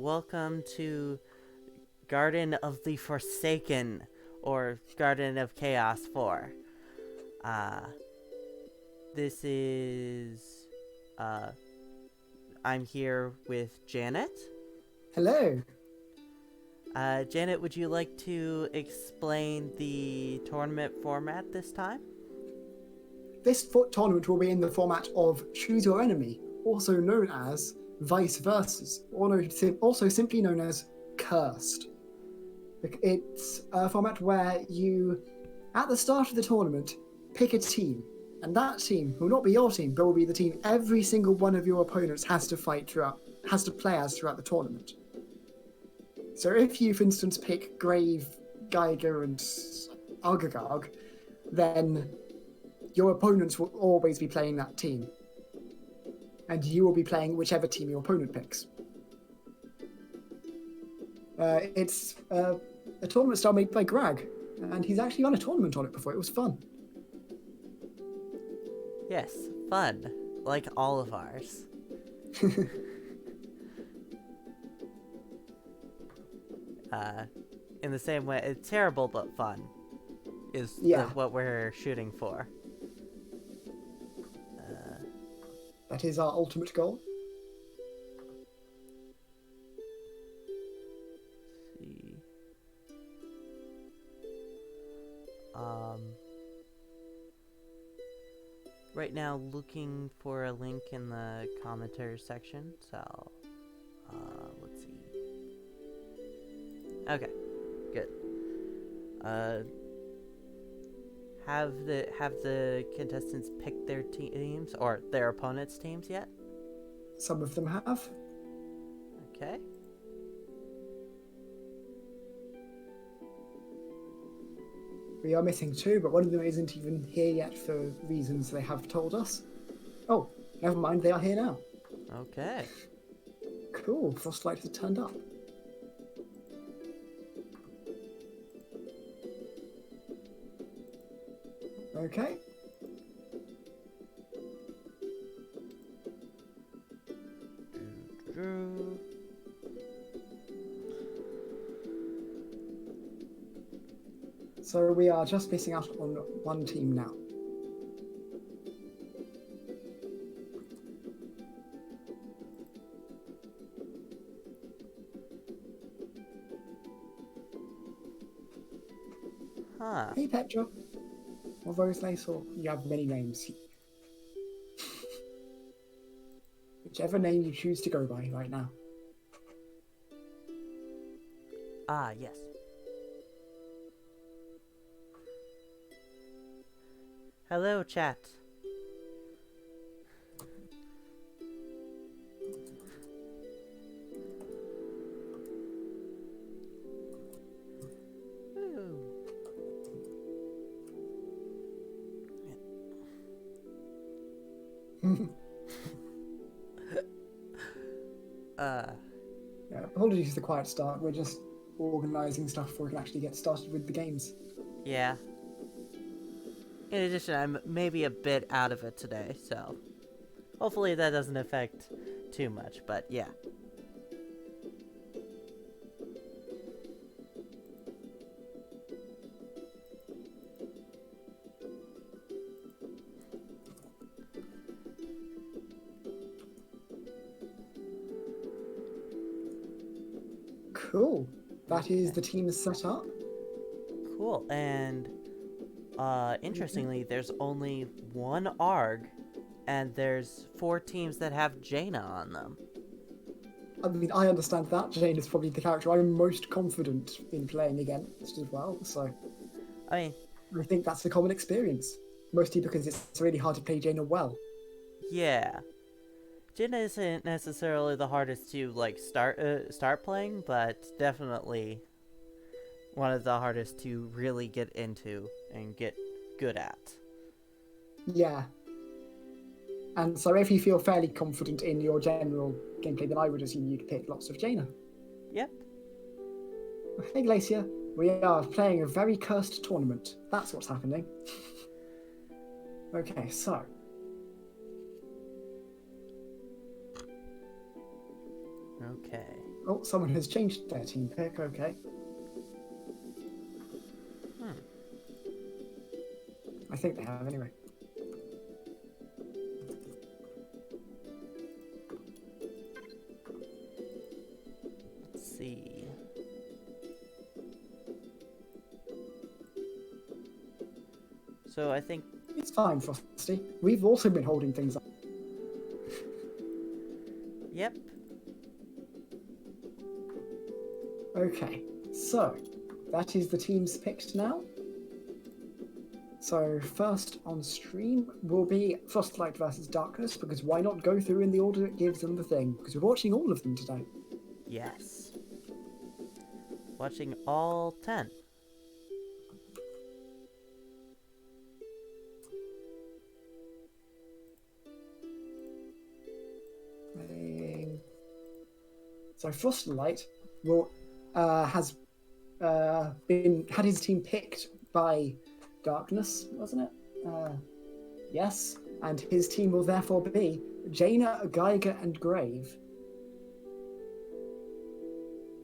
welcome to Garden of the Forsaken, or Garden of Chaos 4. Uh, this is. Uh, I'm here with Janet. Hello. Janet, would you like to explain the tournament format this time? This tournament will be in the format of Choose Your Enemy, also known as Vice Versus, also simply known as Cursed. It's a format where you, at the start of the tournament, pick a team, and that team will not be your team, but will be the team every single one of your opponents has to play as throughout the tournament. So if you, for instance, pick Grave, Geiger, and Argagog, then your opponents will always be playing that team. And you will be playing whichever team your opponent picks. It's a tournament style made by Greg, and he's actually run a tournament on it before. It was fun. Yes, fun. Like all of ours. In the same way, it's terrible but fun is what we're shooting for. That is our ultimate goal. Let's see. Right now, looking for a link in the commentary section. So, let's see. Okay, good. Have the contestants picked their teams or their opponents' teams yet? Some of them have. Okay. We are missing two, but one of them isn't even here yet for reasons they have told us. Oh, never mind, they are here now. Okay. Cool, Frostlight has turned up. Okay. So we are just missing out on one team now. Huh. Hey Petra. Or Rose Lace, or you have many names. Whichever name you choose to go by right now. Ah, yes. Hello, chat. Yeah, apologies for the quiet start. We're just organising stuff before we can actually get started with the games. Yeah. In addition, I'm maybe a bit out of it today, so hopefully that doesn't affect too much, but yeah. Cool. That is the team set up. Cool, and interestingly, there's only one ARG, and there's 4 teams that have Jaina on them. I mean, I understand that. Jane is probably the character I'm most confident in playing against as well, so... I think that's a common experience. Mostly because it's really hard to play Jaina well. Yeah. Jaina isn't necessarily the hardest to, like, start playing, but definitely one of the hardest to really get into and get good at. Yeah. And so if you feel fairly confident in your general gameplay, then I would assume you'd pick lots of Jaina. Yep. Hey Glacier, we are playing a very cursed tournament. That's what's happening. Okay, so... Okay. Oh, someone has changed their team pick. Okay. Hmm. I think they have anyway. Let's see. So I think. It's fine, Frosty. We've also been holding things up. Yep. Okay, so that is the teams picked now. So first on stream will be Frostlight versus Darkness, because why not go through in the order it gives them the thing? Because we're watching all of them today. Yes. Watching all 10. So Frostlight will has had his team picked by Darkness, wasn't it? Yes, and his team will therefore be Jaina, Geiger, and Grave.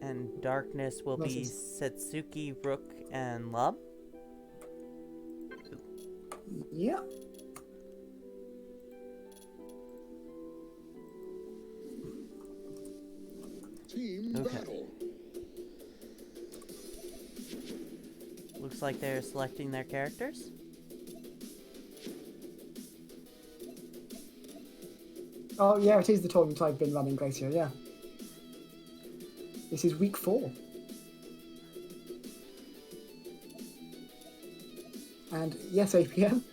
And Darkness will be Setsuki, Rook, and Lub. Yeah. Team battle. Looks like they're selecting their characters. Oh yeah, it is the tournament I've been running, Glacier, yeah. This is week 4. And yes, APM,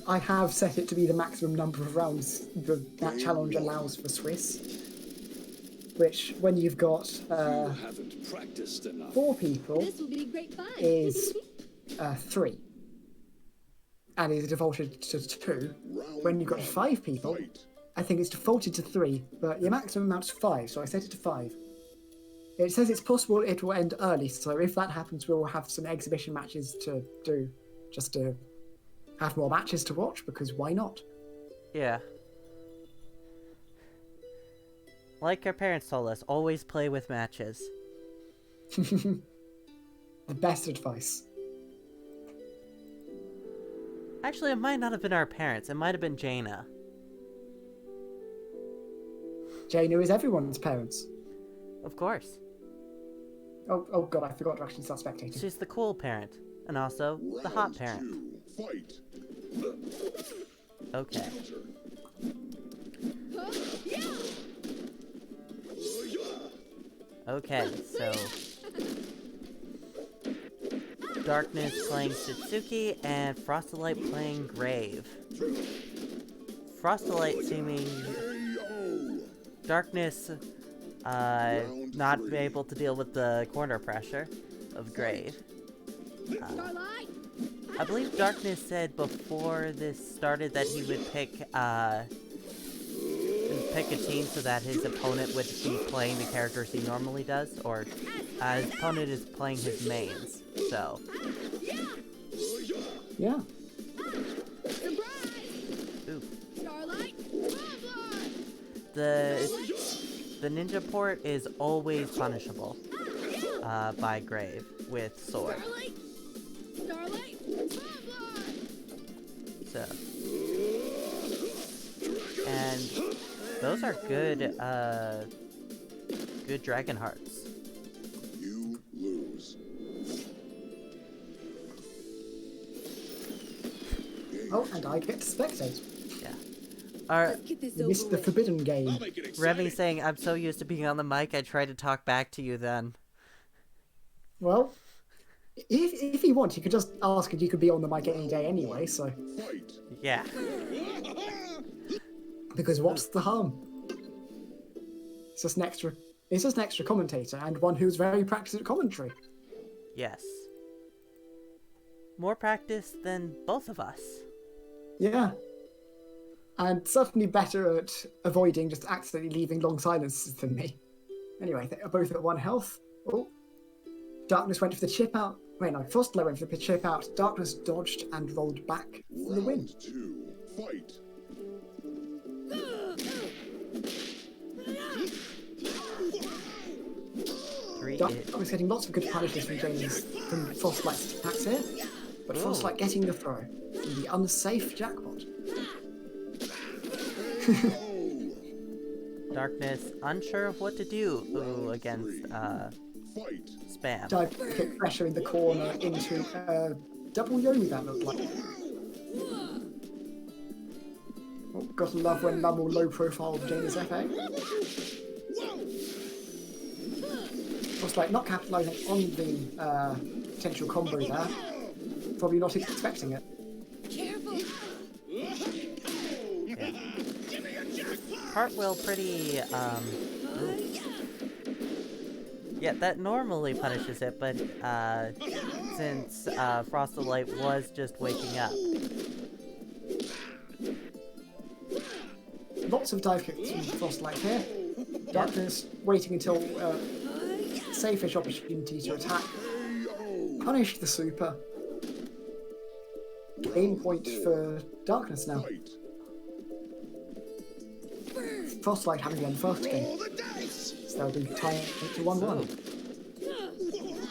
I have set it to be the maximum number of rounds that challenge allows for Swiss. Which, when you've got 4 people, This will be great fun. is 3. And is defaulted to 2. When you've got 5 people, I think it's defaulted to 3, but your maximum amount's 5, so I set it to 5. It says it's possible it will end early, so if that happens, we'll have some exhibition matches to do, just to have more matches to watch, because why not? Yeah. Like our parents told us, always play with matches. The best advice. Actually, it might not have been our parents. It might have been Jaina. Jaina is everyone's parents. Of course. Oh god, I forgot to actually start spectating. She's the cool parent. And also, the hot parent. Fight. Okay. Okay, so... Darkness playing Satsuki, and Frostlight playing Grave. Frostlight seeming... Darkness, not able to deal with the corner pressure of Grave. I believe Darkness said before this started that he would pick a team so that his opponent would be playing the characters he normally does, or his opponent is playing his mains, so. Yeah. Ooh. The ninja port is always punishable by Grave with sword. So. And those are good, good dragon hearts. You lose. Oh, and I get to spectate. Yeah. You missed the forbidden game. Remy saying, I'm so used to being on the mic, I tried to talk back to you then. Well, if you want, you could just ask and you could be on the mic any day anyway, so... Yeah. Because what's the harm? It's just an extra commentator, and one who's very practiced at commentary. Yes. More practice than both of us. Yeah. And certainly better at avoiding just accidentally leaving long silences than me. Anyway, they're both at 1 health. Oh. Darkness went for the chip out. Wait, no, Frostlight went for the chip out. Darkness dodged and rolled back for the win. Round 2, fight. Darkness getting lots of good punishes from Frostlight's attacks here, but Ooh. Frostlight getting the throw in the unsafe jackpot. Darkness unsure of what to do against Fight. spam. Dive kick pressure in the corner into double Yomi that looked like. Oh, gotta love when Lum low profile Jaina's FA. Frostlight not capitalising on the potential combo there. Probably not expecting it. Careful. Cartwheel pretty, yeah, that normally punishes it, but, since, Frosted Light was just waking up. Lots of dive kicks from Frostlight here. Darkness waiting until safe-ish opportunity to attack. Punished the super. Game point for Darkness now. Fight. Frostlight having won the first game. So they'll be tying it to 1-1.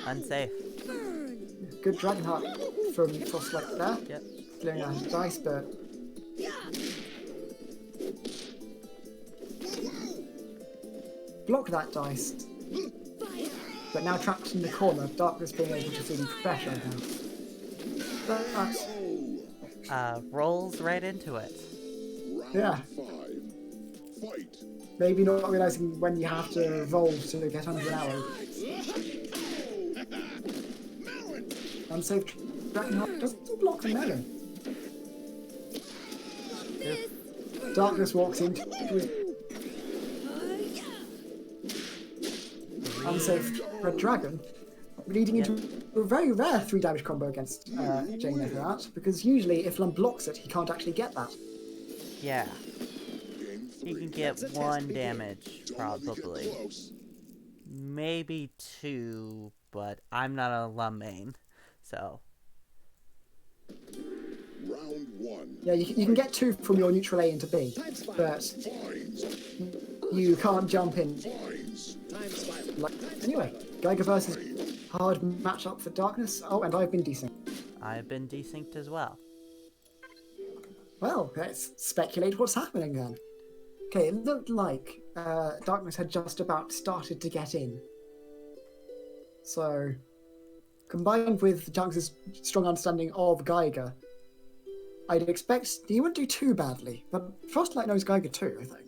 Unsafe. Good Dragon Heart from Frostlight there. Yep. Clearing out his dice, but block that dice. But now trapped in the corner, Darkness being able to feel pressure now. That's, Rolls right into it. Round Yeah. 5. Fight. maybe not realizing when you have to evolve to get under an arrow. Unsafe Dragon Heart doesn't block the melon. Darkness walks into his unsafe Red Dragon, leading into a very rare 3 damage combo against Jane Netherat, because usually if Lum blocks it, he can't actually get that. Yeah. He can get 1 damage, probably. Maybe 2, but I'm not a Lum main, so. Round 1. Yeah, you can get 2 from your neutral A into B, but you can't jump in. Like, anyway, Geiger versus hard matchup for Darkness. Oh, and I've been desynced. I've been desynced as well. Well, let's speculate what's happening then. Okay, it looked like Darkness had just about started to get in. So, combined with Darkness's strong understanding of Geiger, I'd expect he wouldn't do too badly, but Frostlight knows Geiger too, I think.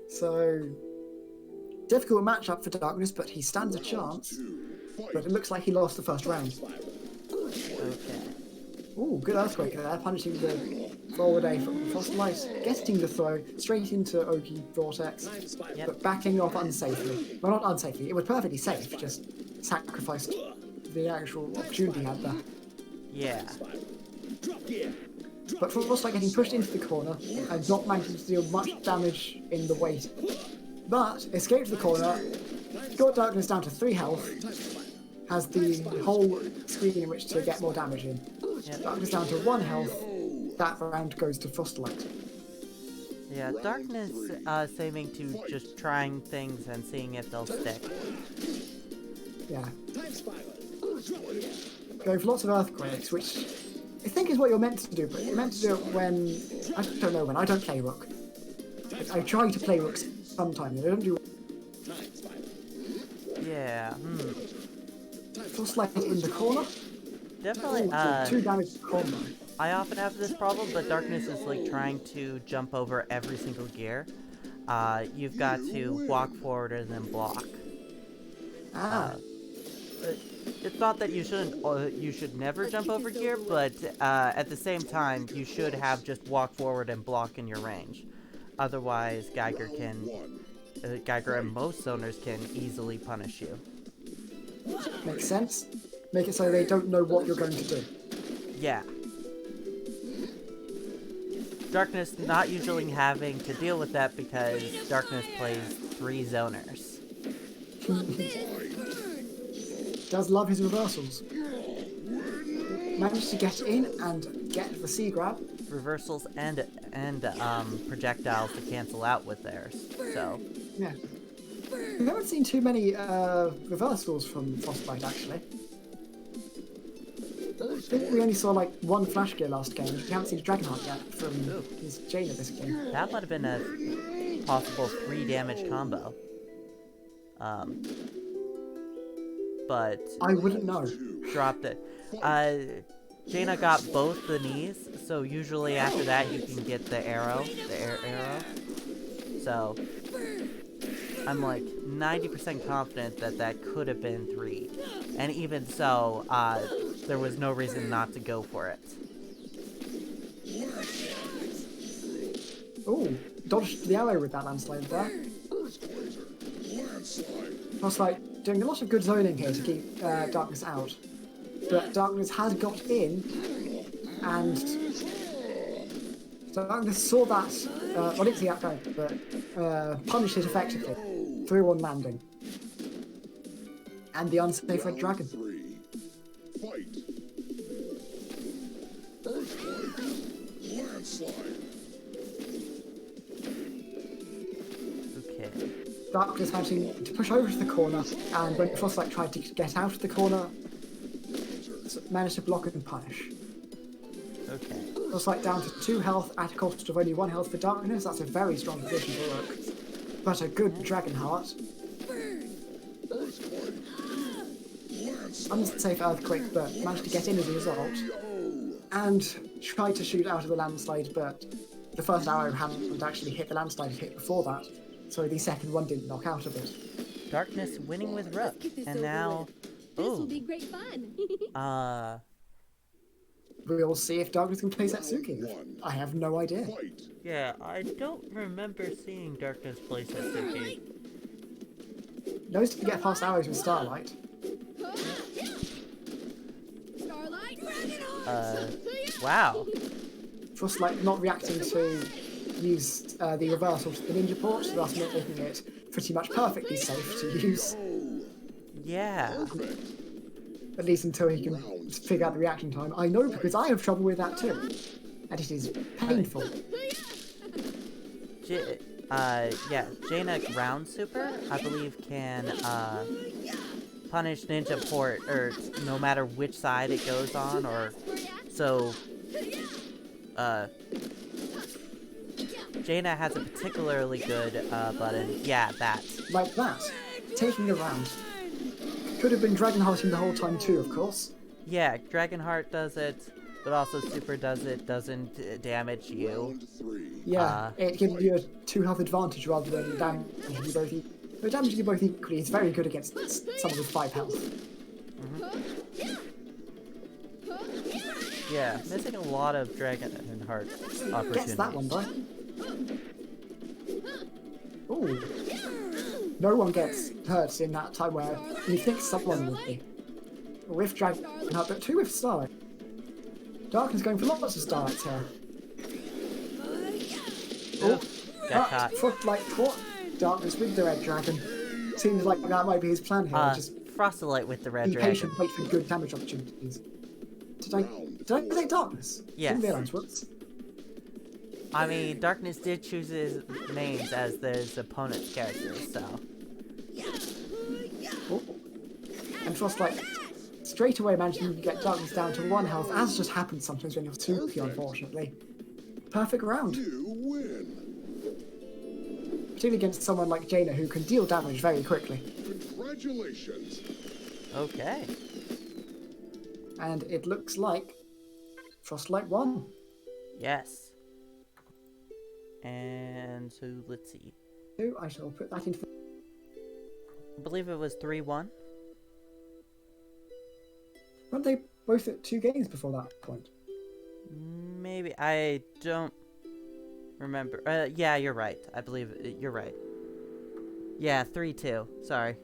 So, difficult matchup for Darkness, but he stands a chance. But it looks like he lost the first round. Okay. Ooh, good Earthquake there, punishing the forward A from Frostlight, getting the throw straight into Oki Vortex, but backing off unsafely. Well, not unsafely, it was perfectly safe, just sacrificed the actual opportunity he had there. Yeah. But Frostlight getting pushed into the corner and not managing to deal much damage in the wait. But escaped the corner, got Darkness down to 3 health, has the whole screen in which to get more damage in. Yep. Darkness down to 1 health, that round goes to Frostlight. Yeah, Darkness saving to just trying things and seeing if they'll stick. Yeah. Go for lots of Earthquakes, which I think is what you're meant to do, but you're meant to do it when... I don't know when, I don't play Rook. I try to play Rooks sometimes, I don't do... Yeah, Frostlight in the corner. Definitely, Ooh, 2 damage combo. I often have this problem, but Darkness is like trying to jump over every single gear. You've got to walk forward and then block. It's not that you shouldn't, you should never jump over gear, but at the same time, you should have just walk forward and block in your range. Otherwise, Geiger and most zoners can easily punish you. Makes sense. Make it so they don't know what you're going to do. Yeah. Darkness not usually having to deal with that because Darkness plays 3 zoners. Does love his reversals. Managed to get in and get the C grab. reversals and projectiles to cancel out with theirs. So Yeah. We haven't seen too many reversals from Frostbite, actually. I think we only saw like one Flash Gear last game. We haven't seen Dragonheart yet from his Jaina this game. that might have been a possible 3 damage combo. But I wouldn't know. dropped it. Jaina got both the knees, so usually after that you can get the arrow, the air arrow. So I'm like 90% confident that that could have been 3. And even so, there was no reason not to go for it. Oh, dodged the arrow with that landslide there. I was like doing a lot of good zoning here to keep Darkness out. But Darkness has got in, and Darkness saw that, well, didn't see that going, but punished it effectively through one landing. And the unsafe red dragon. 3. Fight. Earthquake. Landslide. Okay. Darkness managing to push over to the corner, and when Frostlight tried to get out of the corner, managed to block it and punish. Okay. Frostlight down to 2 health at a cost of only 1 health for Darkness. That's a very strong position to look. But a good Dragonheart. Unsafe Earthquake, but managed to get in as a result. And tried to shoot out of the landslide, but the first arrow hadn't actually hit the landslide, it hit before that. So the second one didn't knock out of it. Darkness winning with Rook, and now, This'll be great fun. We'll see if Darkness can play Satsuki. I have no idea. Fight. yeah, I don't remember seeing Darkness play Satsuki. Knows to get past arrows with Starlight. Starlight Dragonheart. Wow. Frostlight not reacting to use the reversal to the ninja port, thus making it pretty much perfectly safe to use, Yeah. at least until he can figure out the reaction time. I know because I have trouble with that too, and it is painful. Yeah, Jaina Ground Super, I believe, can punish Ninja Port, or no matter which side it goes on, or so. Jaina has a particularly good button. Yeah, that. Like that, taking a round. Could have been Dragonhearting the whole time too, of course. Yeah, Dragonheart does it, but also Super does it, doesn't damage you. Round 3. Yeah, it gives you a 2 health advantage rather than damaging you both. But damaging you both equally is very good against someone with 5 health. Yeah, missing a lot of Dragonheart opportunities. Gets that one though. Ooh. No one gets hurt in that time where you think someone would be. With Dragonheart, but 2 with Starlight. Darkness going for lots of Starlights here. Ooh, got caught. Frostlight caught Darkness with the red dragon. Seems like that might be his plan here. Just Frostlight with the red be dragon. patient, wait for good damage opportunities. Did I say Darkness? Yes. Didn't realise, whoops. I mean, Darkness did choose his names as his opponent's characters, so. Oh. And Frostlight straight away managing to get Darkness down to 1 health, as just happens sometimes when you're Suki, unfortunately. Perfect round. You win. Particularly against someone like Jaina who can deal damage very quickly. Congratulations. Okay. And it looks like Frostlight won. Yes. And so, let's see. So I shall put that into... I believe it was 3-1. Weren't they both at 2 games before that point? Maybe. I don't remember. Yeah, you're right. I believe you're right. Yeah, 3-2. Sorry.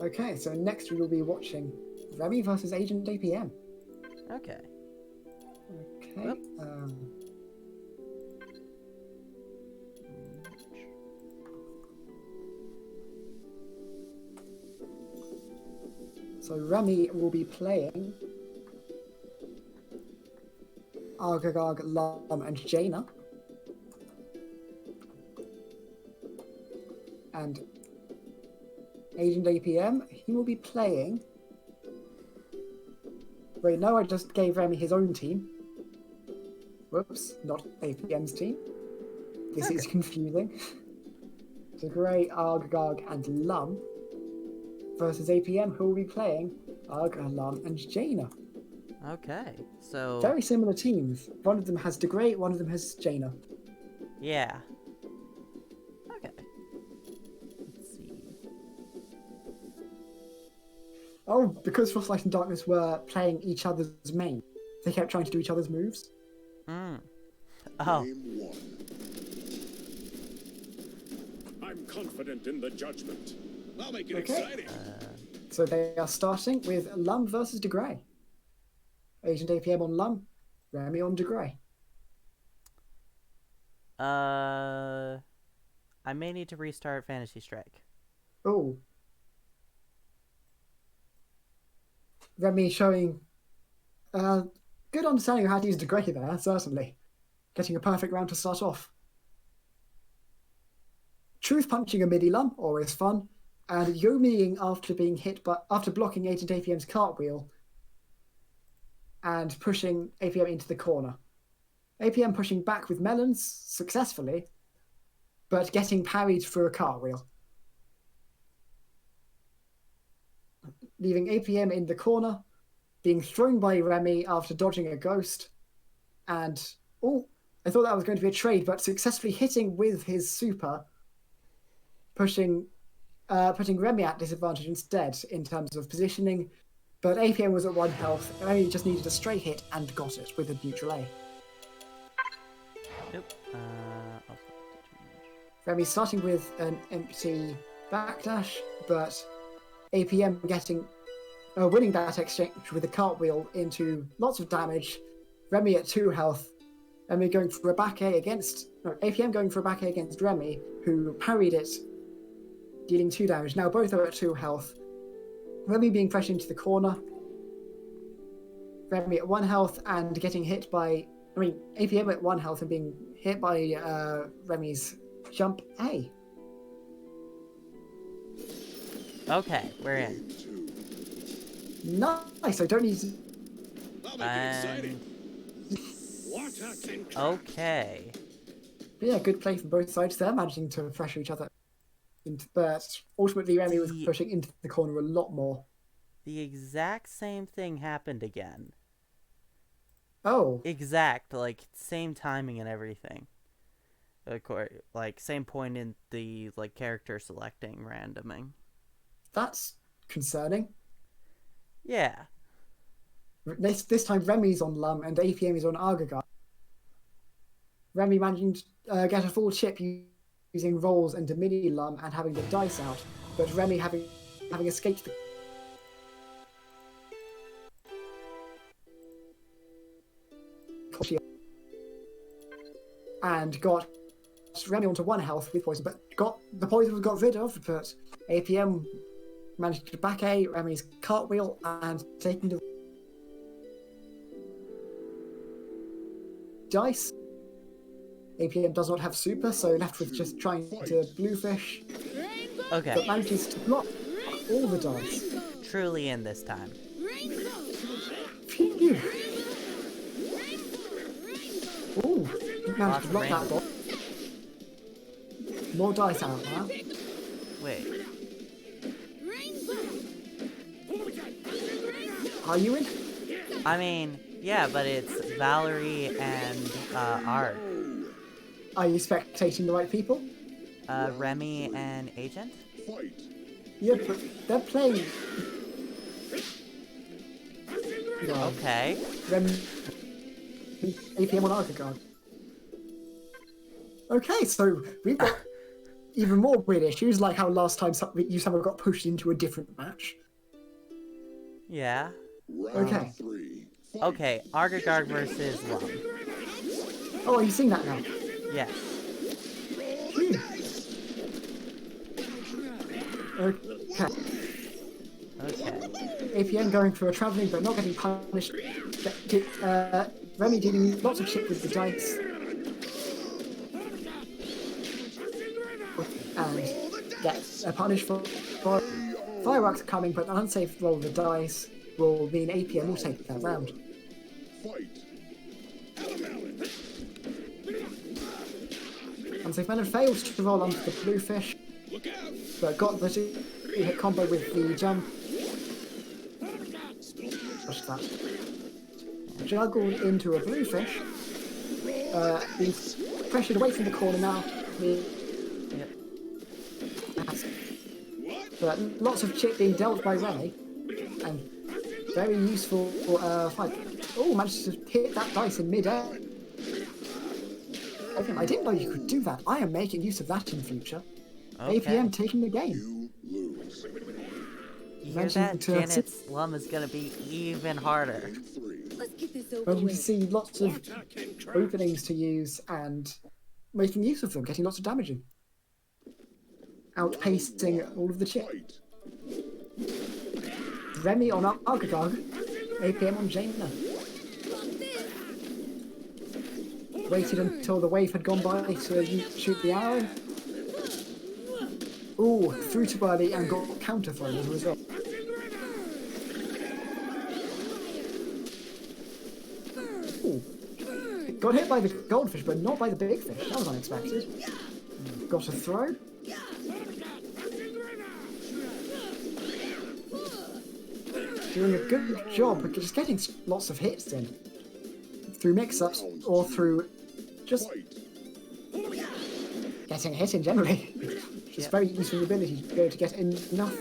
Okay, so next we will be watching Remy versus Agent APM. Okay. Okay. So Remy will be playing Argagog, Lum, and Jaina. And Agent APM, he will be playing. Wait, no, I just gave Remy his own team. Whoops, not APM's team. This is confusing. So Grey, Argagog, and Lum versus APM, who will be playing Arg, Lum, and Jaina. Okay, so Very similar teams. One of them has DeGrey, one of them has Jaina. yeah. Okay. Let's see. Oh, because Frostlight and Darkness were playing each other's main, they kept trying to do each other's moves. Mm. Oh, Game one. I'm confident in the judgment. I'll make it Okay. exciting. So they are starting with Lum versus DeGrey. Agent APM on Lum, Remy on DeGrey. I may need to restart Fantasy Strike. Oh. Remy showing good understanding of how to use DeGrey there, certainly. Getting a perfect round to start off. Truth punching a midi Lum, always fun. And Yomiing after blocking Agent APM's cartwheel and pushing APM into the corner. APM pushing back with melons successfully, but getting parried through a cartwheel. Leaving APM in the corner, being thrown by Remy after dodging a ghost, and I thought that was going to be a trade, but successfully hitting with his super, putting Remy at disadvantage instead in terms of positioning. But APM was at 1 health. Remy just needed a straight hit and got it with a neutral A. Nope. Also, Remy starting with an empty backdash, but APM winning that exchange with a cartwheel into lots of damage. Remy at 2 health. Remy going for a back A APM going for a back A against Remy, who parried it, dealing 2 damage. Now both are at 2 health. Remy being pressured into the corner. Remy at 1 health and getting hit by... APM at 1 health and being hit by Remy's jump A. okay, we're in. Nice, I don't need to... I'll make it exciting. Vortex and Okay. But yeah, good play from both sides there, managing to pressure each other. But ultimately, Remy was pushing into the corner a lot more. The exact same thing happened again. Oh, Exact, like, same timing and everything. Like, same point in the, like, character selecting, randoming. that's concerning. Yeah. This time, Remy's on Lum and APM is on Argagog. Remy managing to get a full chip using rolls and a mini Lum and having the dice out, but Remy having escaped the... and got Remy onto 1 health with poison, but the poison was got rid of, but APM managed to back A Remy's cartwheel and taking the dice. APM does not have super, so left with just trying to bluefish, Okay. but manages to block all the dice. Truly in this time. Phew. Ooh, managed to block that ball. More dice out now. Wait. Are you in? I mean, yeah, but it's Valerie and Art. Are you spectating the right people? Remy and Agent? Fight. Yeah, but they're playing. No, Okay. APM on Argagog. Okay, so we've got even more weird issues, like how last time you somehow got pushed into a different match. Yeah. Round Okay. 3. Fight. Okay, Argagog versus Lum. Oh, are you seeing that now? Yes. Hmm. Okay. Okay. APM going for a travelling but not getting punished. Remy dealing lots of shit with the dice. And gets punished for fireworks coming, but an unsafe roll of the dice will mean APM will take that round. Fight. Unsafe Melon fails to roll onto the blue fish, but got the two-hit combo with the jump. What's that? Juggled into a blue fish. He's pressured away from the corner now. Yep. But lots of chip being dealt by Remy, and very useful fight. Oh, managed to hit that dice in mid-air. I didn't know you could do that. I am making use of that in future. Okay. APM taking the game. You lose. You hear that? Janet's Lum is gonna be even harder. 3. Let's get this over Well, we with. see lots of openings to use and making use of them, getting lots of damage in. Outpacing all of the chip. Fight. Remy on Argagog, APM on Jaina. Waited until the wave had gone by to shoot the arrow. Ooh, through too early and got counter thrown as a result. Ooh. Got hit by the goldfish, but not by the big fish. That was unexpected. Got a throw. Doing a good job of just getting lots of hits in. Through mix-ups or through just getting a hit in generally. Just very useful ability to be able to get enough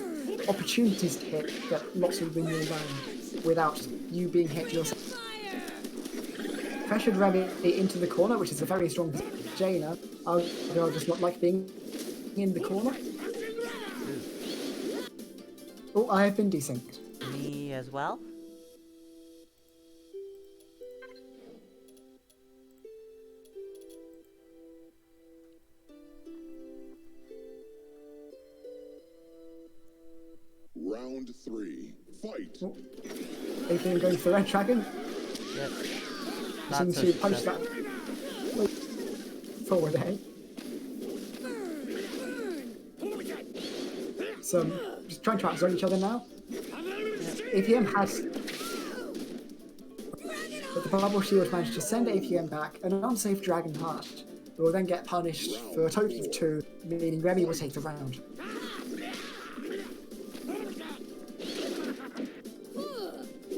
opportunities to hit, get lots of them in your round without you being hit yourself. Pressured Remy into the corner, which is a very strong position. Jaina, I just not like being in the corner. Oh, I have been desynced. Me as well? Round 3. Fight. Oh. APM going for Red Dragon. Yep. Seem so to punch successful. that Wait. Forward, eh? So, just trying to outzone each other now. APM has... But the bubble shield managed to send APM back. An unsafe Dragon Heart will then get punished for a total of 2, meaning Remy will take the round.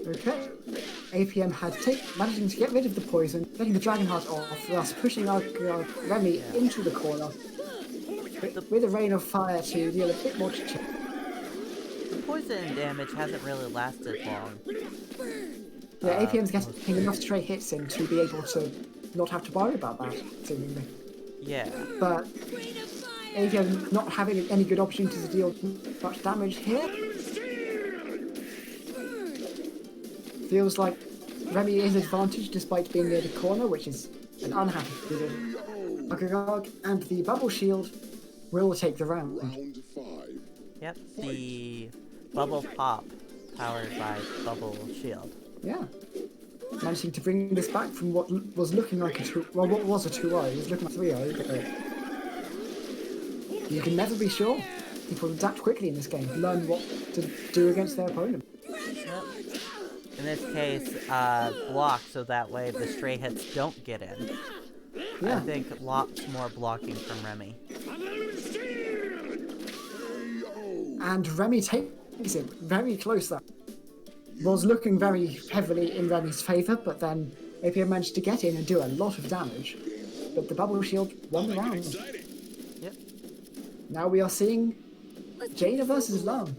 Okay. APM had managing to get rid of the poison, getting the Dragon Heart off, thus pushing our Remy into the corner with a rain of fire to deal a bit more to chip. The poison damage hasn't really lasted long. Yeah, APM's getting enough stray hits in to be able to not have to worry about that, seemingly. Yeah. But APM not having any good opportunities to deal much damage here. Feels like Remy is advantaged despite being near the corner, which is an unhappy position. Agagog and the bubble shield will take the round. Round 5. Yep. The bubble pop powered by bubble shield. Yeah. Managing to bring this back from what was looking like a 2... Well, what was a 2-0? It was looking like 3-0, but... You can never be sure. People adapt quickly in this game, learn what to do against their opponent. Yep. In this case, block so that way the stray hits don't get in. Yeah. I think lots more blocking from Remy. And Remy takes it very close there. Was looking very heavily in Remy's favour, but then APM managed to get in and do a lot of damage. But the bubble shield won the round. Yep. Now we are seeing Jaina versus Lum.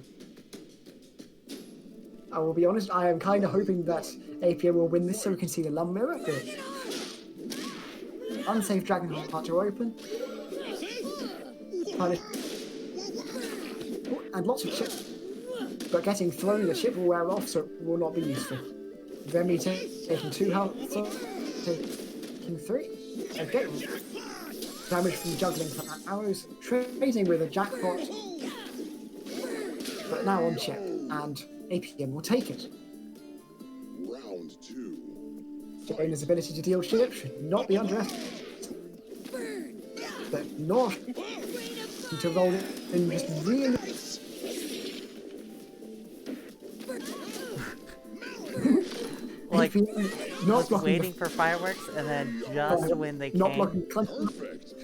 I will be honest, I am kind of hoping that APM will win this so we can see the Lum mirror. But unsafe Dragon Heart to open. Punish. Oh, and lots of chips. But getting thrown, the chip will wear off, so it will not be useful. Remy taking 2 health, so taking 3. Okay. Damage from juggling from arrows, trading with a jackpot. But now on chip, and APM will take it. Round 2. Jaina's ability to deal chip should not be underestimated. But not to roll it and just really. Like, not was waiting for fireworks, and then just when they not came... blocking. Perfect.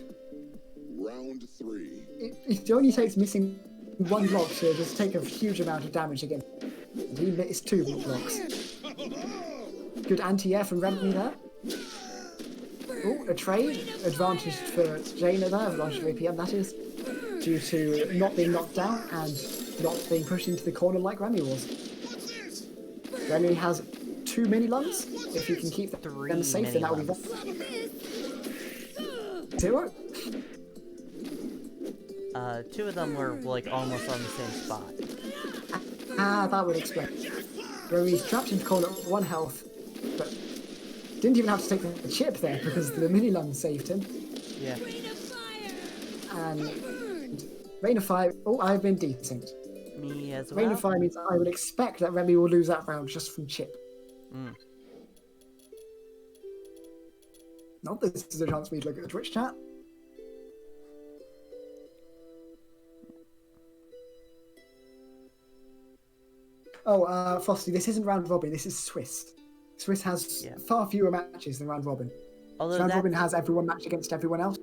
Round 3. It only takes missing one block to just take a huge amount of damage again. And he missed 2 blocks. Good anti-air from Remy there. Oh, a trade. Advantage for Jaina there, advantage for APM that is. Due to not being knocked down and not being pushed into the corner like Remy was. Remy has 2 mini lungs. If you can keep them safe, then that will be better. 0. 2 of them were, like, almost on the same spot. That would explain. Remy's trapped into corner at 1 health, but didn't even have to take the chip there because the mini lung saved him. Yeah. And Rain of Fire. Oh, I've been desynced. Me as well. Rain of Fire means I would expect that Remy will lose that round just from chip. Mm. Not that this is a chance for me to look at the Twitch chat. Oh, Frosty, this isn't round robin, this is Swiss. Swiss has far fewer matches than round robin. Although Round robin has everyone matched against everyone else.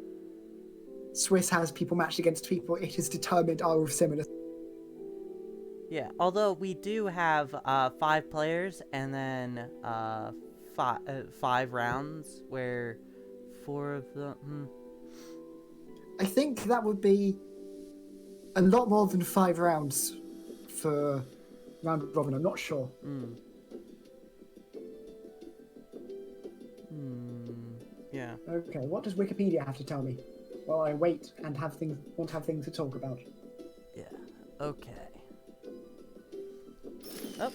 Swiss has people matched against people. It is determined are of similar. Yeah, although we do have 5 players and then 5 rounds where 4 of them... I think that would be a lot more than 5 rounds for round robin. I'm not sure. Yeah. Okay, what does Wikipedia have to tell me? While I wait and want to have things to talk about. Yeah. Okay. Oh.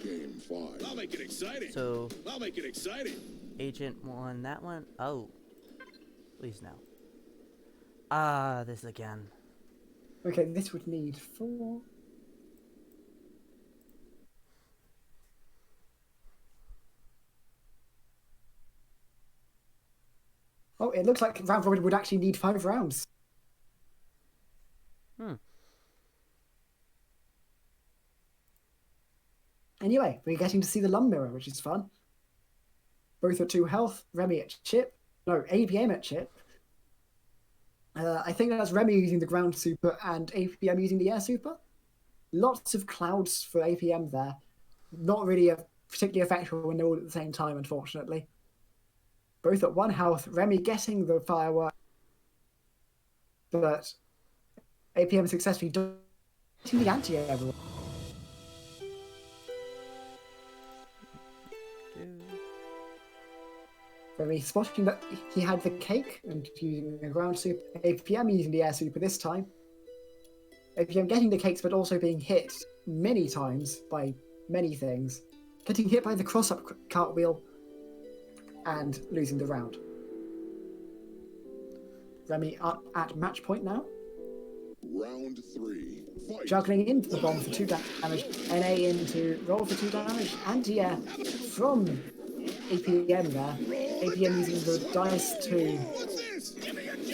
Game 5. I'll make it exciting. So I'll make it exciting. Agent won that one. Oh. Please no. This again. Okay, this would need 4. Oh, it looks like round robin would actually need 5 rounds. Anyway, we're getting to see the Lum Mirror, which is fun. Both at 2 health, Remy at chip. No, APM at chip. I think that's Remy using the ground super and APM using the air super. Lots of clouds for APM there. Not really particularly effective when they're all at the same time, unfortunately. Both at 1 health, Remy getting the firework. But APM successfully getting the anti-air. Remy spotting that he had the cake and using the ground super. APM using the air super this time. APM getting the cakes but also being hit many times by many things. Getting hit by the cross-up cartwheel and losing the round. Remy up at match point now. Round 3. Fight. Juggling into the bomb for 2 damage. NA into roll for 2 damage. Anti-air from APM there. APM using the dice to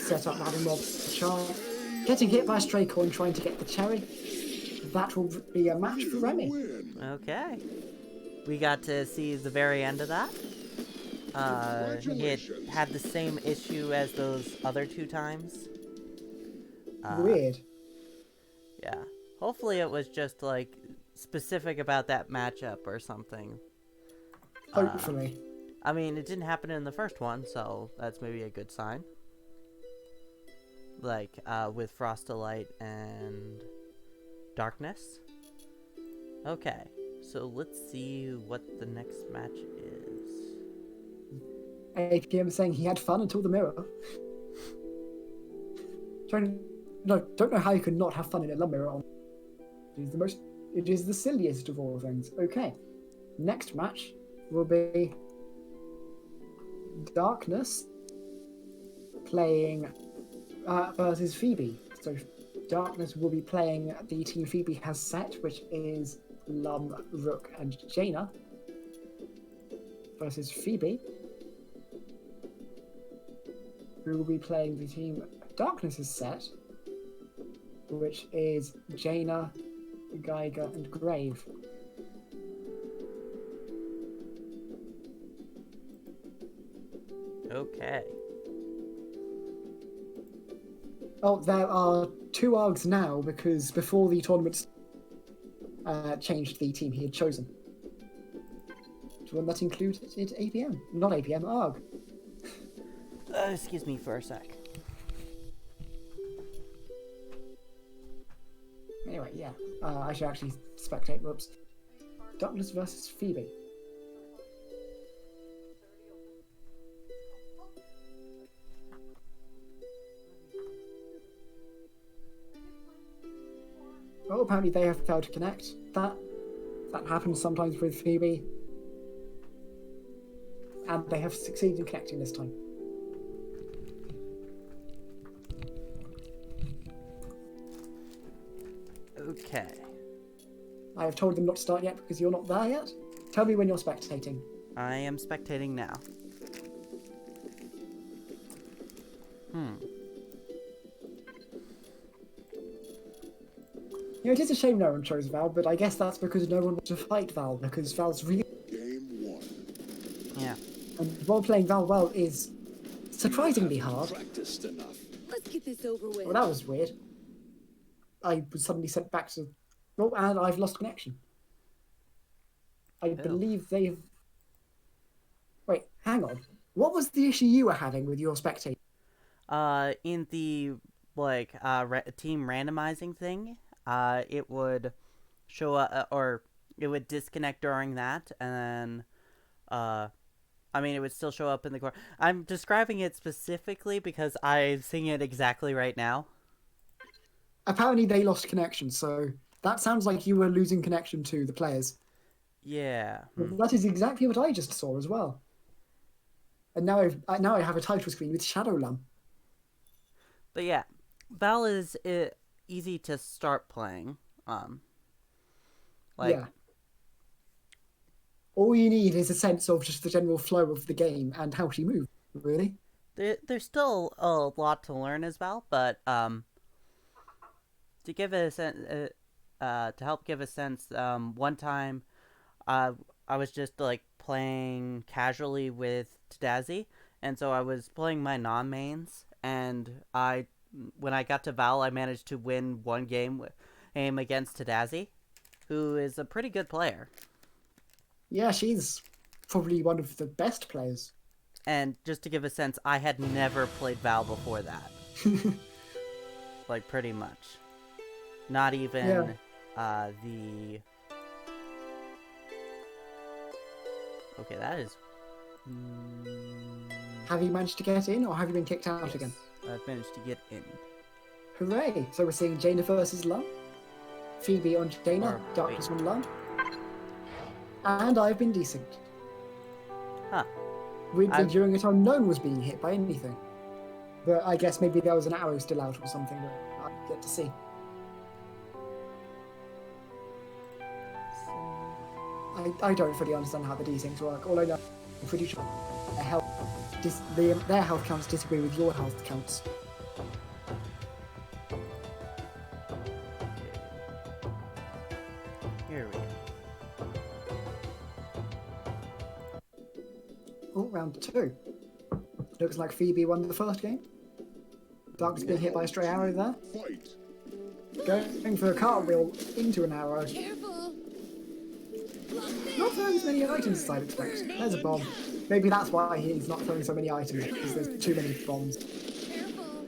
set up having more charge. Getting hit by a stray coin trying to get the cherry. That will be a match for Remy. Okay. We got to see the very end of that. He had the same issue as those other 2 times. Weird. Yeah. Hopefully it was just, like, specific about that matchup or something. Hopefully. I mean, it didn't happen in the first one, so that's maybe a good sign. Like, with Frostolite and Darkness. Okay, so let's see what the next match is. APM saying he had fun until the mirror. Don't know how you could not have fun in a Lum Mirror. It is the silliest of all things. Okay, next match will be Darkness playing versus Phoebe. So Darkness will be playing the team Phoebe has set, which is Lum, Rook, and Jaina. versus Phoebe, who will be playing the team Darkness's set, which is Jaina, Geiger, and Grave. Okay. Oh, there are 2 ARGs now because before the tournament changed the team he had chosen. One that included APM, not APM, ARG. Excuse me for a sec. Anyway, yeah, I should actually spectate. Whoops. Darkness versus Phoebe. Oh, apparently they have failed to connect. That happens sometimes with Phoebe. And they have succeeded in connecting this time. Okay. I have told them not to start yet because you're not there yet. Tell me when you're spectating. I am spectating now. You know, it is a shame no one chose Val, but I guess that's because no one wants to fight Val, because Val's really... Game 1. Yeah. And while playing Val well is surprisingly hard. Practiced enough. Let's get this over with. Well, that was weird. I was suddenly sent back to... Oh, and I've lost connection. I believe they've... Wait, hang on. What was the issue you were having with your spectator? In the, like, team randomizing thing, it would show up, or it would disconnect during that, and then, I mean, it would still show up in the corner. I'm describing it specifically because I'm seeing it exactly right now. Apparently they lost connection, so that sounds like you were losing connection to the players. Yeah. That is exactly what I just saw as well. And now I have a title screen with Shadowlum. But yeah, Val is easy to start playing. Like, yeah. All you need is a sense of just the general flow of the game and how she moves, really. There's still a lot to learn as well, but to give a sense, to help give a sense, one time, I was just like playing casually with Tadazi, and so I was playing my non-mains, and when I got to Val, I managed to win one game against Tadazi, who is a pretty good player. Yeah, she's probably one of the best players. And just to give a sense, I had never played Val before that. Like, pretty much. Not even the... Okay, that is... Have you managed to get in, or have you been kicked out again? I've managed to get in. Hooray! So we're seeing Jaina versus Lum. Phoebe on Jaina, Darkness on Lum. And I've been decent. Huh. Weirdly, during a time no one was being hit by anything. But I guess maybe there was an arrow still out or something that I get to see. I don't fully understand how the D things work. All I know, I'm pretty sure their health counts disagree with your health counts. Here we go. Oh, round 2. Looks like Phoebe won the first game. Dark's being hit by a stray arrow there. Fight. Going for a cartwheel into an arrow. Careful. Not throwing as many items as I'd expect. There's a bomb. Maybe that's why he's not throwing so many items, because there's too many bombs. Careful.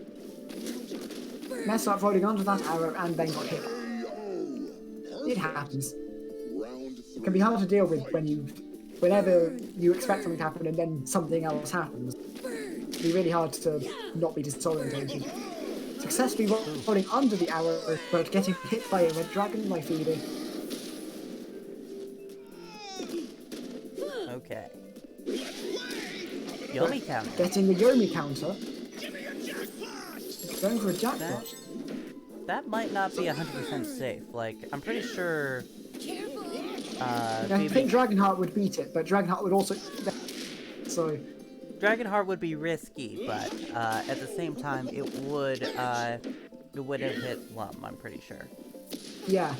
Messed up holding onto that arrow and then got hit. It happens. Round 3. It can be hard to deal with whenever you expect something to happen and then something else happens. It can be really hard to not be disorientated. Successfully rolling under the arrow, but getting hit by a red dragon by Phoebe. Okay. Yomi counter. Getting the Yomi counter. Going for a jackpot. That might not be 100% safe. Like, I'm pretty sure... Careful. I Phoebe. think Dragonheart would beat it, but Dragonheart would also. So Dragonheart would be risky, but at the same time, it would have hit Lum. I'm pretty sure. yeah,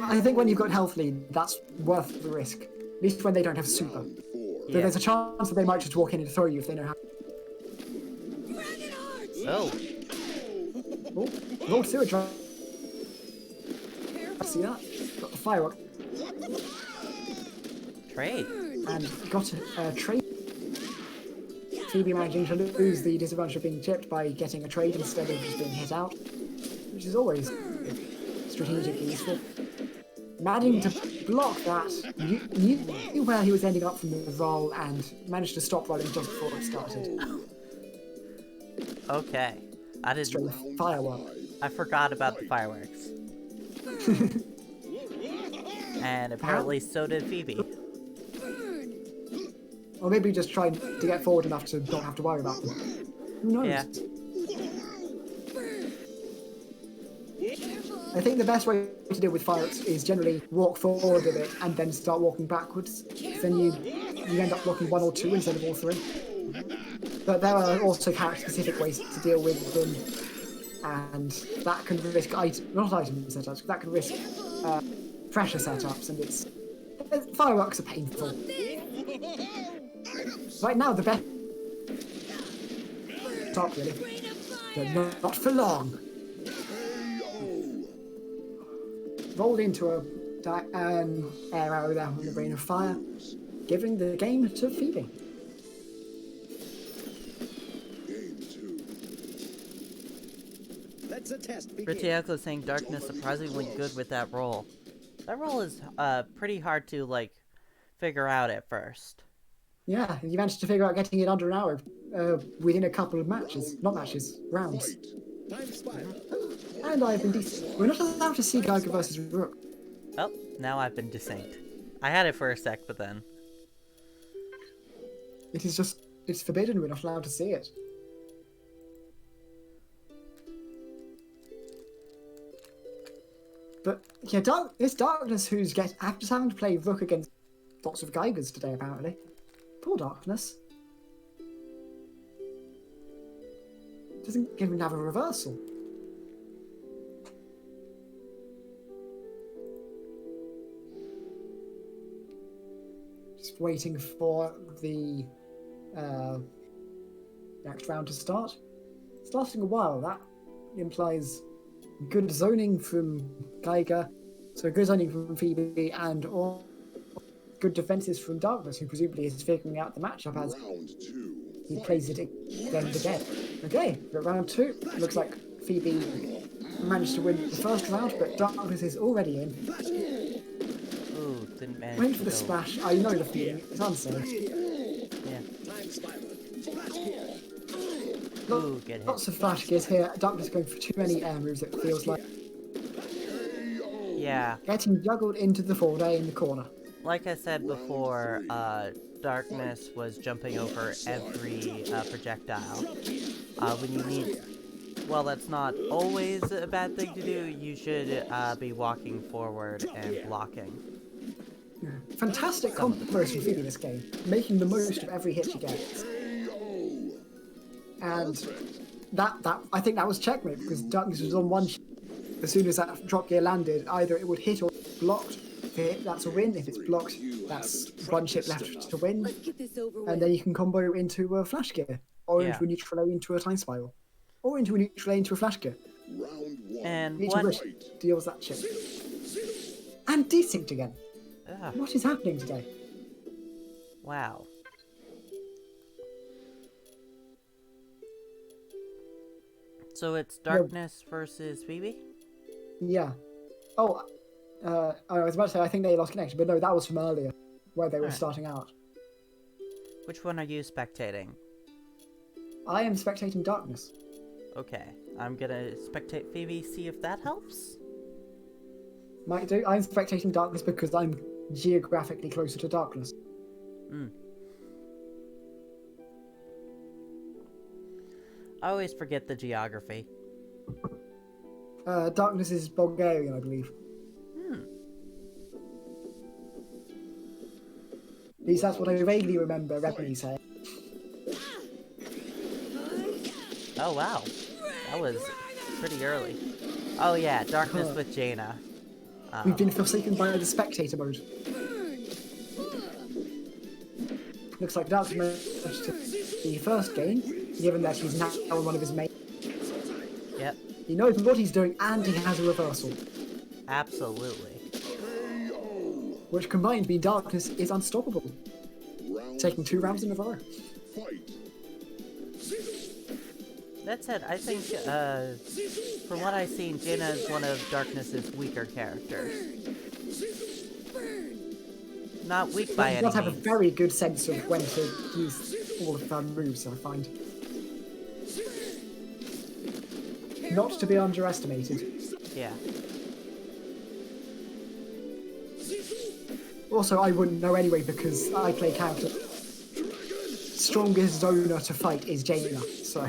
I think when you've got health lead, that's worth the risk. At least when they don't have super. Round 4. But there's a chance that they might just walk in and throw you if they know how. Oh, Oh, roll to it, Dragon. See that? Got the firework trade. and got a trade. Phoebe managing to lose the disadvantage of being chipped by getting a trade instead of just being hit out, which is always strategically useful. Managing to block that, knew where he was ending up from the roll and managed to stop rolling just before it started. Okay, I didn't. Straight firework. I forgot about the fireworks. And apparently so did Phoebe. Or maybe just tried to get forward enough to not have to worry about them. Who knows? Yeah. I think the best way to deal with fireworks is generally walk forward a bit and then start walking backwards. Then you end up blocking 1 or 2 instead of all 3. But there are also character-specific ways to deal with them, and that can risk not item setups. That can risk pressure setups, and fireworks are painful. Right now, the best top really, but not for long. Rolled into an air arrow there with the rain of fire, giving the game to Phoebe. Game 2. Let's a test begin. Ritiako saying Darkness surprisingly good with that roll. That roll is pretty hard to like figure out at first. Yeah, you managed to figure out getting it under an hour within a couple of matches. Not matches, rounds. Time spiral. And I've been decent. We're not allowed to see Geiger versus Rook. Oh, now I've been desynced. I had it for a sec, but then. It's forbidden, we're not allowed to see it. But yeah, it's Darkness who's just having to play Rook against lots of Geigers today, apparently. Poor Darkness. Doesn't even have a reversal. Just waiting for the next round to start. It's lasting a while. That implies good zoning from Geiger, so good zoning from Phoebe, and all good defenses from Darkness, who presumably is figuring out the matchup as Round 2. he plays it again and again. Okay, but round 2, looks like Phoebe managed to win the first round, but Darkness is already in. Ooh, didn't manage Went to for the go. splash. I know the feeling. It's unsafe. Yeah. Time spiral. Ooh, get hit. Lots of flash gears here. Darkness going for too many air moves, it feels like. Yeah. Getting juggled into the 4-day in the corner. Like I said before, Darkness was jumping over every projectile. When you need... Well, that's not always a bad thing to do. You should be walking forward and blocking. Fantastic combos from Phoebe this game, making the most of every hit she gets. And that I think that was checkmate, because Darkness was on one ship. As soon as that drop gear landed, either it would hit or blocked. If it hit, that's a win. If it's blocked, that's one ship left to win. Let's get this over with. And then you can combo into a flash gear, or Yeah. into a neutral A into a time spiral, or into a neutral A into a flash gear. Round 1. And Each what... of which deals that chip. And desynced again. Ugh, What is happening today? wow. So it's Darkness versus Phoebe? Yeah. Oh, I was about to say I think they lost connection, but no, that was from earlier, where they were Alright. starting out. Which one are you spectating? I am spectating Darkness. Okay, I'm gonna spectate Phoebe, see if that helps. Might do. I'm spectating Darkness because I'm geographically closer to Darkness. I always forget the geography. Darkness is Bulgarian, I believe. least that's what I vaguely remember Remy saying. Oh wow, that was pretty early. Oh yeah, darkness with Jaina. We've been forsaken by the spectator mode. Looks like that's the first game, given that he's now on one of his main. Yep, He knows what he's doing, and he has a reversal, absolutely. which combined means darkness is unstoppable, Round taking 2 rounds in a row. fight. That said, I think, from what I've seen, Jaina is one of Darkness's weaker characters. Not weak by He any does have a means. very good sense of when to use all of her moves, I find. Not to be underestimated. Yeah. Also, I wouldn't know anyway because I play counter. Strongest zoner to fight is Jaina, so.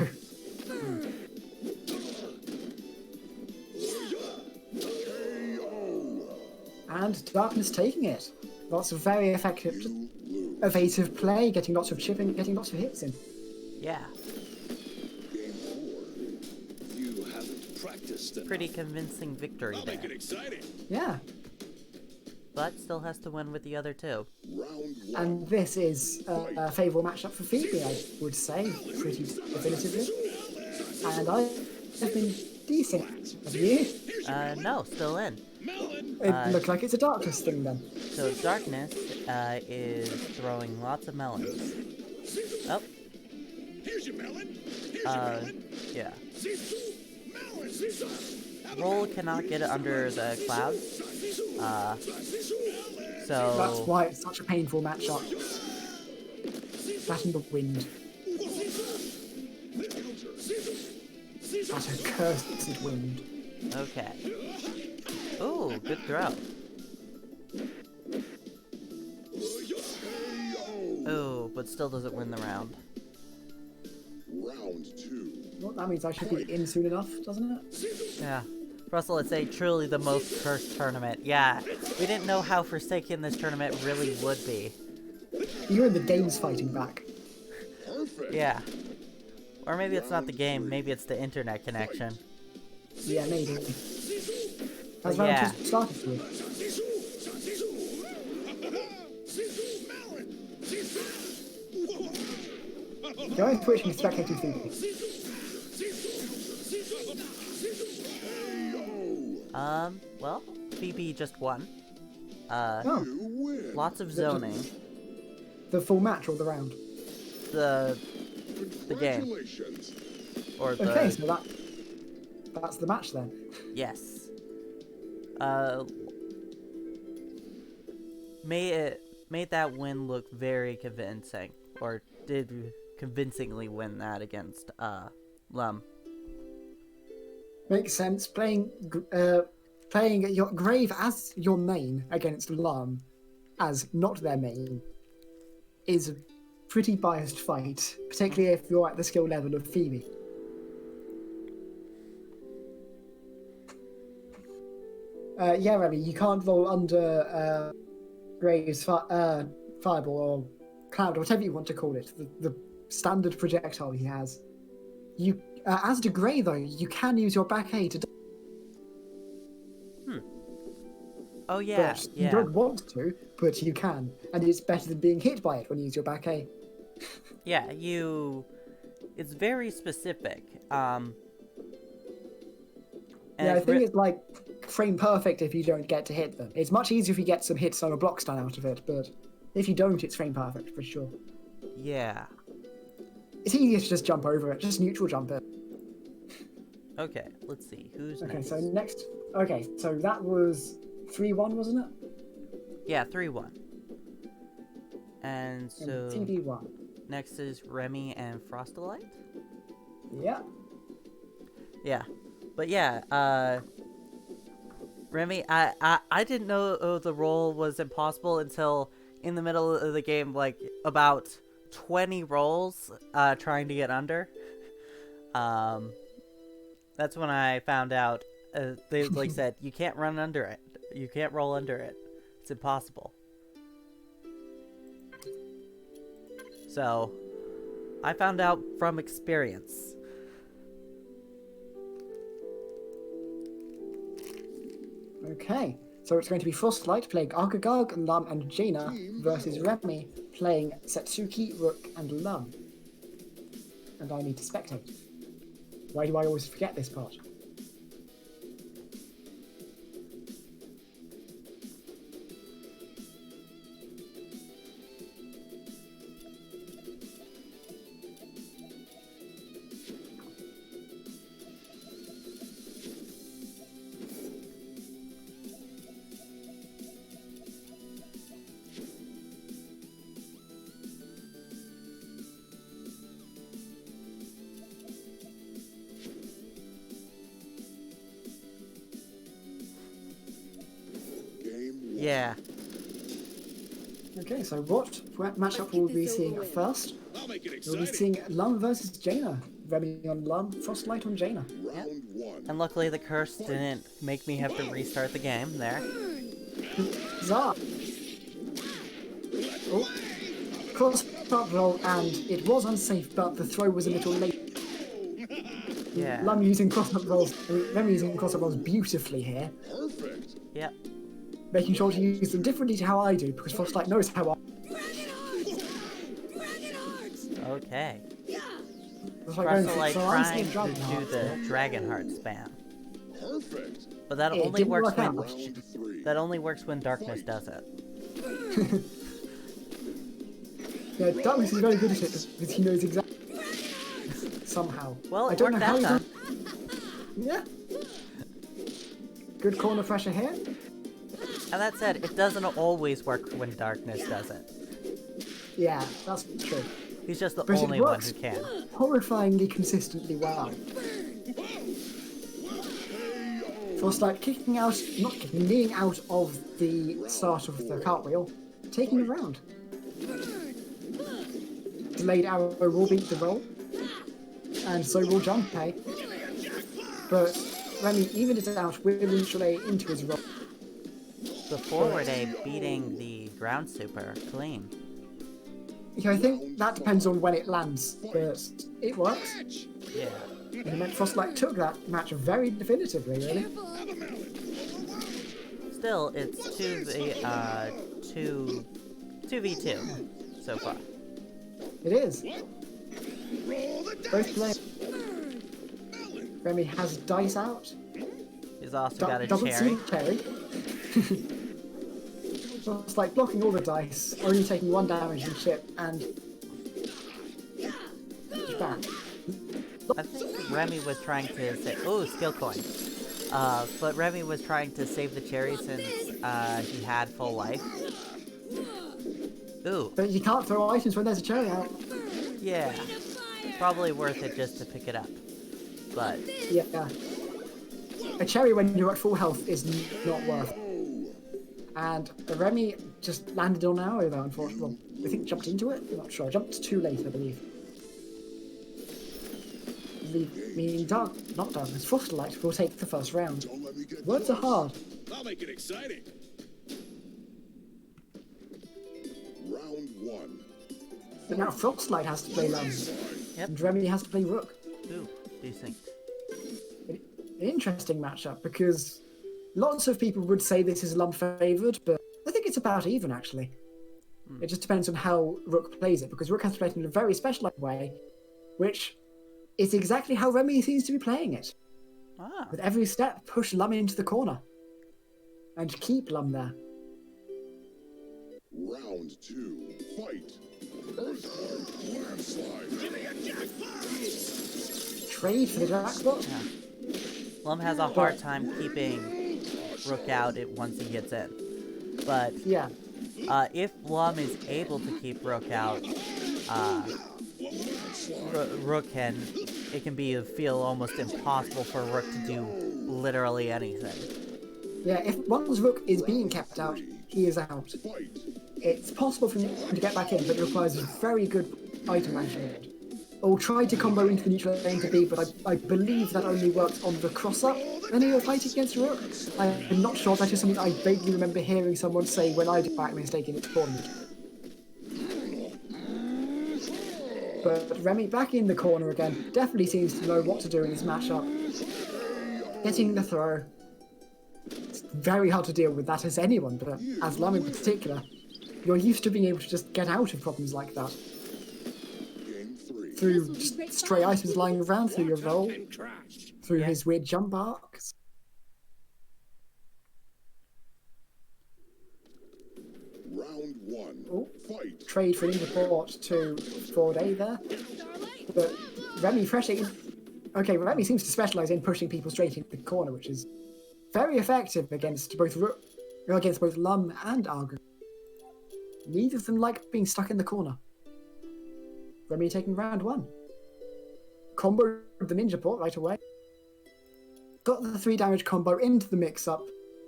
And Darkness taking it. Lots of very effective, evasive play, getting lots of chipping, getting lots of hits in. Yeah. Game 4. You haven't practiced enough. Pretty convincing victory I'll there. make it exciting. Yeah, But still has to win with the other two. Round 1. and this is a favourable matchup for Phoebe, I would say, pretty definitively. And I've been decent. Have you? No, still in. Melon. It looks like it's a Darkness thing then. So Darkness is throwing lots of melons. Oh, Here's your melon. Here's your melon. yeah. Melon. Have a Roll melon. cannot get under the clouds. So That's why it's such a painful matchup. That and the wind. That accursed wind. okay. Ooh, good throw. Oh, but still doesn't win the round. Round 2. Well, that means I should be in soon enough, doesn't it? Yeah. Russell, it's a truly the most cursed tournament. Yeah, we didn't know how forsaken this tournament really would be. Even the game's fighting back. Perfect. Yeah. Or maybe it's not the game, maybe it's the internet connection. Yeah, maybe. Has But round yeah. 2 started for you? Going switching spectating Phoebe. Well, Phoebe just won. Oh, You win. Lots of zoning. the full match or the round? The game. Congratulations. Or the Okay, so that's the match then. yes. Made that win look very convincing, or did convincingly win that against Lum. Makes sense. Playing your Grave as your main against Lum as not their main is a pretty biased fight, particularly if you're at the skill level of Phoebe. Yeah, Remy, you can't roll under Grave's fireball or cloud or whatever you want to call it, the standard projectile he has. You, as to Grey though, you can use your back A to. Oh yeah, But yeah. you don't want to, but you can, and it's better than being hit by it when you use your back A. Yeah, it's very specific. And Yeah, I it's think it's like frame perfect if you don't get to hit them. It's much easier if you get some hits on a block stun out of it, but if you don't, it's frame perfect for sure. yeah. It's easier to just jump over it, just neutral jump it. Okay, let's see. Who's Okay, next? so next. Okay, so that was 3-1, wasn't it? Yeah, 3-1. And And so TD1. next is Remy and Frostolite? Yeah. Yeah. But yeah, Remy, I didn't know the roll was impossible until in the middle of the game, like about 20 rolls trying to get under. That's when I found out they like said you can't run under it. You can't roll under it. It's impossible. So, I found out from experience. Okay, so it's going to be Frostlight playing Argagog, Lum, and Jaina versus Remy playing Setsuki, Rook, and Lum. And I need to spectate. Why do I always forget this part? Game 1. Yeah. Okay, so what matchup will we be seeing first? I'll make it We'll be exciting. seeing Lum versus Jaina. Remy on Lum, Frostlight on Jaina. Round 1. And luckily the curse didn't make me have to restart the game there. Zah! Oh, cross up roll, and it was unsafe, but the throw was a little late. Yeah. Lum using cross up rolls, Remy using cross up rolls beautifully here, Perfect. Yep. making sure to use them differently to how I do, because Frostlight knows how I. Okay. That's why I'm going Frostlight for- so I'm trying saying to Dragon do Heart. the Dragon Heart spam. Perfect. But that It only didn't works work when out. Round 3. that only works when darkness does it. Yeah, Darkness is very good at it because he knows exactly. Somehow. Well, I it don't know worked how that he time. Yeah. Good corner pressure here. And that said, it doesn't always work when darkness does it. Yeah, that's true. He's just the But it only one works. who can. Horrifyingly consistently well. Frostlight kicking out, not kicking, kneeing out of the start of the cartwheel, taking the round. Delayed arrow will beat the roll, and so will Junpei. But Remy evened it out with neutral A into his roll. The forward A beating the ground super clean. Yeah, I think that depends on when it lands, but it works. Yeah. And it meant Frostlight took that match very definitively, really. Still, it's 2v2 so far. It is. Roll the Both dice. players. Remy has dice out. He's also got a Doesn't cherry. see the cherry. It's like blocking all the dice, only taking 1 damage and chip, and it's back. I think Remy was trying to say, ooh, skill coin. But Remy was trying to save the cherry since he had full life. Ooh, But you can't throw items when there's a cherry out. yeah. Probably worth it just to pick it up. But Yeah. A cherry when you're at full health is not worth it. And Remy just landed on an arrow though, unfortunately. I think jumped into it? I'm not sure. Jumped too late, I believe. Meaning not darkness, Frostlight will take the first round. Don't let me get Words are hard. I'll make it exciting. Round 1. But now Frostlight has to play Lum. Yep. And Remy has to play Rook. ooh, decent. An interesting matchup because lots of people would say this is Lum favoured, but I think it's about even actually. It just depends on how Rook plays it, because Rook has to play it in a very specialised way, which is exactly how Remy seems to be playing it. Ah, With every step, push Lum into the corner. And keep Lum there. Round 2. Fight. Earthquake. Landslide. Trade for the jackpot. Lum has a hard time keeping Rook out once he gets in. But Yeah. if Lum is able to keep Rook out, Rook it can feel almost impossible for Rook to do literally anything. Yeah, if once Rook is being kept out, he is out. Fight. It's possible for him to get back in, but it requires very good item management. Or try to combo into the neutral lane to B, but I believe that only works on the cross-up when you're fighting against Rook. I'm not sure, that is something I vaguely remember hearing someone say when I did back mistake in its tournament. But Remy back in the corner again. Definitely seems to know what to do in this matchup. Getting the throw. It's very hard to deal with that as anyone, but as Lum in particular, you're used to being able to just get out of problems like that. Game 3. Through just stray items lying around, through your roll, And crash. through his weird jump arcs. Round 1. Oh. Fight. Trade for an report to Ford A there. But Remy pressing. Okay, Remy seems to specialise in pushing people straight into the corner, which is very effective against both Lum and Argo. Neither of them like being stuck in the corner. Remy taking round 1. Combo the ninja port right away. Got the 3 damage combo into the mix-up,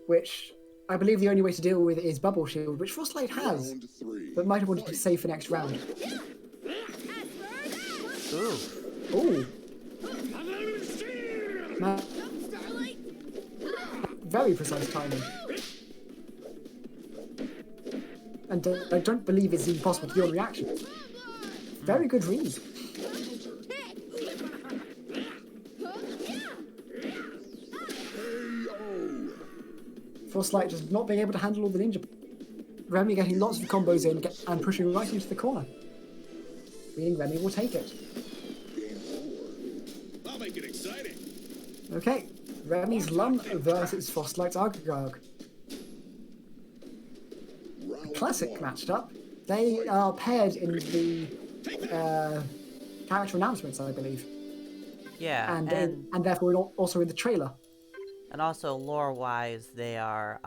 which I believe the only way to deal with is Bubble Shield, which Frostlight has, Round 3. but might have wanted to save for next round. Ooh. Ooh, man, very precise timing. And I don't believe it's even possible to do a reaction. Very good read. Frostlight just not being able to handle all the ninja. Remy getting lots of combos in and pushing right into the corner. Meaning Remy will take it. Game 4. I'll make it exciting. Okay, Remy's Lum versus Frostlight's Argagog. Round Classic 1. matched up. They are paired in the character announcements, I believe, Yeah, and therefore also in the trailer. and also lore-wise, they are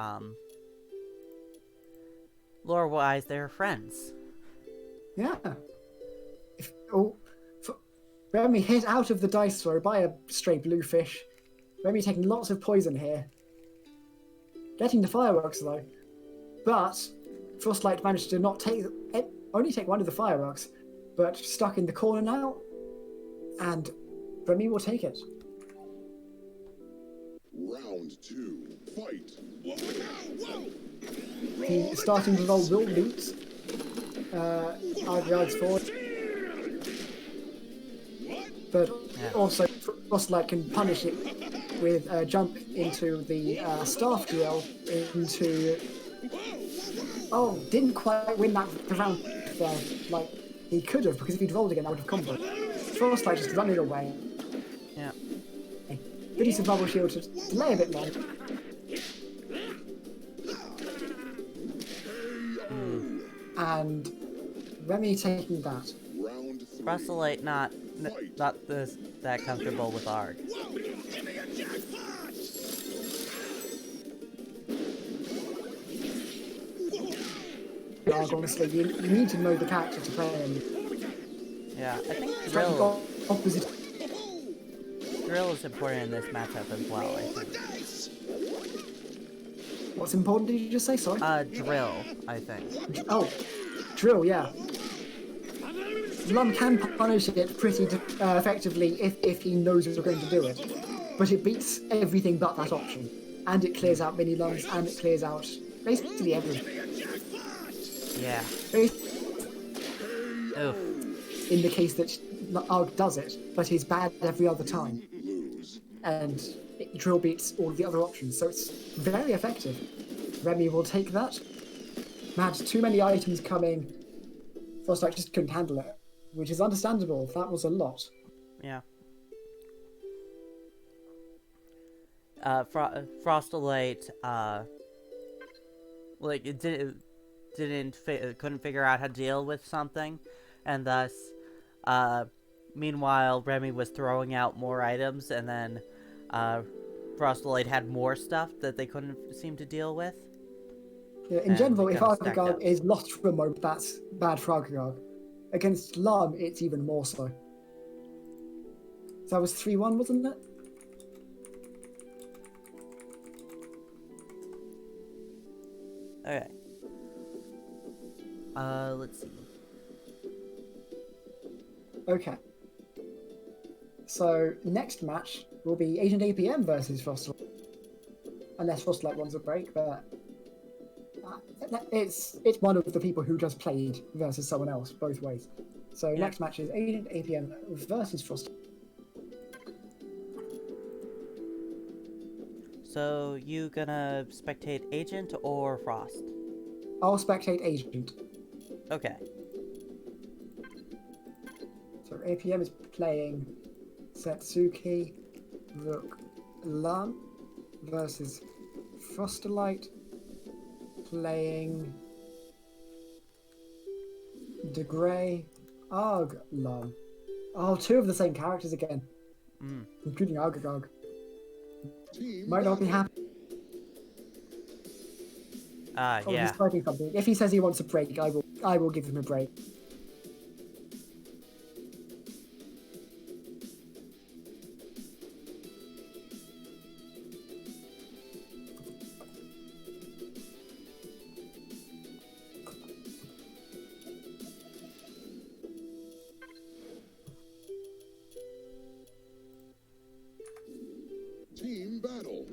lore-wise, they're friends. Yeah. Remy hit out of the dice throw by a stray bluefish. Remy taking lots of poison here. Getting the fireworks though. But Frostlight managed to only take one of the fireworks, but stuck in the corner now. And Remy will take it. Round 2. Fight. The starting roll will beat Argyle's forward. But also Frostlight can punish it with a jump into the staff drill into... Oh, didn't quite win that round there. Like, he could have, because if he'd rolled again, that would have comboed. Frostlight just running away. Yeah. Good use of Bubble Shield to delay a bit long. And Remy taking that. Round 3. Frostlight not that comfortable with Arg. Arg, honestly, you need to know the character to play him. Yeah, I think Especially Drill opposite. is important in this matchup as well, I think. What's important did you just say? Sorry. Drill, I think. Oh, drill, yeah. Lum can punish it pretty effectively if he knows you're going to do it. But it beats everything but that option. And it clears out mini Lums, and it clears out basically everything. Yeah. Oof. In the case that Arg does it, but he's bad every other time. Lose. And drill beats all of the other options, so it's very effective. Remy will take that. Had too many items coming. Frostlight just couldn't handle it, which is understandable. That was a lot. Yeah. Frostlight, like it couldn't figure out how to deal with something, and thus, meanwhile Remy was throwing out more items, and then, Frostlight had more stuff that they couldn't seem to deal with. Yeah, in And general, it if kinda stacked Argagog up. is lost from a mode, that's bad for Argagog. Against Lum, it's even more so. So that was 3-1, wasn't it? Okay. Let's see. Okay. So, next match will be Agent APM versus Frostlight. Unless Frostlight wants a break, but... it's one of the people who just played versus someone else, both ways. So Yeah. next match is Agent APM versus Frost. So you gonna spectate Agent or Frost? I'll spectate Agent. Okay. So APM is playing Setsuki Rook Lum versus Frostolite playing De Grey Arg Lum. Oh, two of the same characters again, including Argagog. Team Might not be battle. happy. Oh, Yeah. he's typing something. If he says he wants a break, I will give him a break. Team battle.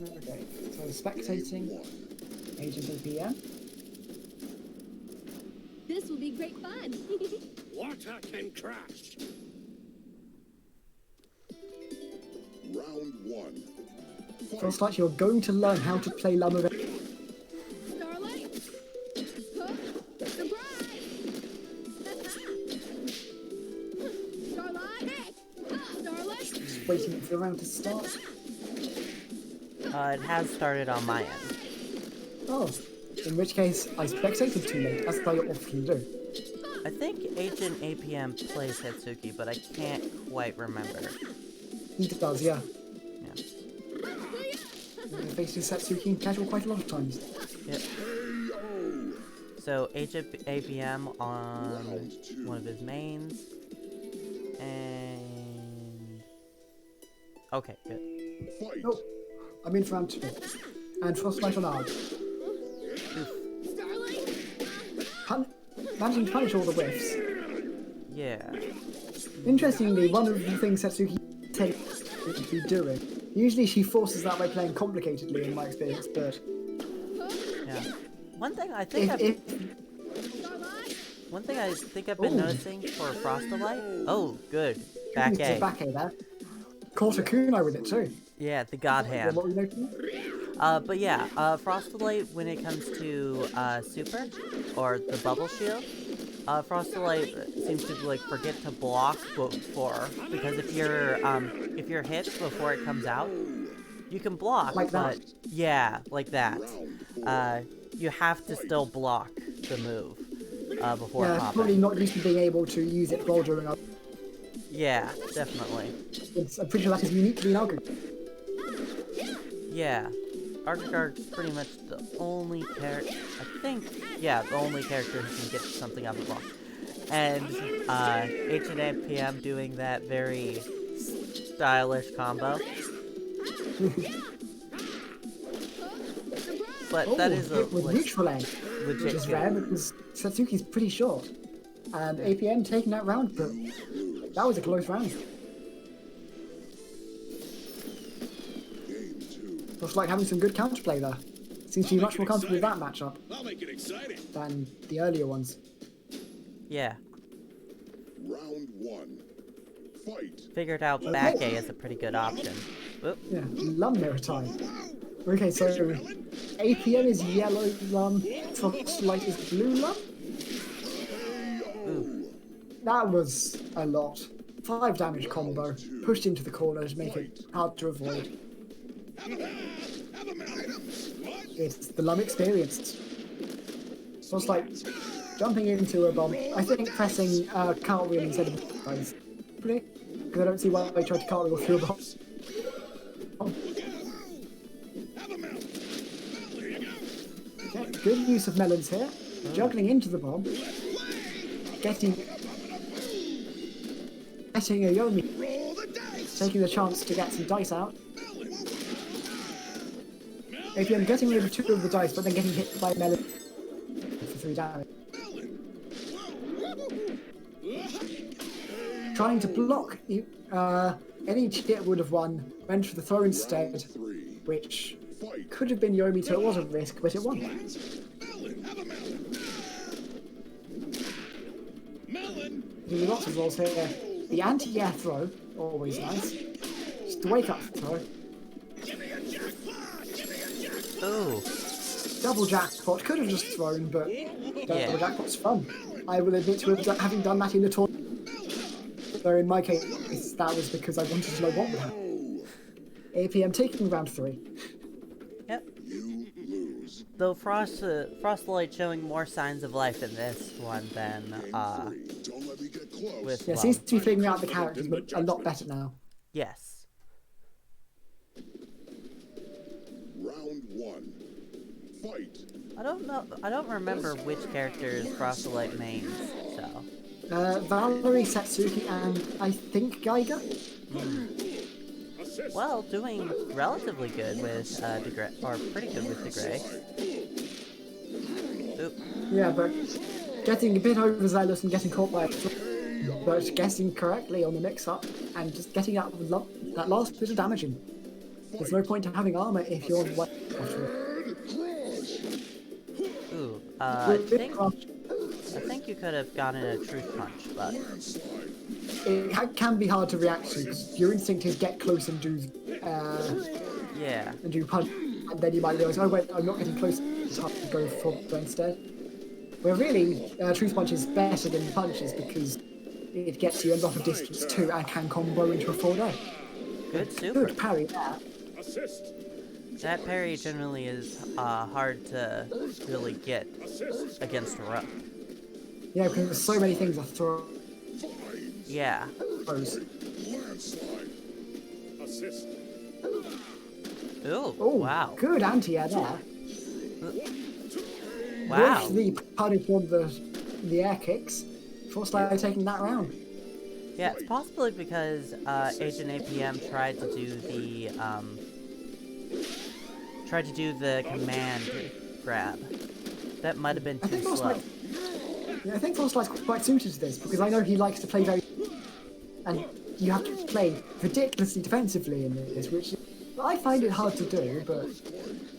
Okay, so spectating One. Agent APM. This will be great fun. Water can crash. Round one. Feels like you're going to learn how to play Lum of Starlight. Hook. Surprise. Starlight. Starlight. waiting for the round to start. It has started on my end. Oh, in which case I spectated too late, as I often do. I think Agent APM plays Setsuki, but I can't quite remember. He does, yeah. Yeah. I've faced Satsuki in casual quite a lot of times. Yep. KO. So Agent APM on Round two. one of his mains. And... okay, good. Fight. Oh, I'm in for round 2. And Frostlight on Arg. Starlight. Managing to punish all the whiffs. Yeah. Interestingly, one of the things Satsuki tends to be doing, usually she forces that by playing complicatedly in my experience, but Yeah. One thing I think if one thing I think I've been Ooh. noticing for Frostolite. Oh, good. Back it's a A. back A there. Caught a kunai with it too. Yeah, the God Hand. What were you noticing? But yeah, Frostolite, when it comes to Super or the Bubble Shield, Frostolite seems to like forget to block before, because if you're hit before it comes out, you can block. Like that? But yeah, like that. Round four. You have to still block the move before Yeah, popping. probably not used to being able to use it while doing other. Yeah, definitely. I'm pretty sure that is unique to Algo. Yeah. Argagar's pretty much the only character, I think, yeah, the only character who can get something out of the block. And, H&M doing that very stylish combo. But that is a with like, neutral aim, which legit is kill. rare because Satsuki's pretty short. And APM taking that round, but that was a close round. Game two. Looks like having some good counterplay there. Seems to be much more comfortable with that matchup I'll make it exciting. than the earlier ones. Yeah. Round one. Fight. Figured out back A is a pretty good option. Oop. Yeah, Lum mirror time. Okay, so APM is yellow Lum, Frostlight is blue Lum? That was a lot. 5 damage combo, pushed into the corner to make it hard to avoid. It's the Lum experience. So it's like jumping into a bomb. I think pressing cartwheel instead of guys. Because I don't see why they tried to cartwheel through a bomb. Okay, good use of melons here. Juggling into the bomb. Getting a Yomi. Taking the chance to get some dice out. APM getting rid of 2 of the dice, but then getting hit by a melon for 3 damage. Trying to block any chip would have won. Went for the throw instead, Three. which Fight. could have been Yomi, so it was a risk, but it won. do lots of rolls here. The anti-air throw, always nice. Just the wake up throw. Ooh. Double jackpot, could have just thrown, but Yeah. double jackpot's fun. I will admit to having done that in the tournament. Though in my case, that was because I wanted to know what would happen. APM taking round 3. Yep. You lose. Though Frostlight showing more signs of life in this one than Don't let me get close. with Yeah, Lum. seems to be figuring out the characters a lot better now. Yes. Round 1. Fight. I don't know. I don't remember which characters Frostlight mains. So. Valerie, Satsuki, and I think Geiger? Assist. Well, doing relatively good with DeGray, or pretty good with DeGray. Oop. Yeah, but getting a bit overzealous and getting caught by it, but guessing correctly on the mix-up and just getting that last bit of damage in. There's no point in having armor if you're one. Ooh. I think you could have gotten a truth punch, but It can be hard to react to because your instinct is get close and do yeah. punch, and then you might realize, oh wait, I'm not getting close. It's hard to go for it instead. Where really, truth punch is better than punches because it gets you a lot of distance too and can combo into a full day. Good super. Good parry there. Assist. That parry generally is hard to really get against a rook. Yeah, because there's so many things are throws. Yeah. Assist. Ooh. Oh, Wow. good anti-air there. Wow. With the punish on the air kicks, Frostlight taking that round. Yeah, it's possibly because Agent APM tried to do the command grab. That might have been I too think slow. I think Frostlight's quite suited to this because I know he likes to play very, and you have to play ridiculously defensively in this, which I find it hard to do, but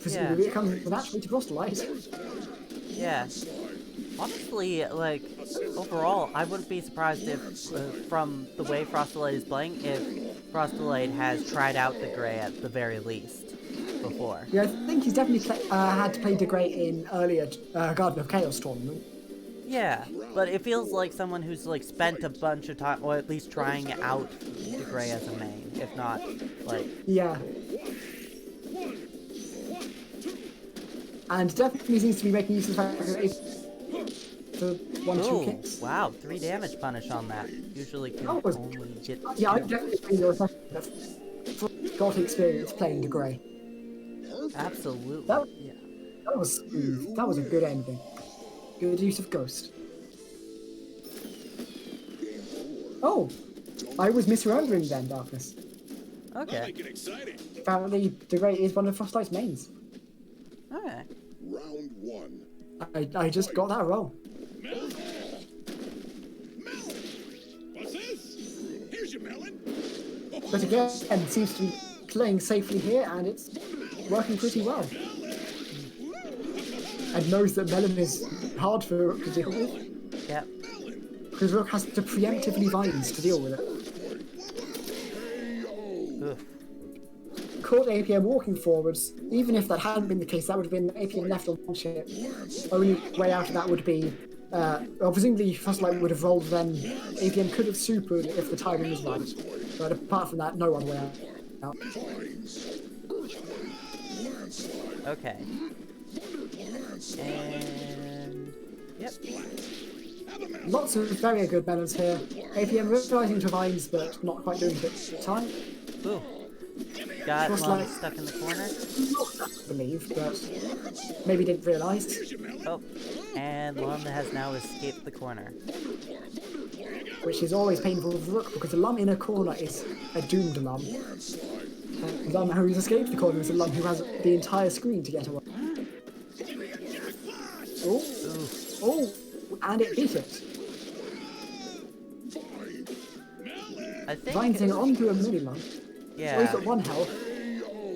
presumably it comes naturally to Frostlight. Yeah. Honestly, like, overall, I wouldn't be surprised if, from the way Frostlight is playing, if Frostlight has tried out the Grey at the very least before. Yeah, I think he's definitely had to play DeGray in earlier Garden of Chaos tournament. Yeah, but it feels like someone who's, like, spent a bunch of time, or at least trying out the Grey as a main, if not, like... Yeah. And definitely seems to be making use of the fact that the 1-2 kicks. Wow, 3 damage punish on that. Usually can That was- only get Yeah, I 2. definitely think you're got experience playing DeGray. Absolutely, That- yeah. That was smooth. That was a good ending. Good use of Ghost. Oh! I was misremembering then, Darkness. Okay, Make it exciting. Apparently, DeGray is one of Frostlight's mains. okay. Round 1. I just got that wrong. Melon. What's this? Here's your melon. But again, seems to be playing safely here, and it's working pretty well. And knows that Melon is hard for Rook to deal with, Yep. because Rook has to preemptively vines to deal with it. Oof. Caught APM walking forwards. Even if that hadn't been the case, that would have been APM left on one ship. Only way out of that would be, well, presumably Frostlight would have rolled then. APM could have supered if the timing was right. But apart from that, no other way out. Okay. And... Yep. Lots of very good melons here. APM realising to vines, but not quite doing it at the time. Ooh. Got Frostlight. Lum stuck in the corner. I believe, but maybe didn't realise. Oh. And Lum has now escaped the corner. Which is always painful for Rook, because a Lum in a corner is a doomed Lum. A Lum who's escaped the corner is a Lum who has the entire screen to get away. Oh, Ooh. oh, and it beat it. I think... Vines onto a mini Lum. Yeah. He's got one health,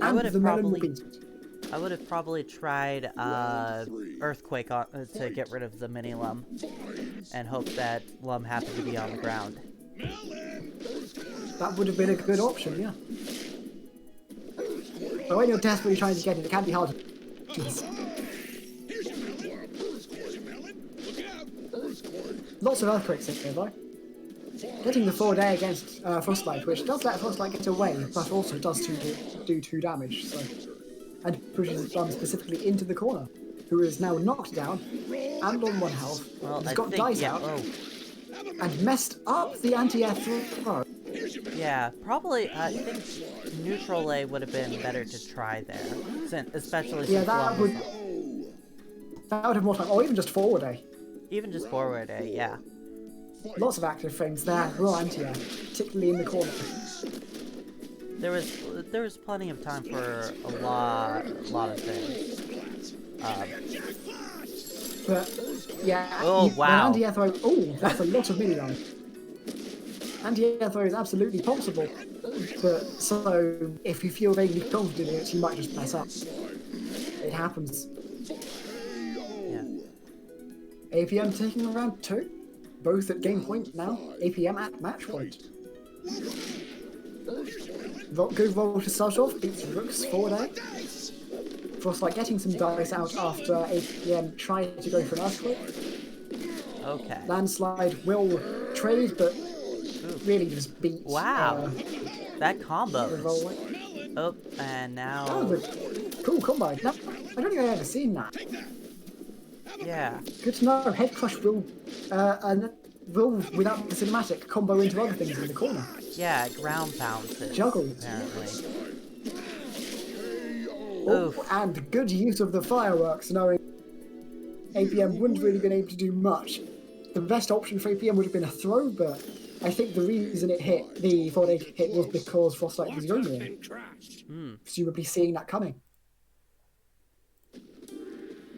I and would have the melon will probably... beat it. I would have probably tried Earthquake to get rid of the mini Lum. and hope that Lum happened to be on the ground. That would have been a good option, yeah. But when you're desperately trying to get it can be hard. Here's your melon. Here's your melon. Look out. Lots of earthquakes in here, though. Getting the 4-day against Frostlight, which does let Frostlight get away, but also does do 2 damage, so... And pushes Lum specifically into the corner, who is now knocked down, and on 1 health. Well, He's I got think, dice yeah, out, oh, and messed up the anti-air throw. yeah, probably, I think neutral A would have been better to try there, especially Yeah, since that Lum would... was That would have more time, or even just forward A. even just forward A, yeah. Lots of active frames there, raw anti-air, particularly in the corner. There was plenty of time for a lot of things. But, yeah, Oh, wow. Anti-air throw... Oh, that's a lot of mini-line. Anti-air throw is absolutely possible. But, so, if you feel vaguely confident in it, you might just mess up. It happens. Yeah. APM taking round 2. Both at game point now. APM at match point. Good roll to start off. Beats Rooks 4-day. Frostlight getting some dice out after APM tried to go for an earthquake. Okay. Landslide will trade, but really just beat Wow. That combo. the roll. Oh, and now... That was a cool combo. No, I don't think I've ever seen that. Yeah. Good to know. Head Crush will, without the cinematic, combo into other things in the corner. Yeah, ground bounces. Juggled. Apparently. Oh, Oof. and good use of the fireworks, knowing APM wouldn't really been able to do much. The best option for APM would have been a throw, but I think the reason it hit, the 4-day hit, was because Frostlight was going in, presumably seeing that coming.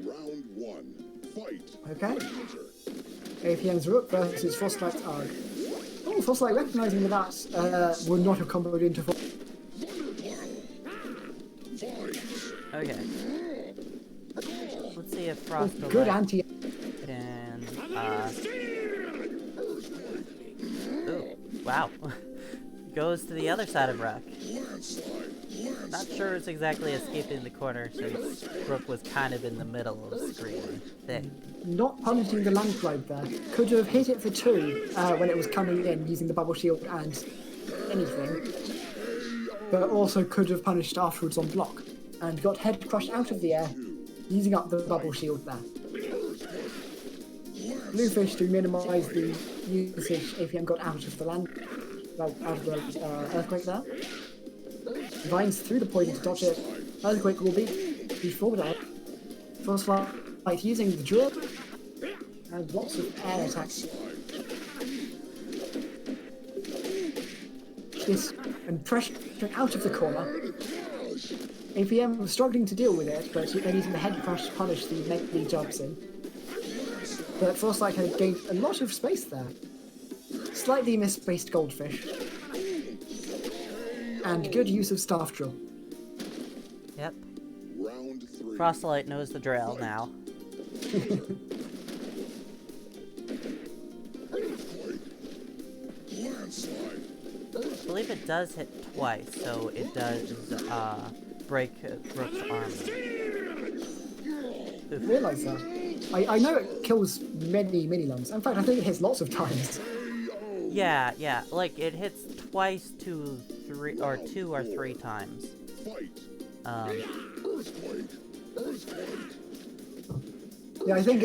Round 1. Fight. Okay. APM's Rook versus Frostlight's Arg. Oh, Frostlight recognising that would not have comboed into... Okay. Let's see if Frost will Good let- anti... can, ooh, wow. Goes to the other side of Rook. Not sure it's exactly escaping the corner since Rook was kind of in the middle of the screen thing. Not punishing the landslide there. Could have hit it for 2 when it was coming in using the bubble shield and anything. But also could have punished afterwards on block. And got head crushed out of the air, using up the bubble shield there. Bluefish to minimise the usage APM got out of the land, well, out of the earthquake there. Vines through the poison to dodge it. Earthquake will be forward out. Frostlight using the drill and lots of air attacks. This and pressure out of the corner. APM was struggling to deal with it, but they're using the head crush to punish the mentally jumps in. But Frostlight had gained a lot of space there. Slightly misspaced goldfish. And good use of staff drill. Yep. Round 3. Frostlight knows the drill now. Landslide. I believe it does hit twice, so it does, break Rook's armor. Realise that. I know it kills many mini-lums. In fact, I think it hits lots of times. Yeah, like it hits twice to 2 or 3 times. Fight. Um, Yeah, I think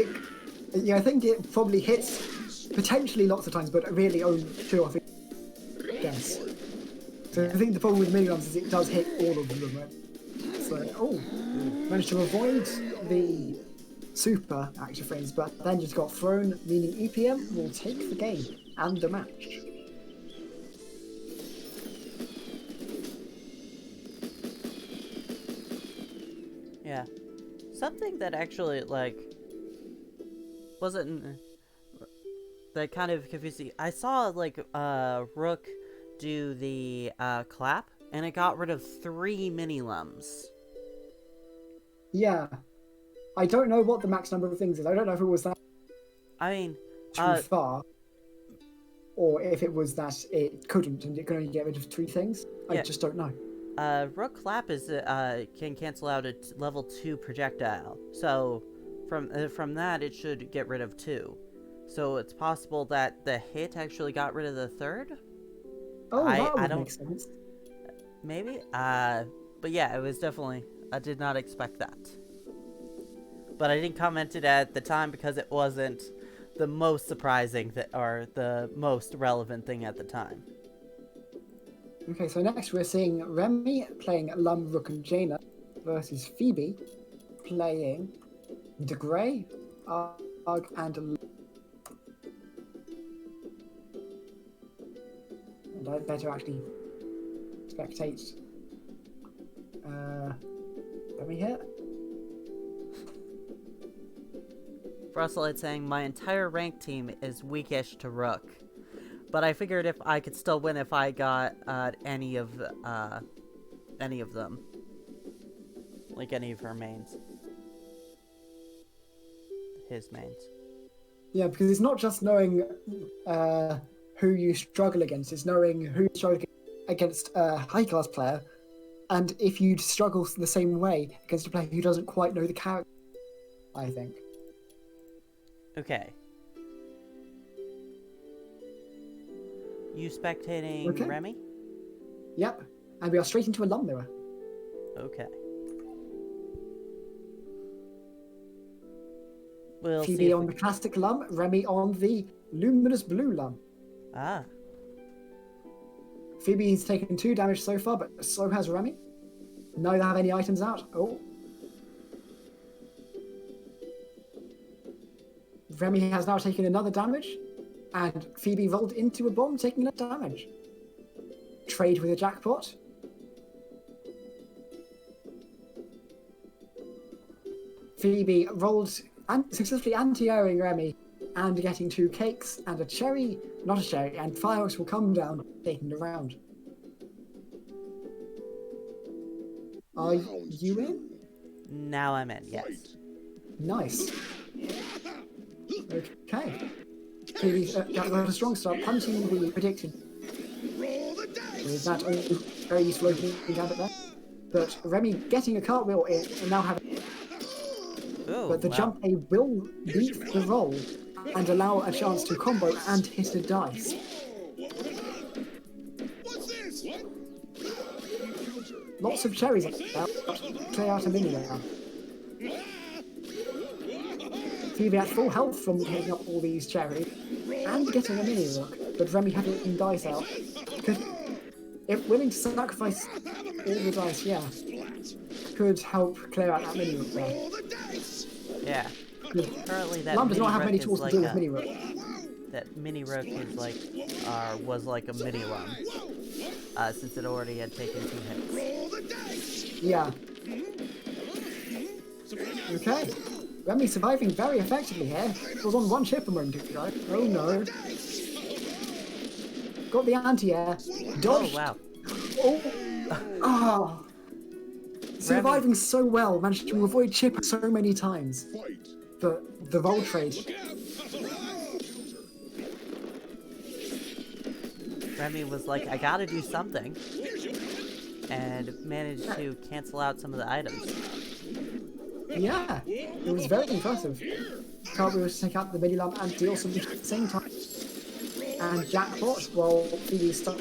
it probably hits potentially lots of times, but really only 2 or 3. Guess. So I think the problem with mini-lums is it does hit all of them, right? So, managed to avoid the super active frames, but then just got thrown, meaning EPM will take the game and the match. yeah. Something that actually, like, wasn't... that kind of confused me. I saw, like, Rook do the, clap, and it got rid of 3 mini-lums. Yeah. I don't know what the max number of things is. I don't know if it was that. I mean, Uh, far, or if it was that it couldn't and it could only get rid of 3 things. I Yeah. just don't know. Rook Clap is can cancel out a level 2 projectile. So from that it should get rid of 2. So it's possible that the hit actually got rid of the third. Oh, that I would don't make sense. maybe. But yeah, it was definitely. I did not expect that. But I didn't comment it at the time because it wasn't the most surprising or the most relevant thing at the time. Okay, so next we're seeing Remy playing Lum, Rook, and Jaina versus Phoebe playing De Grey, Arg, and I'd better actually spectate Remy here. Russell is saying my entire rank team is weakish to Rook, but I figured if I could still win if I got any of them, like any of her mains, his mains. Yeah, because it's not just knowing who you struggle against; it's knowing who you struggle against a high-class player, and if you struggle the same way against a player who doesn't quite know the character. I think. Okay. You spectating Okay. Remy? Yep, and we are straight into a Lum mirror. Okay. We'll see Phoebe if on we... the classic Lum, Remy on the luminous blue Lum. Ah. Phoebe's taken 2 damage so far, but so has Remy. Neither have any items out. Oh. Remy has now taken another damage, and Phoebe rolled into a bomb, taking less damage. Trade with a jackpot. Phoebe rolled successfully anti-airing Remy and getting 2 cakes and a cherry, not a cherry, and fireworks will come down, taking the round. Are Round you 2. in? Now I'm in, yes. Fight. Nice. Okay. Phoebe got a strong start, punching the prediction. Roll the dice. With that very useful opening habit there. But Remy getting a cartwheel and now having. Ooh, But the wow. jump A will beat the roll and allow a chance to combo and hit a dice. What's this? What? Lots of cherries out. Clear out a mini now. Phoebe at full health from taking up all these cherries and getting a mini rook, but Remy having dice out. If willing to sacrifice all the dice, yeah, could help clear out that mini rook there. Roll the dice. Yeah. Currently that Lum does mini not have rook many is tools to like deal with a... mini rook. That mini rook is like... was like a mini Lum. Since it already had taken 2 hits. Roll the dice. Yeah. Okay. Remy surviving very effectively here. Was on 1 chip a moment ago. Oh no. Got the anti-air. Oh, Dodged. wow. Oh. Ah. Surviving so well, managed to avoid chip so many times. Fight. But the roll trade. Remy was like, I gotta do something. And managed to cancel out some of the items. Yeah. It was very impressive. Cartwheel was to take out the mini lamp and deal some at the same time. And jackpot while Phoebe stuck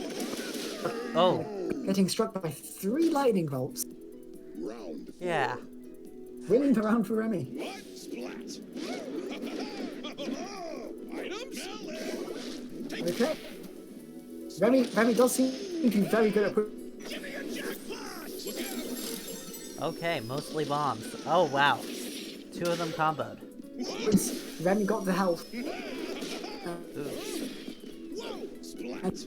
Oh, getting struck by 3 lightning bolts. Round 4. yeah. Winning the round for Remy. What? Splat. Items. Okay. Remy does seem to be very good at Give me a jackpot. Look out. Okay, mostly bombs. Oh, wow. 2 of them comboed. putting. Remy got the health. Ooh. Whoa. Splat. And What's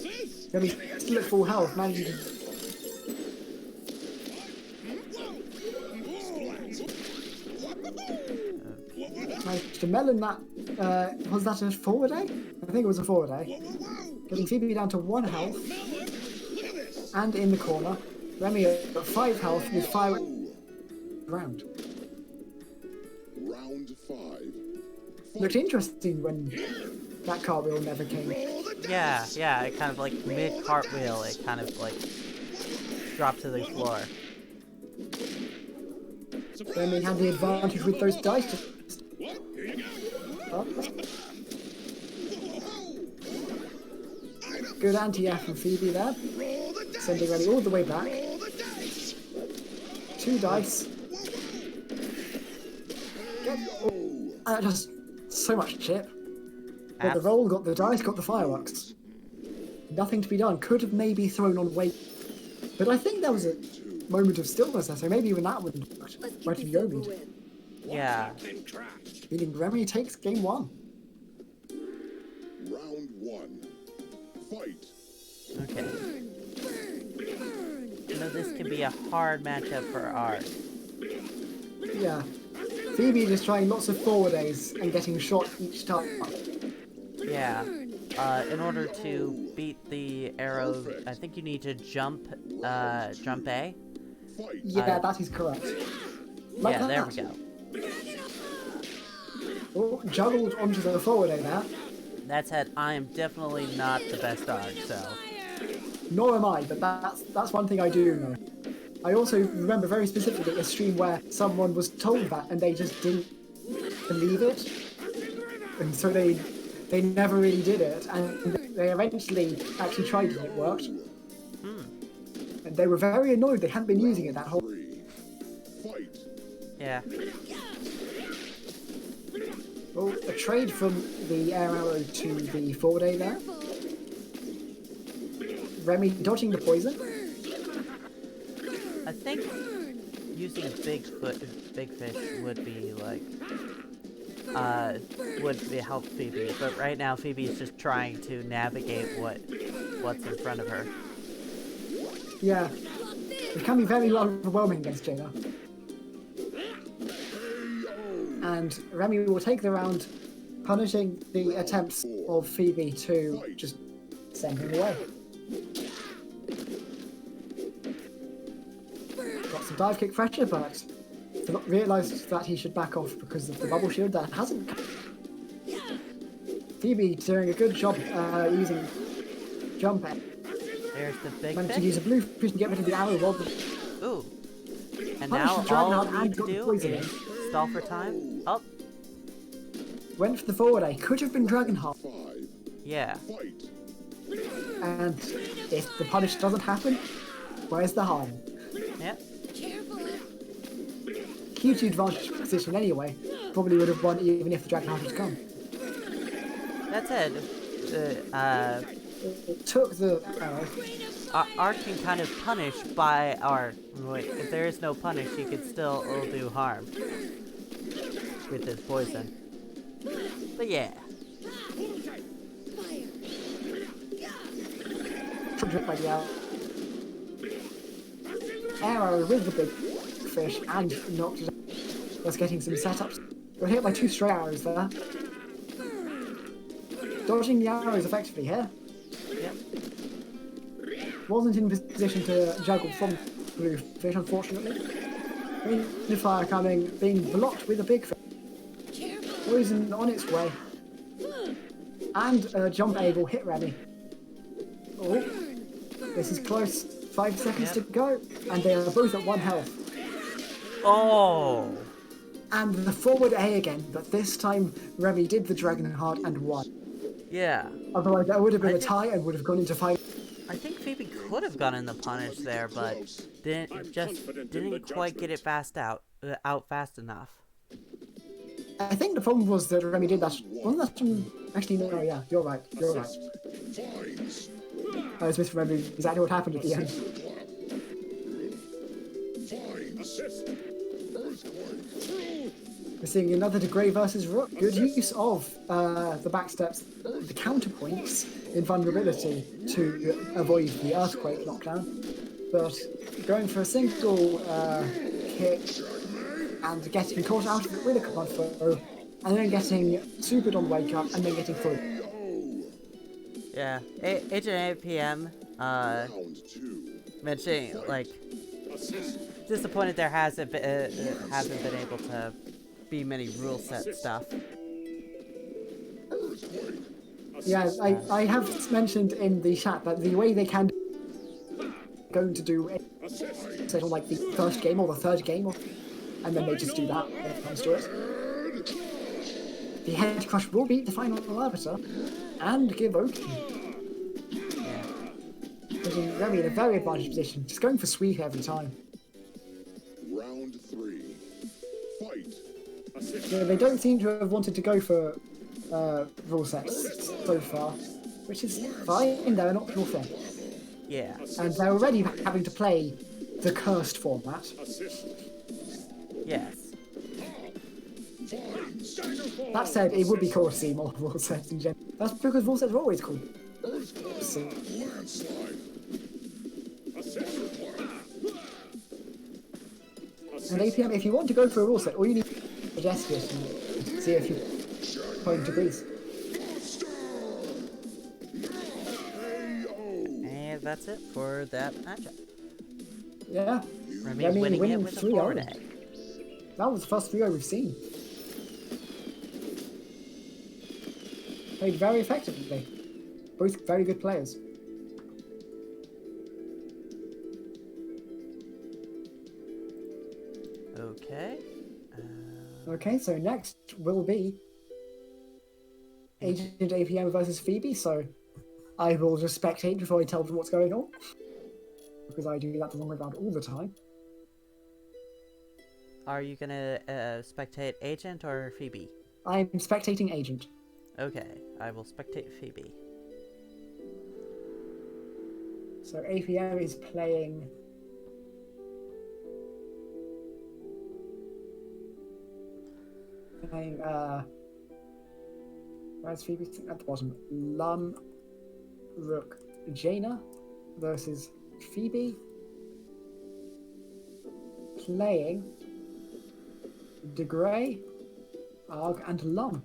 this? Remy still at full health, managing to. Managed to melon that. Was that a forward A? I think it was a forward A. Getting Phoebe down to 1 health. And in the corner, Remy at 5 health with 5 round. Round 5. looked interesting when that cartwheel never came. Yeah, it kind of like mid cartwheel, it kind of like dropped to the floor. Remy had the advantage with those dice. Well, here you go. Good anti-air from Phoebe there, Roll the dice. sending Remy all the way back. Roll the dice. 2 dice. Just so much chip. Got the roll, got the dice, got the fireworks. Nothing to be done. Could have maybe thrown on weight. But I think there was a moment of stillness there, so maybe even that wouldn't have Let's worked. get Might have this over yomied. with. Yeah. Then crash. Meaning Remy takes game 1. Round 1. Fight. Okay. Burn, burn, burn. You know, this can be a hard matchup for ours. Yeah. Phoebe just trying lots of forward A's and getting shot each time. Yeah. In order to beat the arrow, I think you need to jump A. Fight. Yeah, that is correct. Like Yeah, there that. we go. Oh, juggled onto the forward A there. That said, I am definitely not the best dog, so... Nor am I, but that's one thing I do know. I also remember very specifically a stream where someone was told that and they just didn't believe it. And so they never really did it, and they eventually actually tried it and it worked. And they were very annoyed they hadn't been using it that whole... 3. Fight. Yeah. Oh, a trade from the air arrow to the forward A there. Remy dodging the poison. I think using big fish would be like would be help Phoebe, but right now Phoebe's just trying to navigate what's in front of her. Yeah. It can be very overwhelming against Jaina. And Remy will take the round, punishing the attempts of Phoebe to just send him away. Got some dive kick pressure, but realised that he should back off because of the bubble shield that hasn't come. Phoebe doing a good job using jump it. There's the big Managed to fish. use a blue fish to get rid of the arrow while the Ooh. And Punish now the dragon all out we and need to got the do poison is stall for time. Oh, went for the forward A. Could have been Dragon Heart. 5. yeah. Fight. And if the punish doesn't happen, where's the harm? Yeah. Careful. Huge advantage position anyway. Probably would have won even if the Dragon Heart had come. That said, It took the arrow. R can kind of punish by our... Wait, if there is no punish, he could still do harm with his poison. But yeah. Fire. Tripped by the arrow. Arrow with the big fish and knocked it out. Was getting some setups. Got hit by 2 stray arrows there. Dodging the arrows effectively here. Yep. Wasn't in position to juggle from blue fish, unfortunately. Rain fire coming, being blocked with a big fish. Careful. Poison on its way. And jump A will hit Remy. Oh, this is close. 5 seconds to go. And they are both at 1 health. Oh! And the forward A again, but this time Remy did the Dragon Heart and won. Yeah. Otherwise that would have been I a tie and would have gone into fight. I think Phoebe could have gotten the punish there, but didn't quite get it out fast enough. I think the problem was that Remy did that. Wasn't that from... Actually, no, yeah, you're right. You're right. Fines. I was misremembering exactly what happened at the end. Fines. Assist. Earthquake. We're seeing another Degree versus Rook. Good use of the backsteps, the counterpoints in vulnerability to avoid the earthquake knockdown. But going for a single kick and getting caught out of it with a command throw, and then getting supered on wake up, and then getting through. Yeah. H and 8 p.m. Round 2. Mentioning like disappointed there hasn't been able to be many rule set stuff. Yeah, I have mentioned in the chat that the way they can going to do a set on like the first game or the third game, and then they just do that when it comes to it. The head crush will beat the final arbiter and give Oki. Yeah. In a very advantageous position, just going for sweep every time. Round 3. Fight. Yeah, they don't seem to have wanted to go for rule sets so far, which is fine. They're an optional thing, Yeah. and they're already having to play the cursed format. Yes. That said, it would be cool to see more rule sets in general. That's because rule sets are always cool. So, Landslide. and APM, if you want to go for a rule set, all you need to suggest it and see if your opponent agrees. And that's it for that matchup. Yeah, Remy Remy winning it winning with a 3-0. forward egg. That was the first 3-0 we've seen. Played very effectively. Both very good players. Okay. Okay, so next will be Agent APM versus Phoebe, so I will just spectate before I tell them what's going on. Because I do that the wrong way around all the time. Are you gonna spectate Agent or Phoebe? I'm spectating Agent. Okay, I will spectate Phoebe. So APM is playing... where's Phoebe sitting at the bottom? Lum, Rook, Jaina versus Phoebe. Playing De Grey, Arg, and Lum.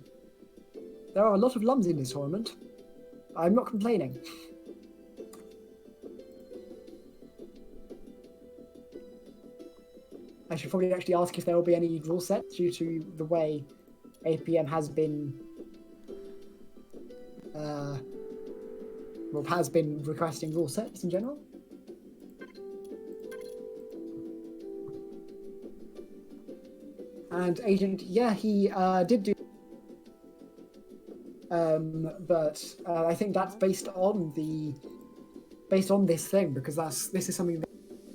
There are a lot of Lums in this tournament. I'm not complaining. I should probably actually ask if there will be any rule sets due to the way APM has been requesting rule sets in general. And Agent, yeah, he did do, but I think that's based on this thing, because this is something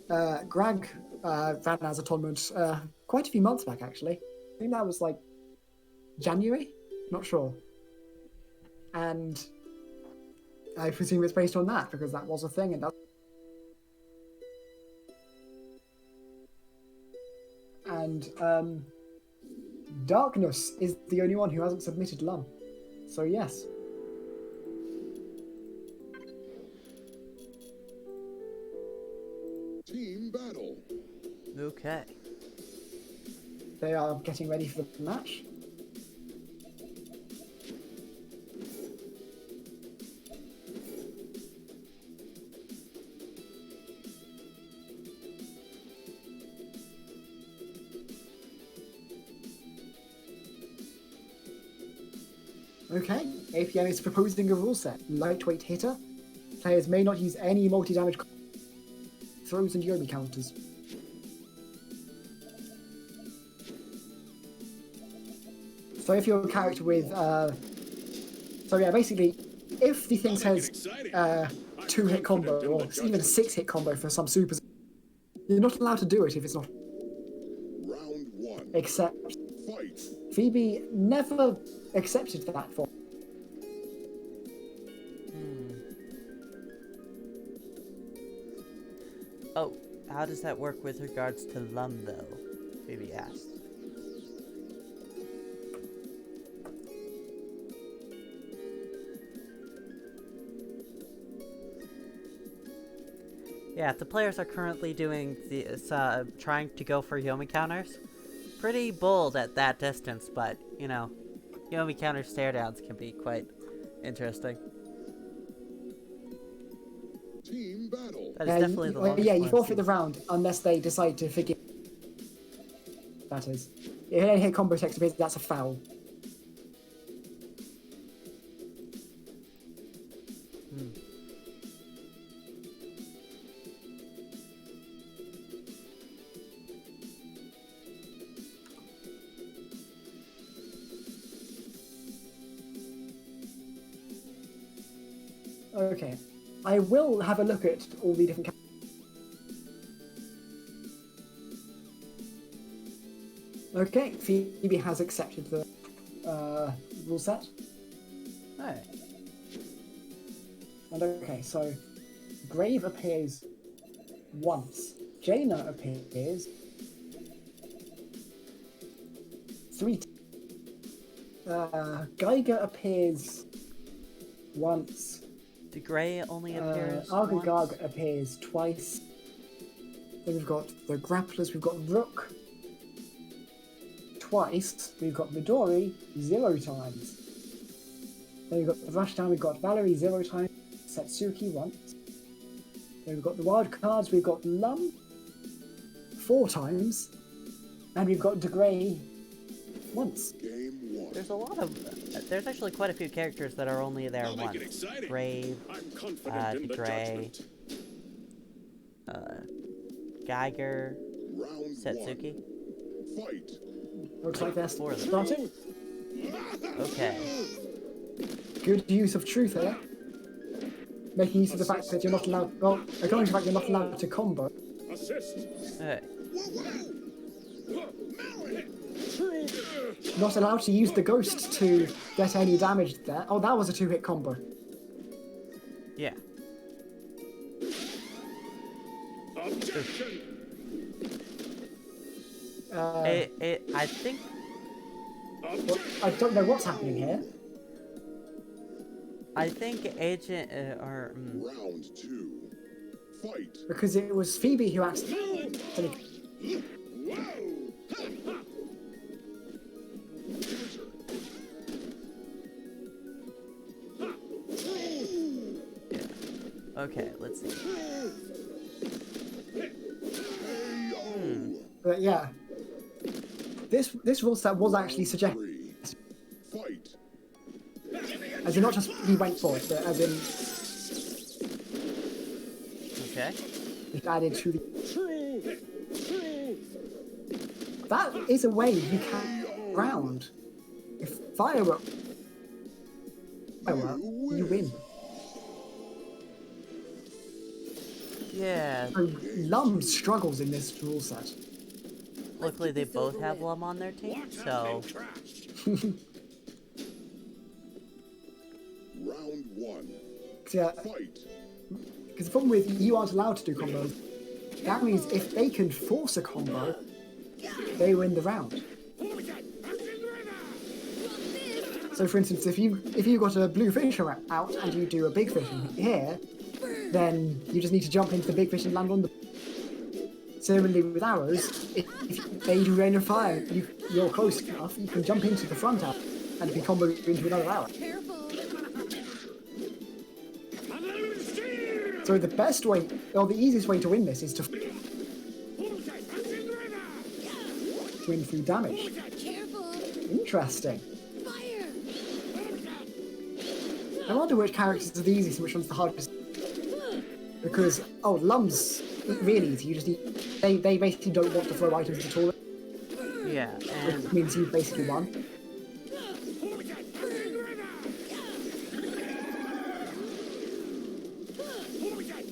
that Greg ran as a tournament quite a few months back, actually. I think that was like January, not sure. And I presume it's based on that, because that was a thing, and Darkness is the only one who hasn't submitted Lum. So yes. Team battle. Okay. They are getting ready for the match. Okay, APM is proposing a rule set. Lightweight hitter. Players may not use any multi-damage throws and Yomi counters. So if you're a character with... so yeah, basically, if the thing says 2-hit combo, or even a 6-hit combo for some supers, you're not allowed to do it if it's not... Round 1. Except Fight. Phoebe never accepted that form. Oh, how does that work with regards to Lum, though? Phoebe asked. Yeah, the players are currently doing the trying to go for Yomi counters. Pretty bold at that distance, but you know, Yomi counter stare downs can be quite interesting. Team battle. That is definitely the longest yeah, one you I've forfeit the seen. round unless they decide to forgive. That is. If any hit combo text appears, that's a foul. Okay. I will have a look at all the different. Okay, Phoebe has accepted the rule set. Alright. And okay, so Grave appears once. Jaina appears 3 times. Geiger appears once. The Grey only appears Argagog once. appears twice. Then we've got the Grapplers, we've got Rook twice. We've got Midori 0 times. Then we've got the Rushdown, we've got Valerie 0 times. Satsuki once. Then we've got the wild cards, we've got Lum 4 times. And we've got De Grey once. Game 1. There's a lot of. There's actually quite a few characters that are only there I'll make once. it exciting. Brave, I'm confident in the Grey, judgment. Geiger, Round Satsuki. 1. Fight. Looks like they're 4 of them. starting. Okay. Good use of truth here. Making use of the fact that you're not allowed. Well, according to the fact you're not allowed to combo. Assist. Alright. Not allowed to use the ghost to get any damage there. Oh, that was a 2-hit combo. Yeah. Objection. I think. Well, I don't know what's happening here. I think Agent Round 2. Fight. Because it was Phoebe who accidentally. Okay, let's see. But yeah. This rule set was actually suggested. 3. Fight. As in, not just he went for it, but as in Okay. it added to the. That is a way you can ground. If firework, you win. Yeah. So Lum struggles in this rule set. Luckily, they both have Lum on their team, so. Round 1. Yeah, Fight. because the problem with you aren't allowed to do combos. That means if they can force a combo, they win the round. So, for instance, if you got a blue fish out and you do a big fish in here, then you just need to jump into the big fish and land on the. Similarly with arrows, if they do rain of fire, you're close enough, you can jump into the front arrow and be comboed into another arrow. Careful. So the best way, or the easiest way to win this is to win through damage. Careful. Interesting. Fire. I wonder which characters are the easiest and which one's the hardest. Because, Lum's really easy. You just need. They basically don't want to throw items at all, Yeah, and which means you basically won.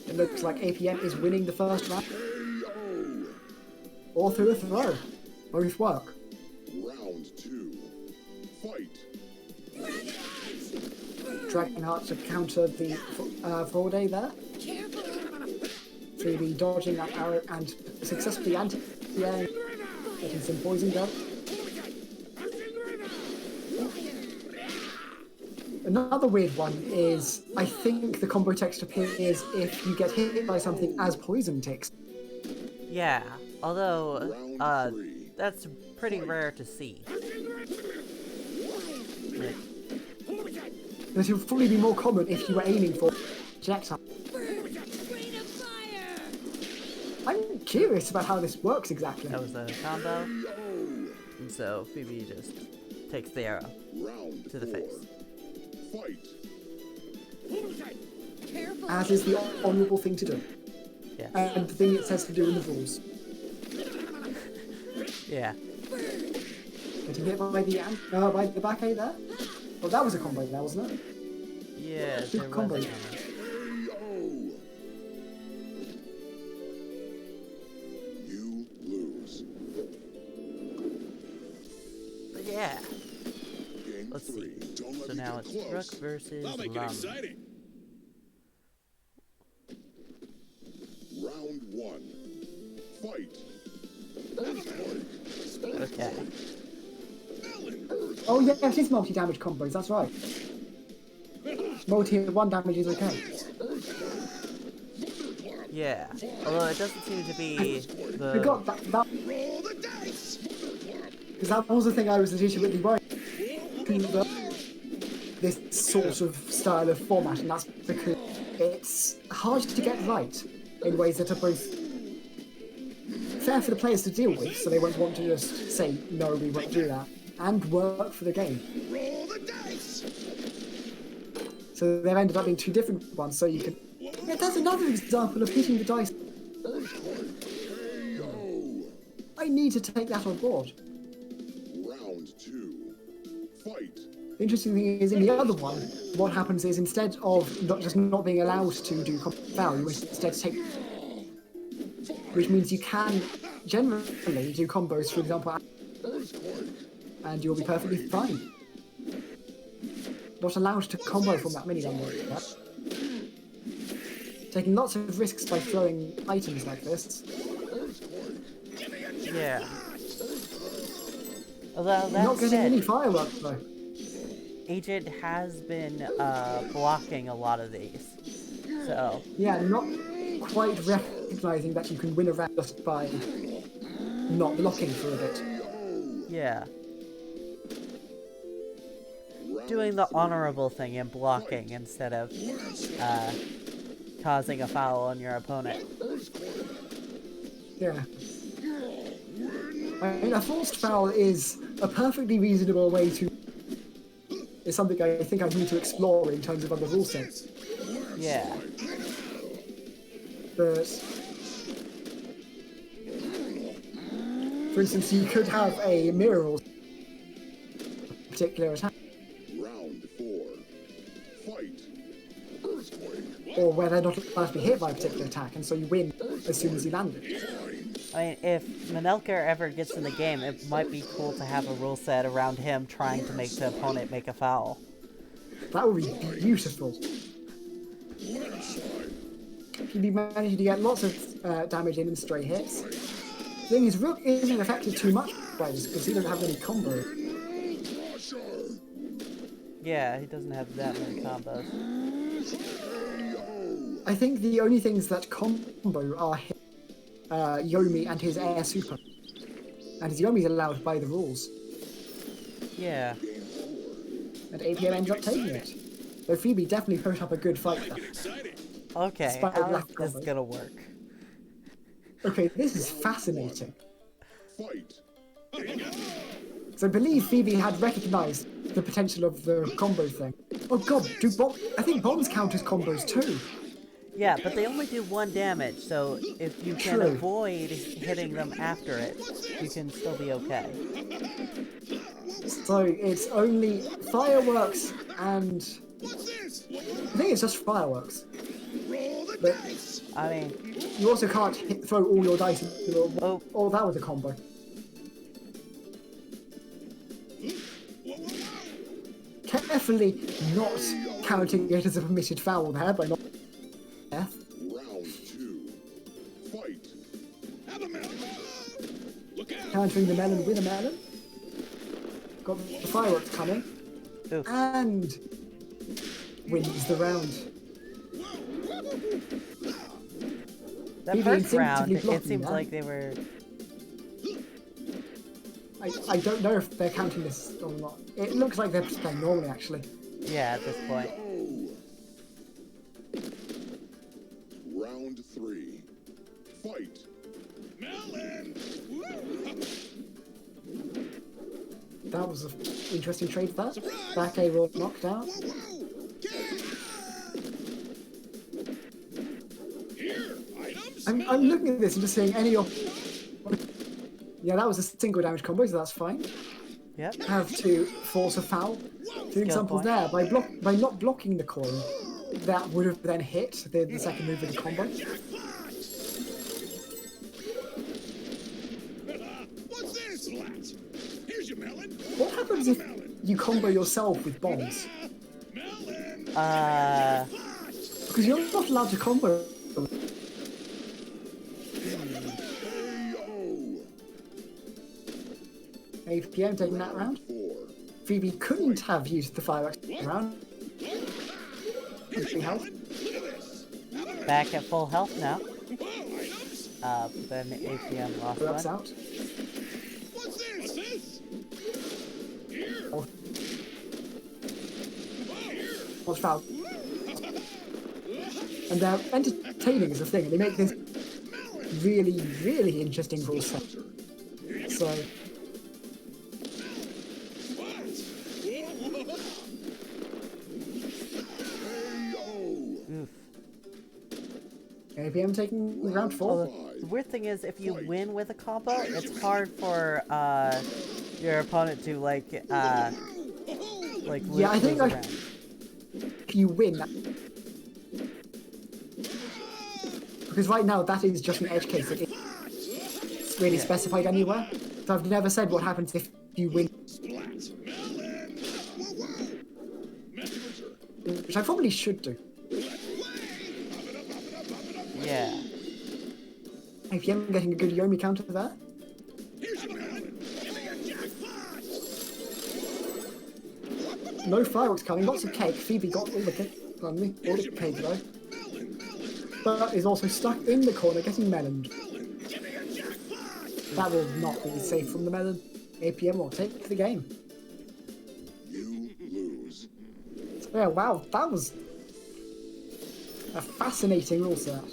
It looks like APM is winning the first round. Or through a throw. Both work. Round 2. Fight. Dragonheart to counter the Friday there. Careful. Through the dodging that arrow and successfully getting some poison down. Another weird one is, I think the combo text appears if you get hit by something as poison ticks. yeah, although Round 3. that's pretty rare to see. Like, This would probably be more common if you were aiming for projectile. Rain of fire. I'm curious about how this works exactly. that was a combo, and so Phoebe just takes the arrow Round to the 4. face. Fight. Careful. As is the honourable thing to do. Yeah. And the thing it says to do in the rules. Yeah. Getting hit by the back A there? Well, that was a combo there, wasn't it? Yeah, Two there was a combos. combo. now it's Rook versus That'll make it Lum. exciting. Round 1. Fight. Okay. Oh yeah, it is multi-damage combos, that's right. Multi-1 damage is okay. Yeah. Although it doesn't seem to be the... Forgot that, Roll the dice. because that was the thing I was legitimately worried about. This sort of style of format, and that's because it's hard to get right in ways that are both fair for the players to deal with, so they won't want to just say, no, we won't do that, and work for the game. Roll the dice. So they've ended up being two different ones, so you can... Yeah, that's another example of hitting the dice. I need to take that on board. Round 2. Fight. The interesting thing is, in the other one, what happens is instead of not being allowed to do foul, you instead take... Which means you can generally do combos, for example, and you'll be perfectly fine. Not allowed to combo from that minigun though. Taking lots of risks by throwing items like this. Yeah. Although that Not getting said, any fireworks though. Agent has been blocking a lot of these. So, Yeah, not quite recognizing that you can win a round just by not blocking for a bit. yeah. Doing the honorable thing and blocking instead of causing a foul on your opponent. Yeah. I mean, a forced foul is a perfectly reasonable way to... It's something I think I need to explore in terms of other rule sets. Yeah. But... For instance, you could have a mirror or particular attack, Round 4. Fight. Earthquake. or where they're not allowed to be hit by a particular attack, and so you win as soon as you land it. I mean, if Manelker ever gets in the game, it might be cool to have a rule set around him trying to make the opponent make a foul. That would be beautiful. He'd be managing to get lots of damage in and stray hits. The thing is, Rook isn't affected too much by this because he doesn't have any combo. Yeah, he doesn't have that many combos. I think the only things that combo are Yomi and his air super. And his Yomi's allowed by the rules. Yeah. And APM ends up taking it. Though Phoebe definitely put up a good fight there. Exciting. Okay, Despite how lack is of this it. gonna work? Okay, this is fascinating. Fight. So I believe Phoebe had recognised the potential of the combo thing. Oh god, I think bombs count as combos too. Yeah, but they only do 1 damage, so if you can True. avoid hitting them after it, you can still be okay. So it's only fireworks and... I think it's just fireworks. But I mean, you also can't throw all your dice into a... oh, Oh, that was a combo. Carefully not counting it as a permitted foul there by not... Death. Round 2. Fight. Have a melon. Look out. Countering the melon with a melon. Got the fireworks coming. oof. And wins the round. That Phoebe first round, instinctively it blocking seems that. like they were... I don't know if they're counting this or not. It looks like they're playing normally, actually. Yeah, at this point. Round 3. Fight. Melon. That was an interesting trade for that. Back A roll knocked out. Here. Items. I'm looking at this and just seeing any of... Yeah, that was a single damage combo, so that's fine. Yep. Have to force a foul. Two examples point. there. By not blocking the coin, that would have then hit the second move of the combo. What's this? Flat. Here's your melon. What happens if you combo yourself with bombs? Because you're not allowed to combo. APM taking that round. Phoebe couldn't have used the fireworks round. Health. Back at full health now. Then APM lost Works one. out. What's this? Here. Oh. Here. Was fouled. And they're entertaining as a thing. They make this really, really interesting rule set. So, Oof. APM taking round 4. Although, the weird thing is, if you win with a combo, it's hard for your opponent to like Yeah, I think lose I- around. If you win, because right now that is just an edge case. It's really specified anywhere. So I've never said what happens if you win, Splat. Melon. Whoa, whoa. Messenger. which I probably should do. Yeah. APM getting a good Yomi counter there. Here's your melon. Give me a jackpot. No fireworks coming, lots of cake. Phoebe got all the cake, all the cake though. But is also stuck in the corner getting meloned. Give me a jackpot. That will not be safe from the melon. APM will take the game. You lose. So yeah, wow, that was a fascinating rule set.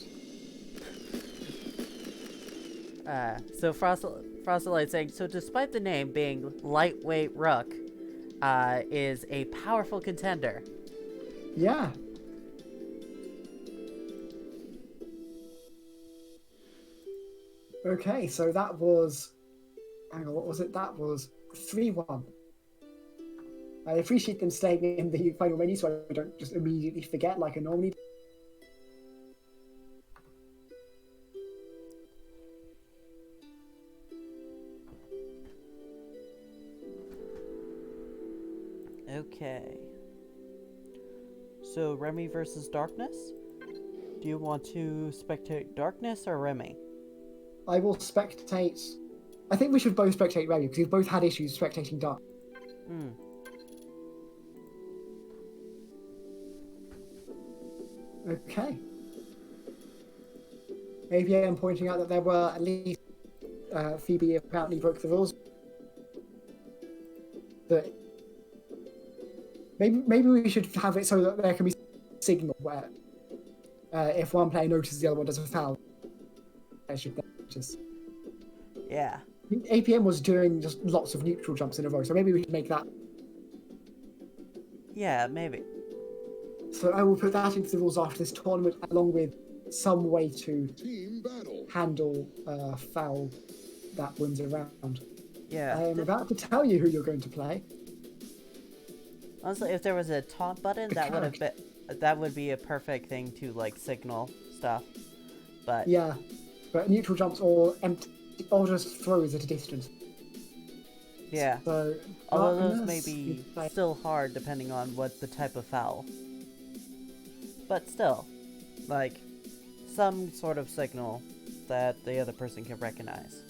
So Frostlight saying, so despite the name being Lightweight Rook, is a powerful contender. Yeah. Okay, so that was... Hang on, what was it? That was 3-1. I appreciate them staying in the final menu so I don't just immediately forget like I normally do. Okay. So Remy versus Darkness? Do you want to spectate Darkness or Remy? I will spectate... I think we should both spectate Remy because we've both had issues spectating Dark. Hmm. Okay. AVM pointing out that there were at least Phoebe apparently broke the rules. But maybe we should have it so that there can be signal where if one player notices the other one does a foul, they should notice. Yeah. APM was doing just lots of neutral jumps in a row, so maybe we should make that. Yeah, maybe. So I will put that into the rules after this tournament, along with some way to Team battle. handle foul that wins a round. Yeah. I am about to tell you who you're going to play. Honestly, if there was a taunt button, that would be a perfect thing to like signal stuff. But Yeah, but neutral jumps or empty, or just throws at a distance. yeah. So Although those may Darkness, be you play- still hard depending on what the type of foul. But still, like, some sort of signal that the other person can recognize.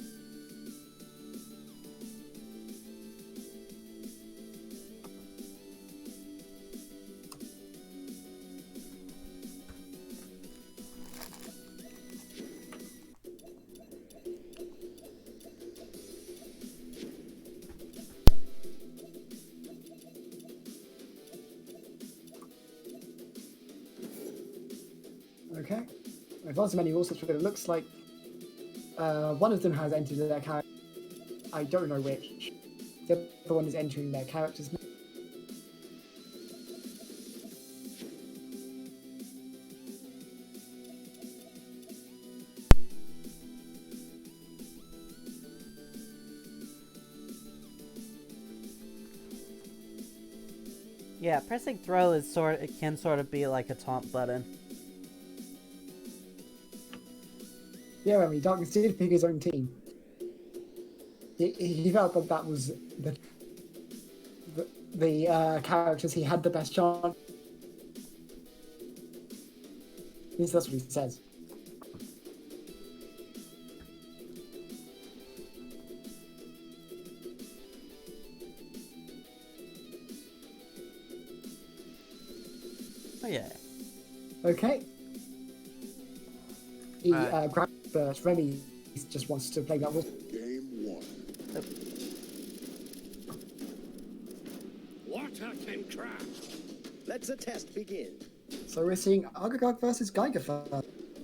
Okay. I've lost many rules, but it looks like one of them has entered their character. I don't know which. The other one is entering their character's name. Yeah, pressing throw is it can sort of be like a taunt button. Yeah, I mean, Darkness did pick his own team. He felt that that was the characters he had the best chance. least that's what he says. Oh yeah. Okay. He Alright. grabs first. Remy just wants to play that role. Game 1. Oh, Water can crash. Let the test begin. So we're seeing Agagog versus Geiger first.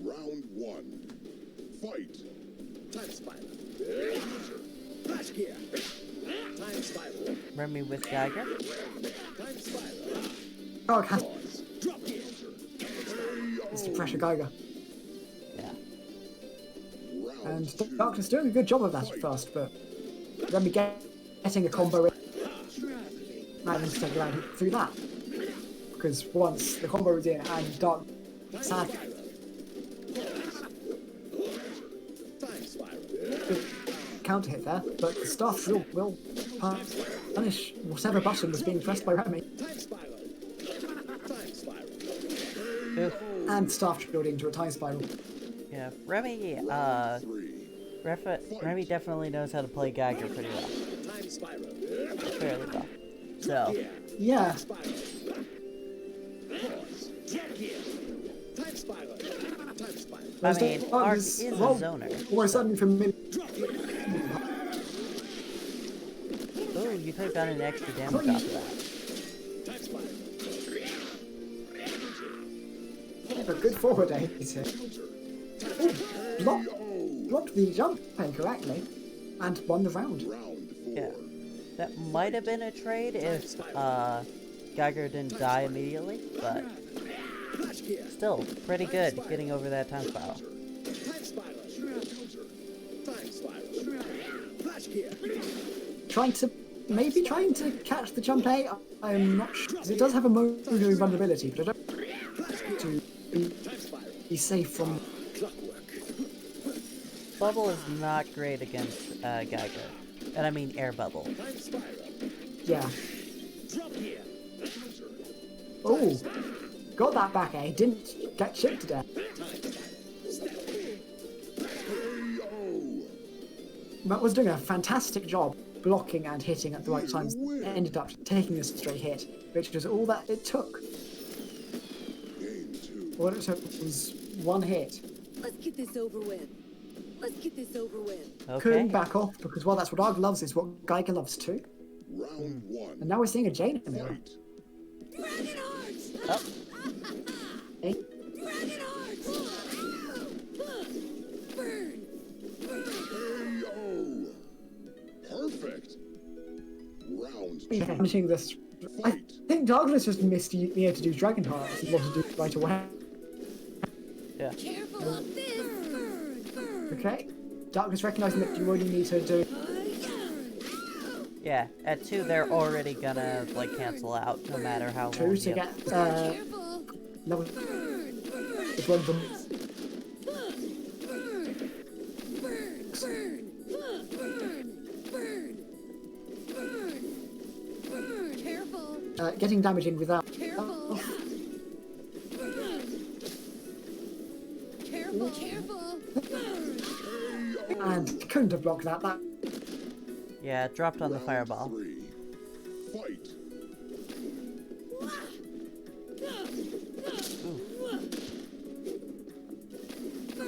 Round 1. Fight. Time spiral. Flash gear. Time spiral. Remy with Geiger. Time spiral. Gog has Pause. Drop gear. to pressure Geiger. Yeah. Round 2. And Darkness doing a good job of that at first, but Remy getting a combo in, managing to take it out through that. Because once the combo is in and Dark sad Time spiral. counter hit there, but the stuff will punish whatever button was being pressed by Remy. Time spiral. Time spiral. Ooh. And staff drilled into a time spiral. Yeah. Remy, 3. Remy definitely knows how to play Geiger pretty well. Time spiral. Fairly well. So, Gear. Yeah, Spiral. Pause. Drop gear. Time spiral. Time spiral. I Whereas mean, Ark Darkness- is a well, zoner. almost certainly from mid. Drop gear. Ooh, you could have done an extra damage off of that. Time spiral. A good forward aid here. Ooh, blocked the jump correctly and won the round. Round 4. Yeah. That might have been a trade if Geiger didn't die immediately, but Flash gear. still pretty good getting over that time spiral. Time spiral. Time spiral. Flash gear. Trying to catch the jump A. I'm not sure. 'Cause it does have a motor vulnerability, but I don't to Time spiral. be safe from. Clockwork. Bubble is not great against Geiger. And I mean air bubble. Time spiral. Yeah. Drop gear. Oh, got that back A. Didn't get chipped to death. Matt was doing a fantastic job blocking and hitting at the right times. Ended up taking a straight hit, which was all that it took. Game 2. All it took was one hit. Let's get this over with. Let's get this over with. Okay. Couldn't back off because, well, that's what Arg loves, is what Geiger loves too. Round 1. And now we're seeing a Jane in there. Fight. Dragon Hearts! Oh, Eh? Dragon Hearts! Burn! KO. Perfect. Round 2. Finishing this. I think Darkness just missed being able to do Dragon Hearts. He wanted to do it right away. yeah. Careful of this! Burn! Burn! Okay. Darkness recognizing that you only need to do. Yeah, at 2 they're already gonna, like, cancel out no matter how long Two to you- get Careful! level Burn! Burn! with one of them. Burn! Burn! Burn! Burn! Burn! Burn! Careful! Getting damage in without. Careful! Careful! Careful! Burn! And couldn't have blocked that. That Yeah, it dropped on the Round fireball. 3. Fight.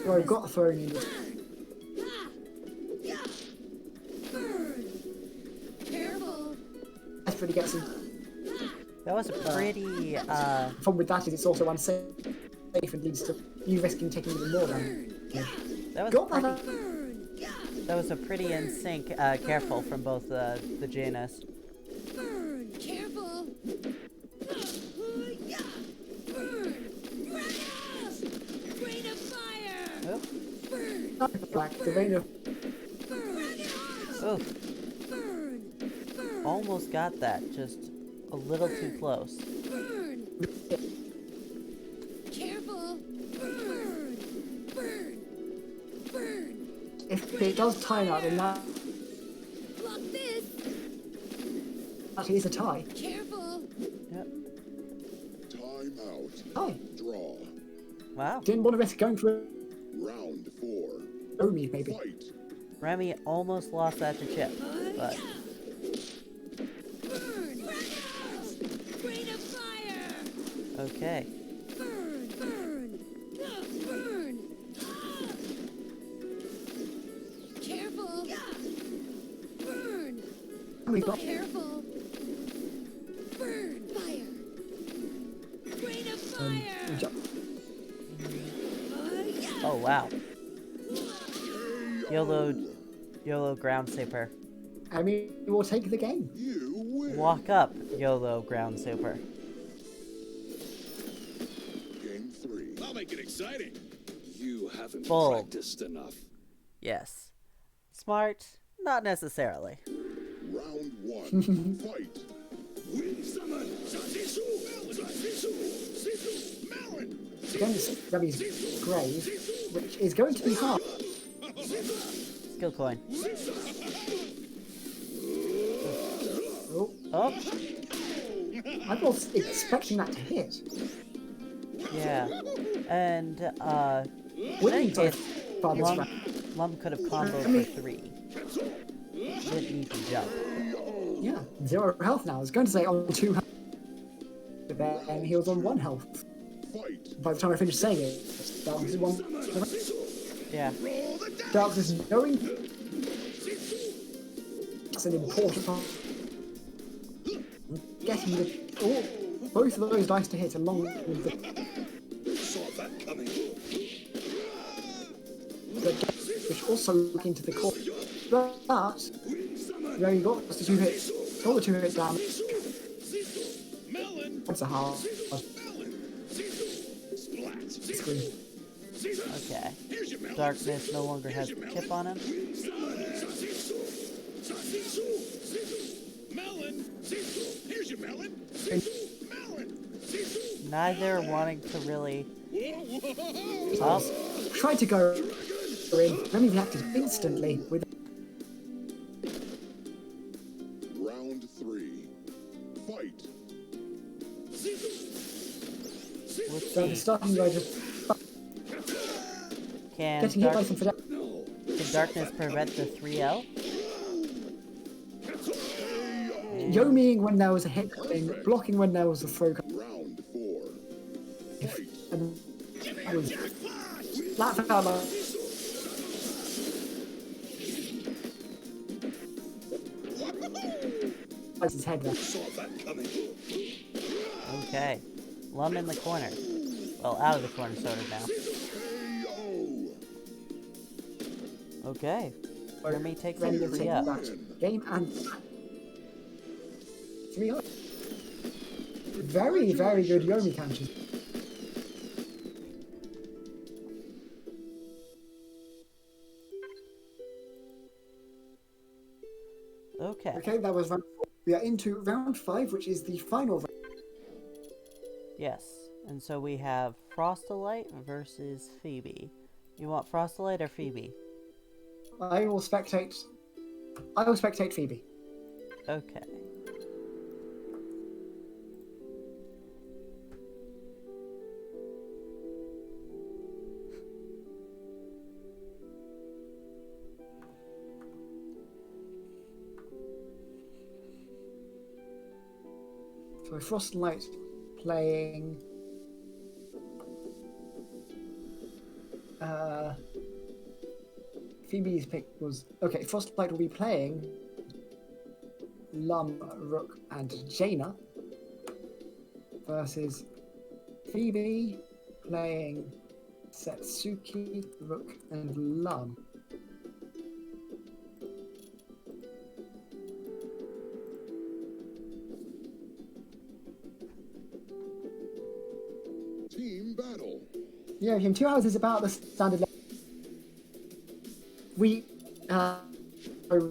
well, got thrown in. Burn! Careful! Desperately gets him. That was a pretty, Problem with that is it's also unsafe and leads to you risking taking even more damage. that was Got pretty, that. that was a pretty in sync, careful from both the Janus. Burn! Careful! Burn! Rain of fire! Oh, Burn! Black, the rain of. Burn! oh, Burn! Burn! almost got that, just a little too close. Burn! Careful! Burn! Burn! Burn! If it does tie out, then that Block this! is a tie. Careful! Yep. Time out. Tie. Draw. Wow. Didn't want to risk going for Round 4. Omi, maybe. Fight. Remy almost lost that to Chip, but Burn! Rain of fire! okay. Burn! Burn! Burn! Careful! Burn! We got Careful! Burn! Fire! Rain of fire! Oh wow. YOLO ground super. I mean, we'll take the game. You win. Walk up, YOLO ground super. Game 3. I'll make it exciting. You haven't Bold. practiced enough. Yes. Smart? Not necessarily. Round 1. Fight. Wind summon. Zazisu. Zazisu. Zizu. Melon. Against Remy's grave, which is going to be hard. Skill coin. Oh, Oh, I was expecting that to hit. yeah. And, Wouldn't case, far this Lum, round. Lum could have comboed for 3. Didn't need to jump. Yeah, 0 health now. I was going to say on 2 health. But then he was on 1 health. Fight. By the time I finished saying it, Darkness is 1. Yeah. Darkness is knowing. That's an important part. Getting the. Oh, both of those dice to hit along with the. Saw that coming. Which also look into the core. But there you go. That's the 2 hits. All the 2 hits damage. Melon. That's a hard Melon. Splat. screen. Okay. Here's your melon. Darkness no longer has the chip on him. Zazisu. Zazisu. Zizu. Melon. Zizu. Here's your melon. Zizu. Melon. Zizu. Neither wanting to really. Whoa. Up. Tried to go in. Remy reacted instantly with. Round 3. Fight. Let's So see. starting by just Can, getting hit by some fidel. can Darkness prevent the 3L? Yomiing when there was a hit coming, blocking when there was a throw coming. Round 4. Fight. And that was flat fell like. That's his head there. Saw that coming. Okay. Lum in the corner. Well, out of the corner sort of now. KO. Okay. Remy takes Remy it will 3 take up. that game and 3 up. Very, very good Yomi counters. Okay. Okay, that was round 4. We are into round 5, which is the final round. Yes. And so we have Frostolite versus Phoebe. You want Frostolite or Phoebe? I will spectate Phoebe. Okay. So Frostlight playing Phoebe's pick was okay. Frostlight will be playing Lum, Rook, and Jaina versus Phoebe playing Setsuki, Rook, and Lum. Team battle. Yeah, in 2 hours is about the standard level. We,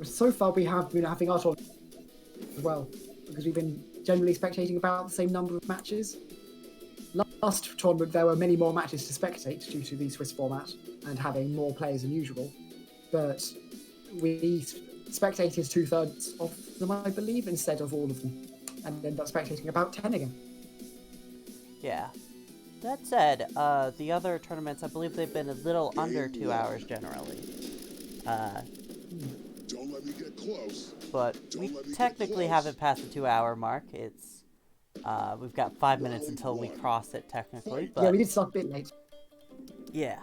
so far we have been having our tournament as well, because we've been generally spectating about the same number of matches. Last tournament there were many more matches to spectate due to the Swiss format and having more players than usual, but we spectated 2/3 of them, I believe, instead of all of them, and ended up spectating about 10 again. Yeah. That said, the other tournaments, I believe they've been a little under 2 hours generally. Don't let me get close. But we Don't let me get technically close. haven't passed the 2 hour mark. It's, we've got 5 minutes until we cross it technically, Fight. but Yeah, we did start a bit late. yeah.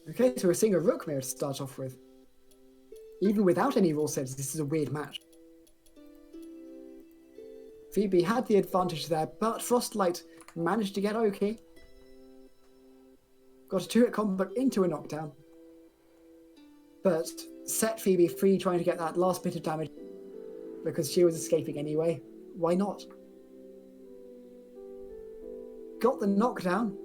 Okay, so we're seeing a rook mirror to start off with. Even without any rule sets, this is a weird match. Phoebe had the advantage there, but Frostlight managed to get okay. Got a 2-hit combo into a knockdown. But set Phoebe free trying to get that last bit of damage because she was escaping anyway. Why not? Got the knockdown.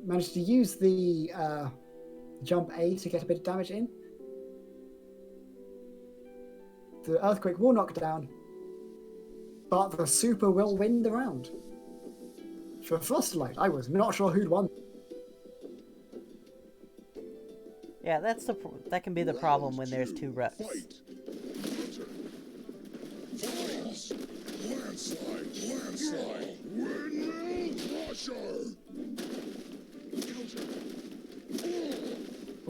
Managed to use the jump A to get a bit of damage in. The Earthquake will knock down, but the Super will win the round. For Frostlight, I was not sure who'd won. Yeah, that can be the problem when there's 2 reps. Fight. Falls. Landslide. Landslide. Windmill crusher.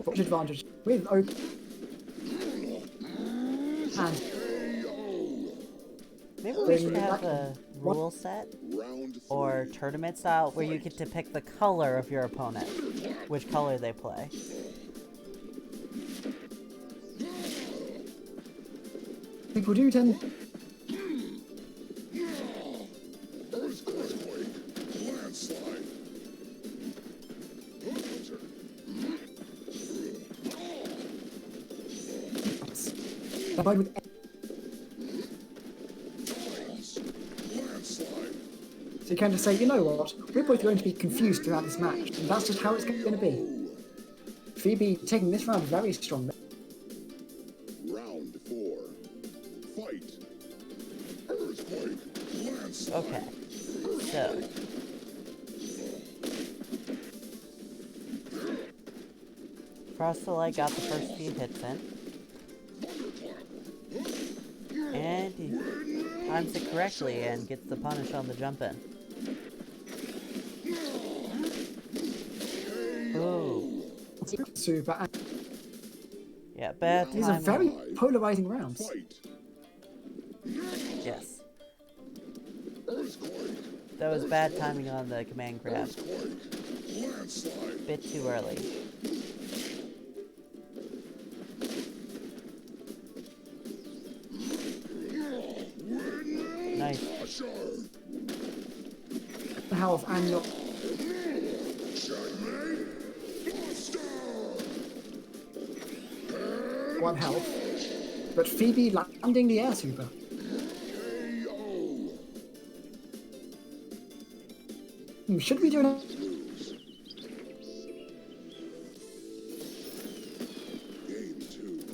Much advantage with open and Maybe we should Bring have back a rule set Round 3. or tournament style where you get to pick the color of your opponent, which color they play. people do tend. Earthquake. Landslide. Combined with Landslide. so you can just say, you know what, we're both going to be confused throughout this match, and that's just how it's going to be. Phoebe taking this round very strongly. Round 4. Fight. Earthquake. Landslide. Okay, so Frostlight got the first few hits in, and he times it correctly and gets the punish on the jump in. Ooh, Super. And yeah, bad these are timing. very polarizing rounds. Fight. Yes, Earthquake. that was bad timing on the command grab. Earthquake. Landslide. Bit too early. Nice. Crusher. Health and not. Checkmate. Buster. 1 health. But Phoebe landing the air super. KO. Should we do an Game 2.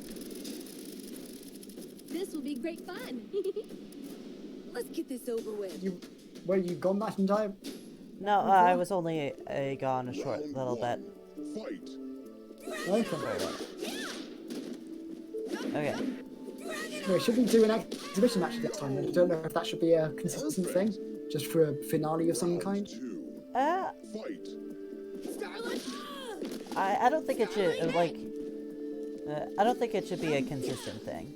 This will be great fun. Let's get this over with. were you gone that entire? No, I was only gone a short Round little bit. 1. Fight. Okay. Okay. No, should we do an exhibition match this time? I don't know if that should be a consistent thing, just for a finale of some kind. 2. I Fight. don't think it should I don't think it should be a consistent thing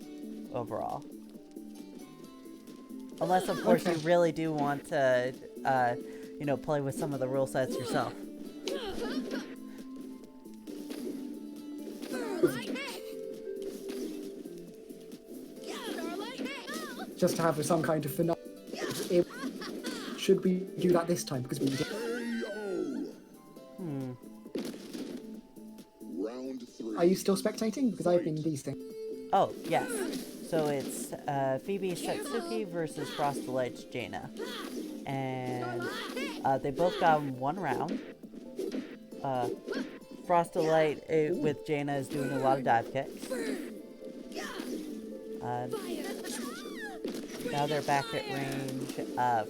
overall. Unless of course you Okay. really do want to play with some of the rule sets yourself. Just to have some kind of finale. Should we do that this time? Because we did. KO. Hmm. Round 3. Are you still spectating? Because I've been these things. Oh, yes. So it's Phoebe Setsuki versus Frostalight's Jaina. And they both got 1 round. Frostalight with Jaina is doing a lot of dive kicks. Now they're back at range.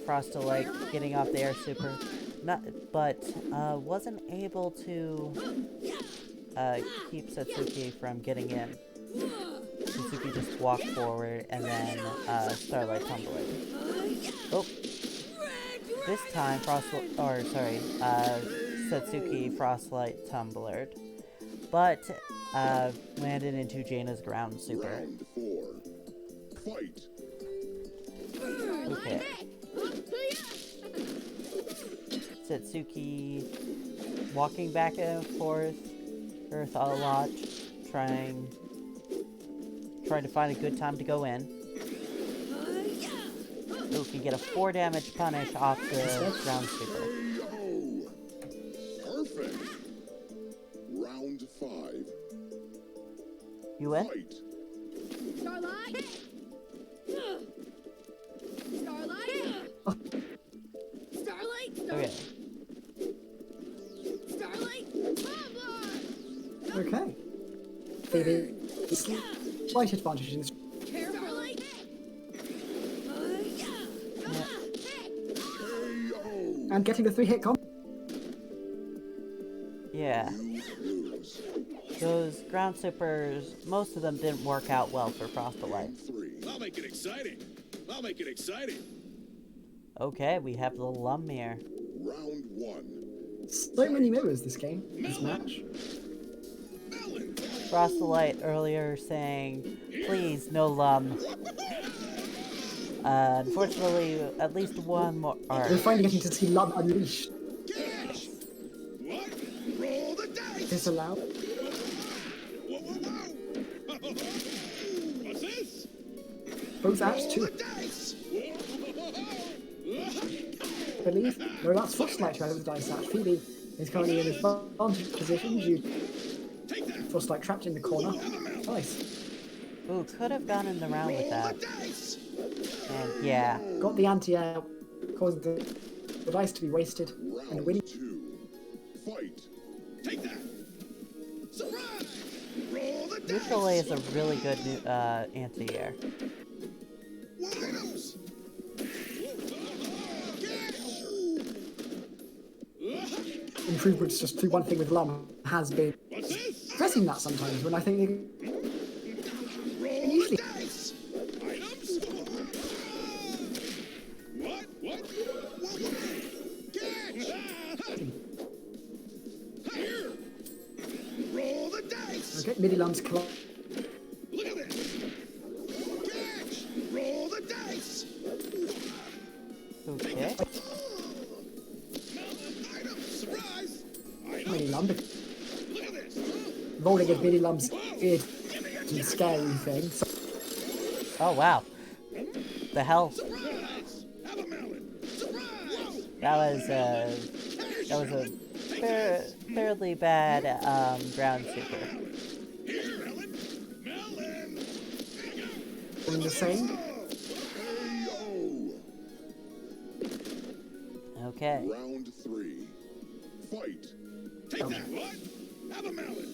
Frostalight getting off the air super. But wasn't able to keep Setsuki from getting in. Since Satsuki just walk forward and then Starlight Tumbler. Oh, this time Satsuki Frostlight Tumbler, but landed into Jaina's ground super. Round 4. Fight. Okay. Satsuki walking back and forth Earth a lot, trying to find a good time to go in. Ooh, can get a 4 damage punish off the ground super. KO. Perfect. Round 5. You win? Fight. Starlight! Starlight! Starlight! Okay. Starlight! Okay. Phoebe, slight advantage in this. Starlight! KO. And getting the 3-hit combo. Yeah. You lose. Those ground supers, most of them didn't work out well for Frostlight. Round 3. I'll make it exciting. I'll make it exciting. Okay, we have the Lummere. Round 1. So many mirrors this game, this match. Melon. Frostlight earlier saying, please, no Lum. Unfortunately, at least one more. We're finally getting to see Love Unleashed. Catch. What? Roll the dice. Disallowed. Whoa, whoa, whoa. What's this? Both apps Roll too, the dice. I believe. No, that's Frostlight who has the dice out. Phoebe is currently in an advantage position due Take that. Frostlight trapped in the corner. Nice. Ooh, could have gone in the round with Roll that. the dice. And yeah. Got the anti-air, causing the dice to be wasted, and Round winning. 2. Fight. Take that. Surprise. Roll the dice. Neutral A is a really good anti-air. Items. Improvements just through one thing with Lum has been What's this? pressing that sometimes when I think Roll usually- the dice. Items. What? Catch. Here. Roll the dice. okay, midi Lum's club. Look at this. Catch. Roll the dice. Okay. Item. Surprise. Midi Lum, Look at this. rolling as midi Lum's is a scary thing. So Oh wow. The hell? Surprise. Have a melon. Surprise. That was a fairly bad ground super. Here, melon. Melon. doing the same. KO. Okay. Round 3. Fight. Take that. What? Have a melon.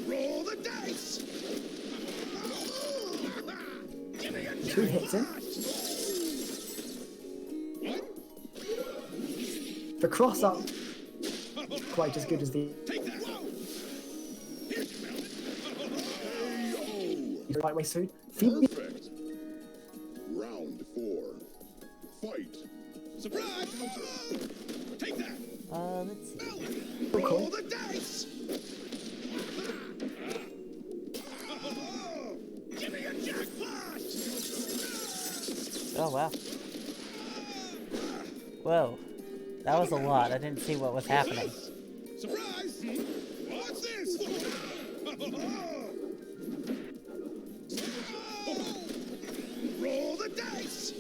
Roll the dice. Give me a 2 hits in. what? The cross up, quite as good as the Take that. Here's your melon. KO. right way soon. Phoebe, Perfect. Round 4. Fight. Surprise. Take that. Let's see. Melon. cool. Roll the dice. Give me a jackpot. Oh wow. Whoa. That was a lot. I didn't see what was happening. Surprise. What's this? Roll the dice.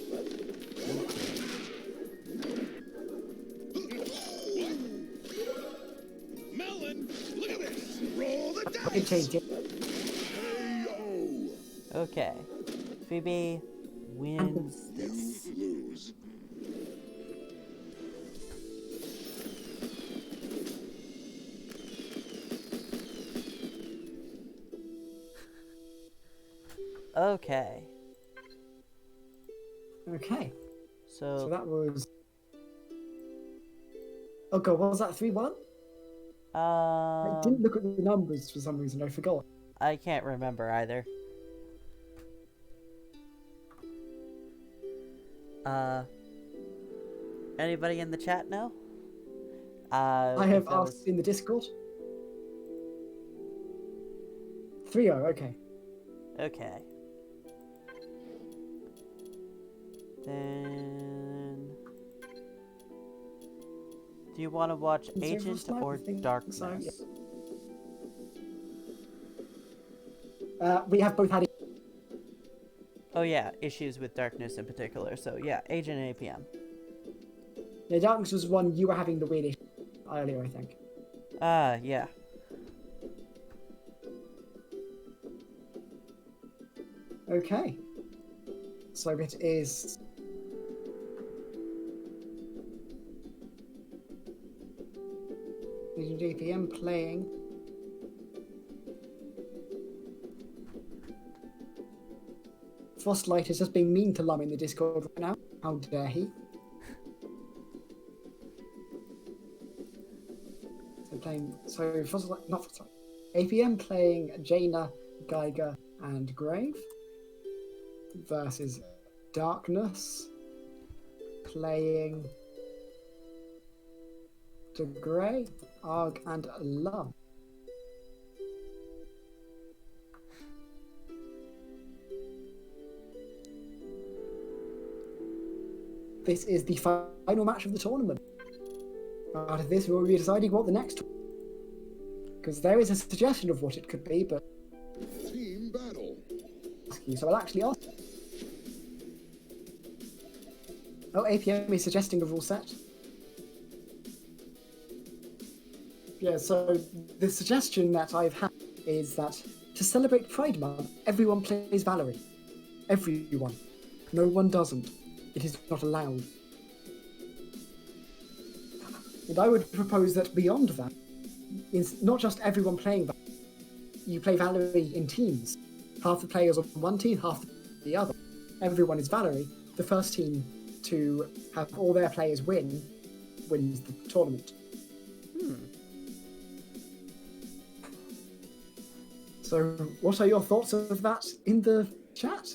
Melon, look at this. Roll the it dice. changed it. KO. Okay. Phoebe wins this. You lose. Okay. Okay, so So, that was. Oh god, what was that 3-1? I didn't look at the numbers for some reason. I forgot. I can't remember either. Anybody in the chat know? I if have that asked in the Discord. 3-0, okay. Okay. Then... Do you want to watch Is there Agent a slide? or I think Darkness? so, yeah. We have both had it. Oh yeah, issues with Darkness in particular. So yeah, Agent and APM. Yeah, Darkness was one you were having the weird issue earlier, I think. Yeah. Okay. So it is... Agent APM playing... Frostlight is just being mean to Lum in the Discord right now. How dare he? So playing... So Frostlight... Not Frostlight. APM playing Jaina, Geiger, and Grave. Versus Darkness playing De Grey, Arg, and Love. This is the final match of the tournament. Out of this, we'll be deciding what the next, because there is a suggestion of what it could be, but Team battle. so I'll actually ask. Oh, APM is suggesting a rule set. Yeah, so the suggestion that I've had is that to celebrate Pride Month, everyone plays Valerie. Everyone. No one doesn't. It is not allowed. And I would propose that beyond that, is not just everyone playing Valerie. You play Valerie in teams. Half the players on one team, half the other. Everyone is Valerie. The first team to have all their players wins the tournament. So, what are your thoughts of that in the chat?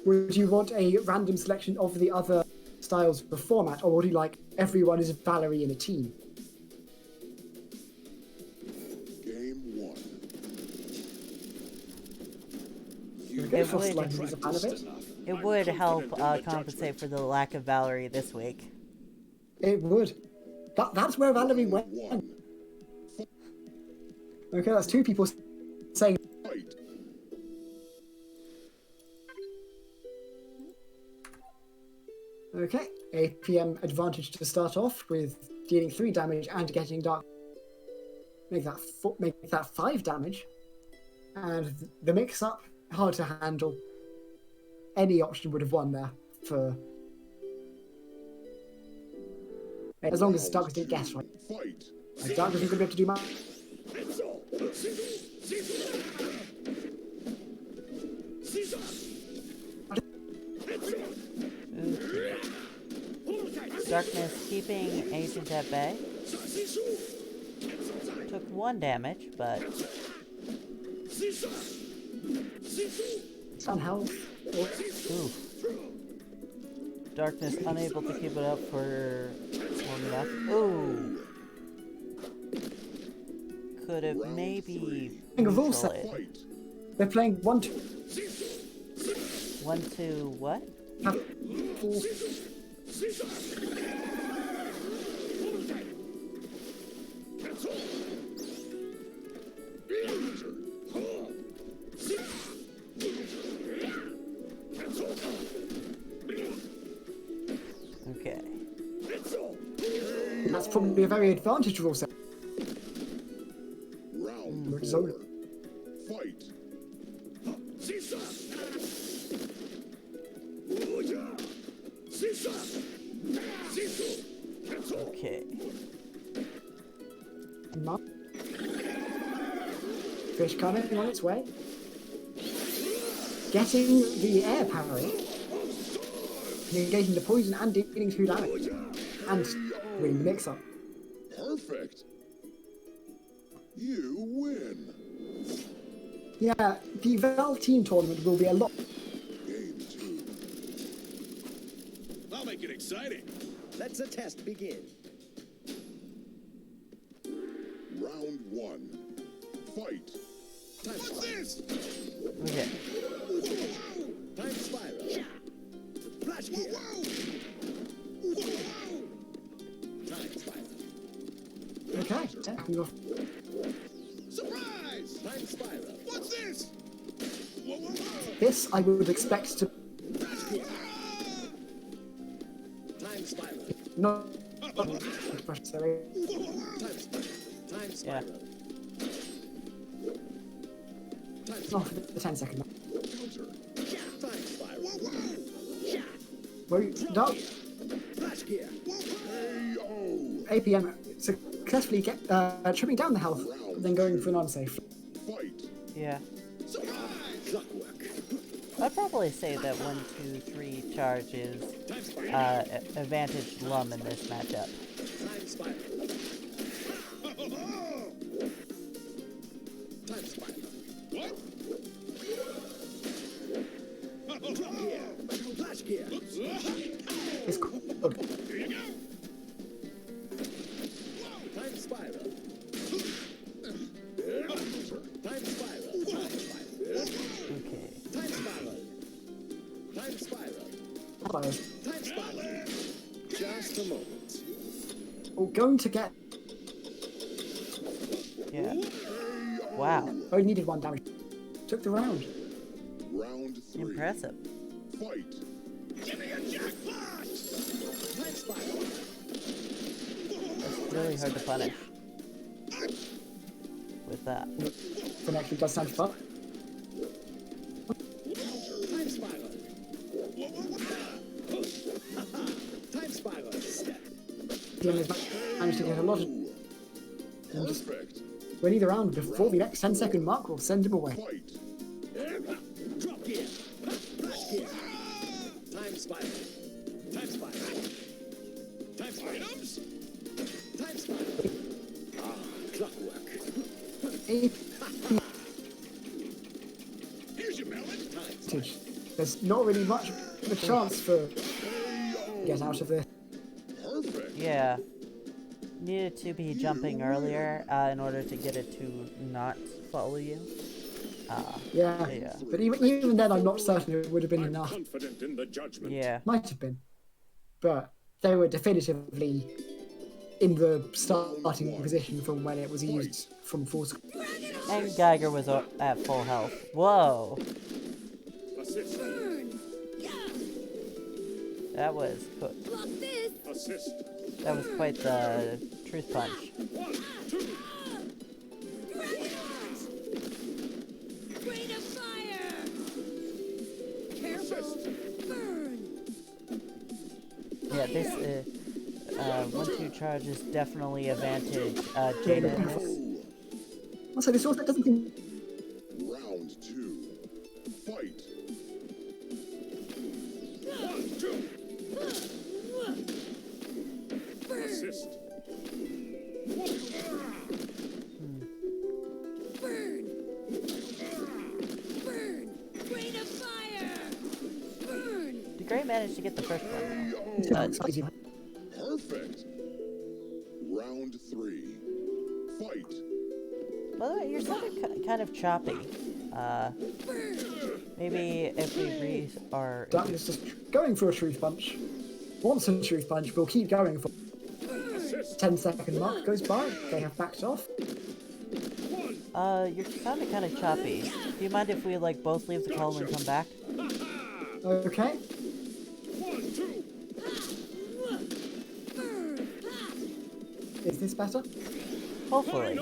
Would you want a random selection of the other styles of the format, or would you like everyone is Valerie in a team? Game 1. Okay, It Frostlight would- is a fan of it. It would help compensate for the lack of Valerie this week. It would. That's where Valerie went. 1. Okay, that's two people saying. Fight. Okay, APM advantage to start off with dealing 3 damage and getting dark. Make that 5 damage. And the mix-up, hard to handle. Any option would have won there for... As long as Darkness didn't guess right. Fight. Like, Darkness isn't going to be able to do much. Darkness keeping Agent at bay. Took 1 damage, but Some health. oof. Darkness unable to keep it up for long enough. Ooh. Could have maybe Think of ruleset. neutral it. Fight. They're playing 1-2. 1-2 what? Have 4. Okay. That's probably a very advantage rule set. Round So- 4. Fight. Okay. Fish coming on its way. Getting the air parry. Negating the poison and dealing 2 damage. And winning the mix-up. Perfect. You win. Yeah, the Val team tournament will be a lot. Game 2. I'll make it exciting. Let the test begin. Round one. Fight. Time What's spiral. this? Okay. Time spiral. Flash Whoa, gear. whoa! Whoa! Time spiral. Okay. Yeah, you're Surprise! Time spiral. What's this? Whoa, whoa, whoa! this I would expect to Flash gear. Ah! Time spiral. not. Sorry. Time spiral. Time Yeah. spiral. Time Not spiral. for the 10-second mark. Counter. Time spiral. Whoa, whoa! Wait, no. Flash gear. KO. APM successfully trimming down the health, and then going for an unsafe. Fight. Yeah. Surprise! Clockwork. I'd probably say that 1, 2, 3 charge is Time spiral. advantage Lum in this matchup. Time spiral. Time spiral. What? Drop gear. Flash gear. It's cool. Here you go! Time spiral. Counter. Time spiral. Time spiral. Okay. Time spiral. Time spiral. Players. Time spiral. Just a moment. Oh, going to get. Yeah. Wow. Only needed 1 damage. Took the round. Round three. Impressive. Fight. Give me a jackpot! Time spiral. That's really hard to punish. With that. Then actually does sound fun. Time spiral. Time spiral. Step. Dylan has managed to get a lot of. And just Perfect. winning the round before the next 10-second mark will send him away. Fight. Drop gear. Flash gear. Time spiral. Time spiral. Time spiral. Items? Time spiral. Ah, clockwork. Here's your melon. Time spiral. There's not really much of a chance for get out of this. Perfect. Yeah. Needed to be jumping earlier in order to get it to not follow you. Yeah. Yeah. But even then, I'm not certain it would have been enough. Confident in the judgment. Yeah. Might have been. But they were definitively in the starting position from when it was used from full screen. And Geiger was at full health. Whoa. Assist. Burn! Yeah! That was Block this! Assist. that was quite the truth punch. 1, 2. Dragon! Rain of fire! Careful! Burn! Yeah, this 1-2 charge is definitely advantage Jada in this. Also, this also doesn't seem. Round two. Fight. 1, 2. Burn! Assist. Burn! Burn! Rain of fire! Burn! Did Gray manage to get the first one? Perfect. Round three. Fight. By the way, you're sounding kind of choppy. Maybe if we are. That is just going for a truth punch. Wants a truth punch, we'll keep going for 10-second mark goes by. They have backed off. You're sounding kind of choppy. Do you mind if we like both leave the call and come back? Okay. 1, 2. Is this better? Hopefully.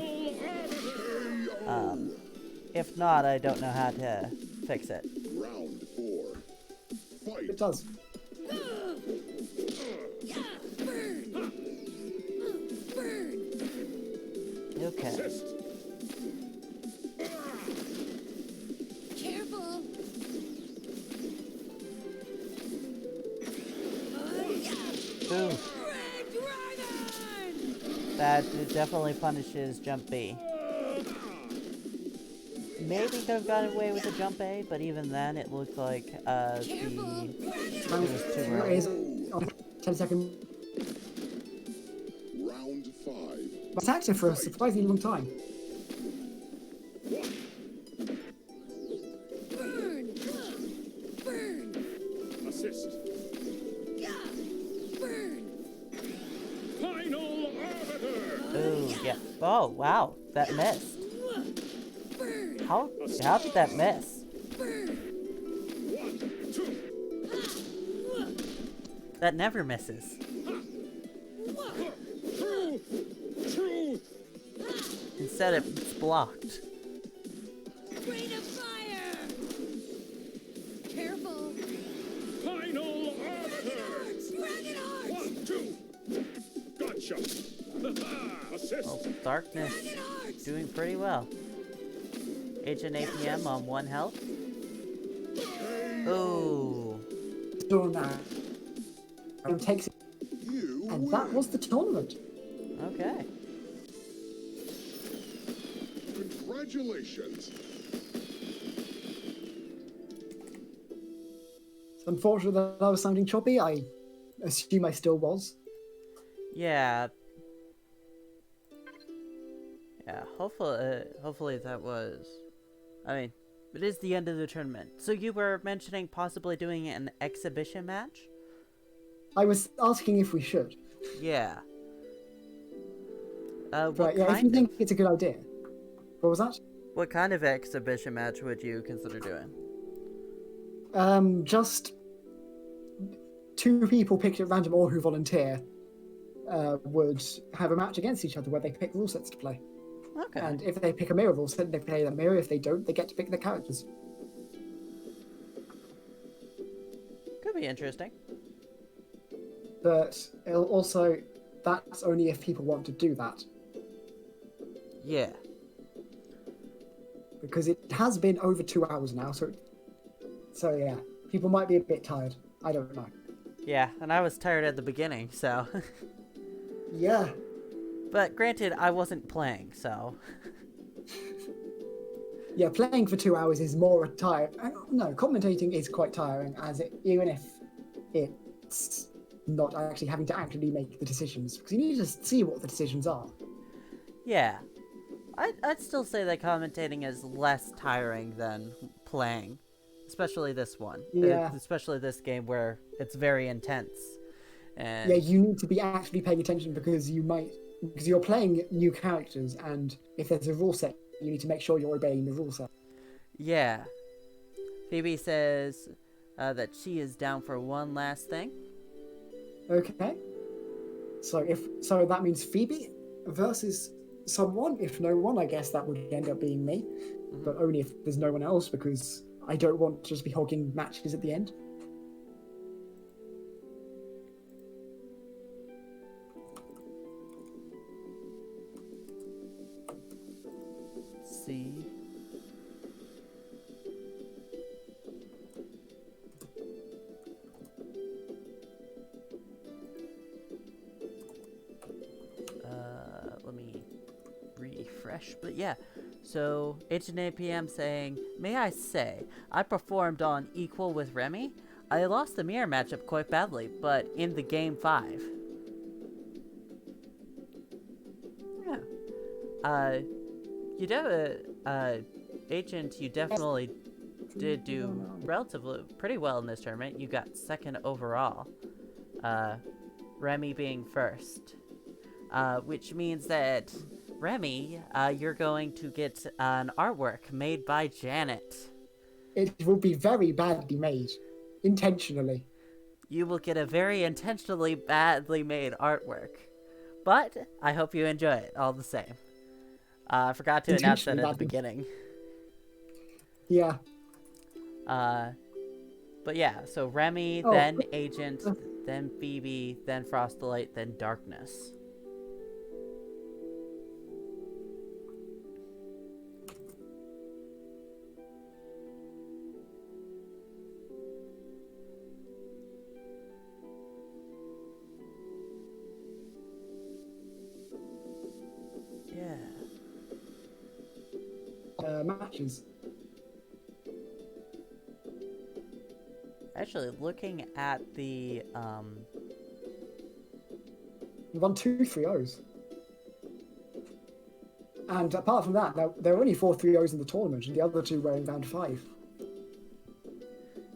If not, I don't know how to fix it. Round four. Fight. It does. Burn! Burn! Okay. Careful! Ooh, Red Dragon! that definitely punishes jump B. Maybe could have gotten away with a jump A, but even then, it looked like Careful! it Round was too two early. is 10-second Round 5. It's active for a surprisingly long time. Burn! Burn! Assist. Yeah! Burn! Final arbiter. Ooh, yeah. Oh, wow. That missed. Burn! How did that miss? Burn! 1, 2. That never misses. Truth. Instead, it's blocked. Rain of fire! Careful! Final arbiter. Dragon Heart! 1, 2. Gotcha. Assist. Oh, Darkness Dragon Heart! doing pretty well. Agent APM on 1 health. Ooh. Doing that. And takes it. You And win. that was the tournament. Okay. Congratulations. It's unfortunate that I was sounding choppy. I assume I still was. Yeah. Yeah, hopefully that was... I mean, it is the end of the tournament. So you were mentioning possibly doing an exhibition match? I was asking if we should. Yeah. What But yeah, if kind you of, think it's a good idea. What was that? what kind of exhibition match would you consider doing? Just 2 people picked at random or who volunteer would have a match against each other where they pick rule sets to play. Okay. And if they pick a mirror rule set, they play that mirror. If they don't, they get to pick their characters. Could be interesting. But it'll also, that's only if people want to do that. Yeah. Because it has been over 2 hours now, so yeah, people might be a bit tired. I don't know. Yeah, and I was tired at the beginning, so... Yeah, But granted, I wasn't playing, so... yeah, playing for 2 hours is more tiring. No, commentating is quite tiring, even if it's not actually having to actually make the decisions, because you need to see what the decisions are. Yeah. I'd still say that commentating is less tiring than playing. Especially this one. Yeah. Especially this game where it's very intense. And Yeah, you need to be actually paying attention because you're playing new characters, and if there's a rule set, you need to make sure you're obeying the rule set. Yeah. Phoebe says that she is down for one last thing. Okay. So that means Phoebe versus someone. If no one, I guess that would end up being me. But only if there's no one else, because I don't want to just be hogging matches at the end. Let's see. Let me refresh. But yeah, so H&APM saying, may I say, I performed on equal with Remy. I lost the mirror matchup quite badly, but in the game 5. Yeah. Agent, you definitely did do relatively pretty well in this tournament. You got 2nd overall. Remy being 1st. Which means that, Remy, you're going to get an artwork made by Janet. It will be very badly made, intentionally. You will get a very intentionally badly made artwork. But I hope you enjoy it all the same. I forgot to announce that at the Intentionally beginning. Yeah. But yeah, so Remy, Oh. then Agent, then Phoebe, then Frostlight, then Darkness. Yeah. Matches. Actually, looking at the We won 2-3-0s. And apart from that, there were only 4 3-0s in the tournament, and the other 2 were in round 5.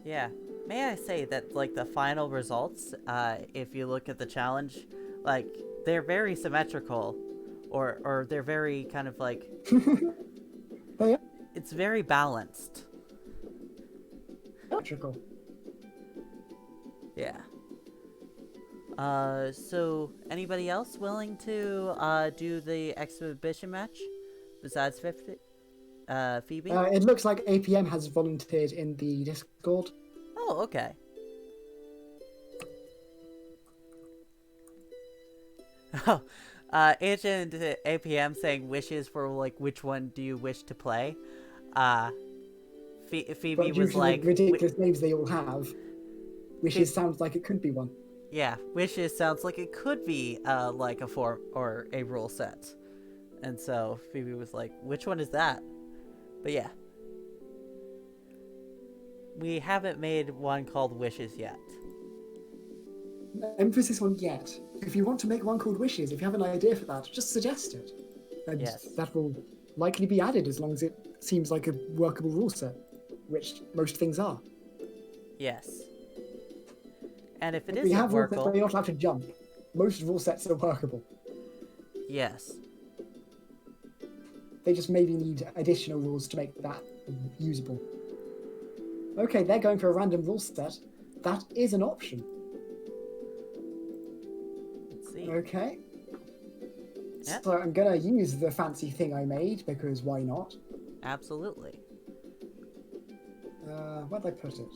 Yeah. May I say that, like, the final results, if you look at the challenge, like, they're very symmetrical, or they're very kind of like, They are it's very balanced. symmetrical. Yeah. So anybody else willing to do the exhibition match besides Phoebe? It looks like APM has volunteered in the Discord. Oh, okay. Oh, Agent APM saying wishes for, like, which one do you wish to play? Phoebe But due was to like, the ridiculous names they all have, Wishes Phoe- sounds like it could be one. yeah, wishes sounds like it could be like a form or a rule set, and so Phoebe was like, which one is that? But yeah, we haven't made one called Wishes yet. Emphasis on yet. If you want to make one called Wishes, if you have an idea for that, just suggest it. And Yes. that will likely be added as long as it seems like a workable rule set, which most things are. Yes. And if it We isn't have rule sets where workable, you're not allowed to jump. Most rule sets are workable. yes. They just maybe need additional rules to make that usable. Okay, they're going for a random rule set. That is an option. Let's see. Okay. Yeah. So I'm gonna use the fancy thing I made because why not? Absolutely. Where'd I put it?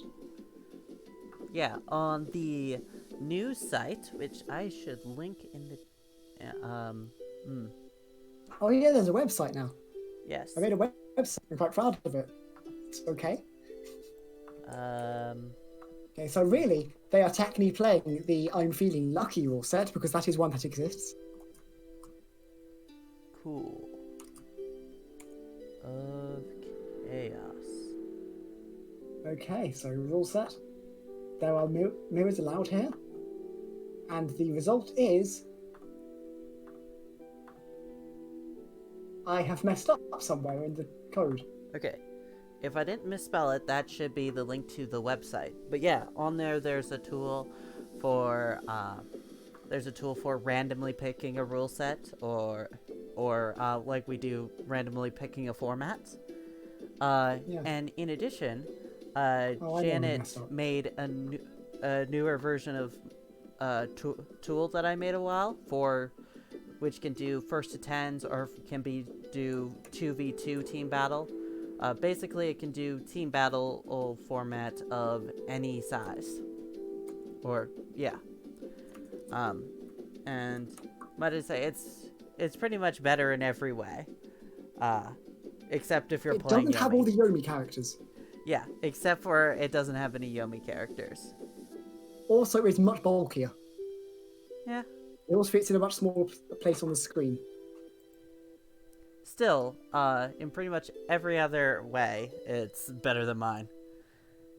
Yeah, on the news site, which I should link in the Oh yeah, there's a website now. yes. I made a website. I'm quite proud of it. It's okay. Okay, so really, they are technically playing the I'm feeling lucky rule set because that is one that exists. Cool. Of chaos. Okay, so rule set. There are mirrors allowed here. And the result is... I have messed up somewhere in the code. Okay. If I didn't misspell it, that should be the link to the website. But yeah, on there's a tool for randomly picking a rule set or like we do randomly picking a format. Yeah. And in addition, I know I Janet messed up. made a newer version of tool that I made a while for, which can do first to tens or can do 2v2 team battle. Basically, it can do team battle format of any size. Or yeah. And might I say it's pretty much better in every way. Except if you're It playing doesn't have all Yomi. the Yomi characters. Yeah, except for it doesn't have any Yomi characters. Also, it's much bulkier. Yeah. It also fits in a much smaller place on the screen. Still, in pretty much every other way, it's better than mine.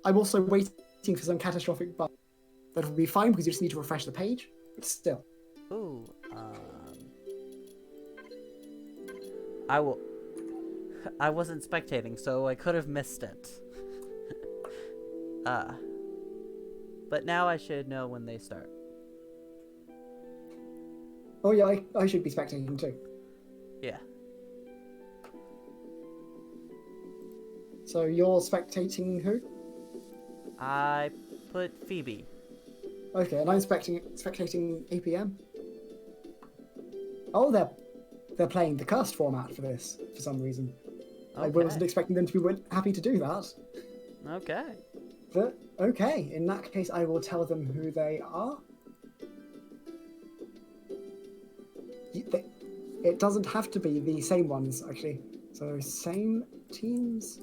I'm also waiting for some catastrophic bug. That will be fine because you just need to refresh the page. But still. Ooh, I wasn't spectating, so I could have missed it. But now I should know when they start. Oh yeah, I should be spectating too. Yeah. So you're spectating who? I put Phoebe. Okay, and I'm spectating APM. Oh, they're playing the cursed format for this for some reason. I wasn't Okay. expecting them to be happy to do that. Okay. But okay, in that case, I will tell them who they are. It doesn't have to be the same ones, actually. So same teams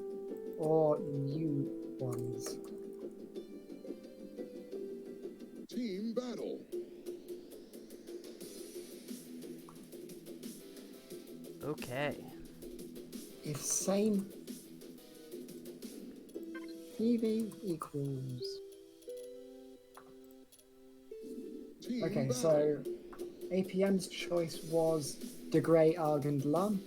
or new ones. Team battle. Okay. If same Phoebe equals... Team Okay, battle. so APM's choice was De Grey, Arg, and Lum.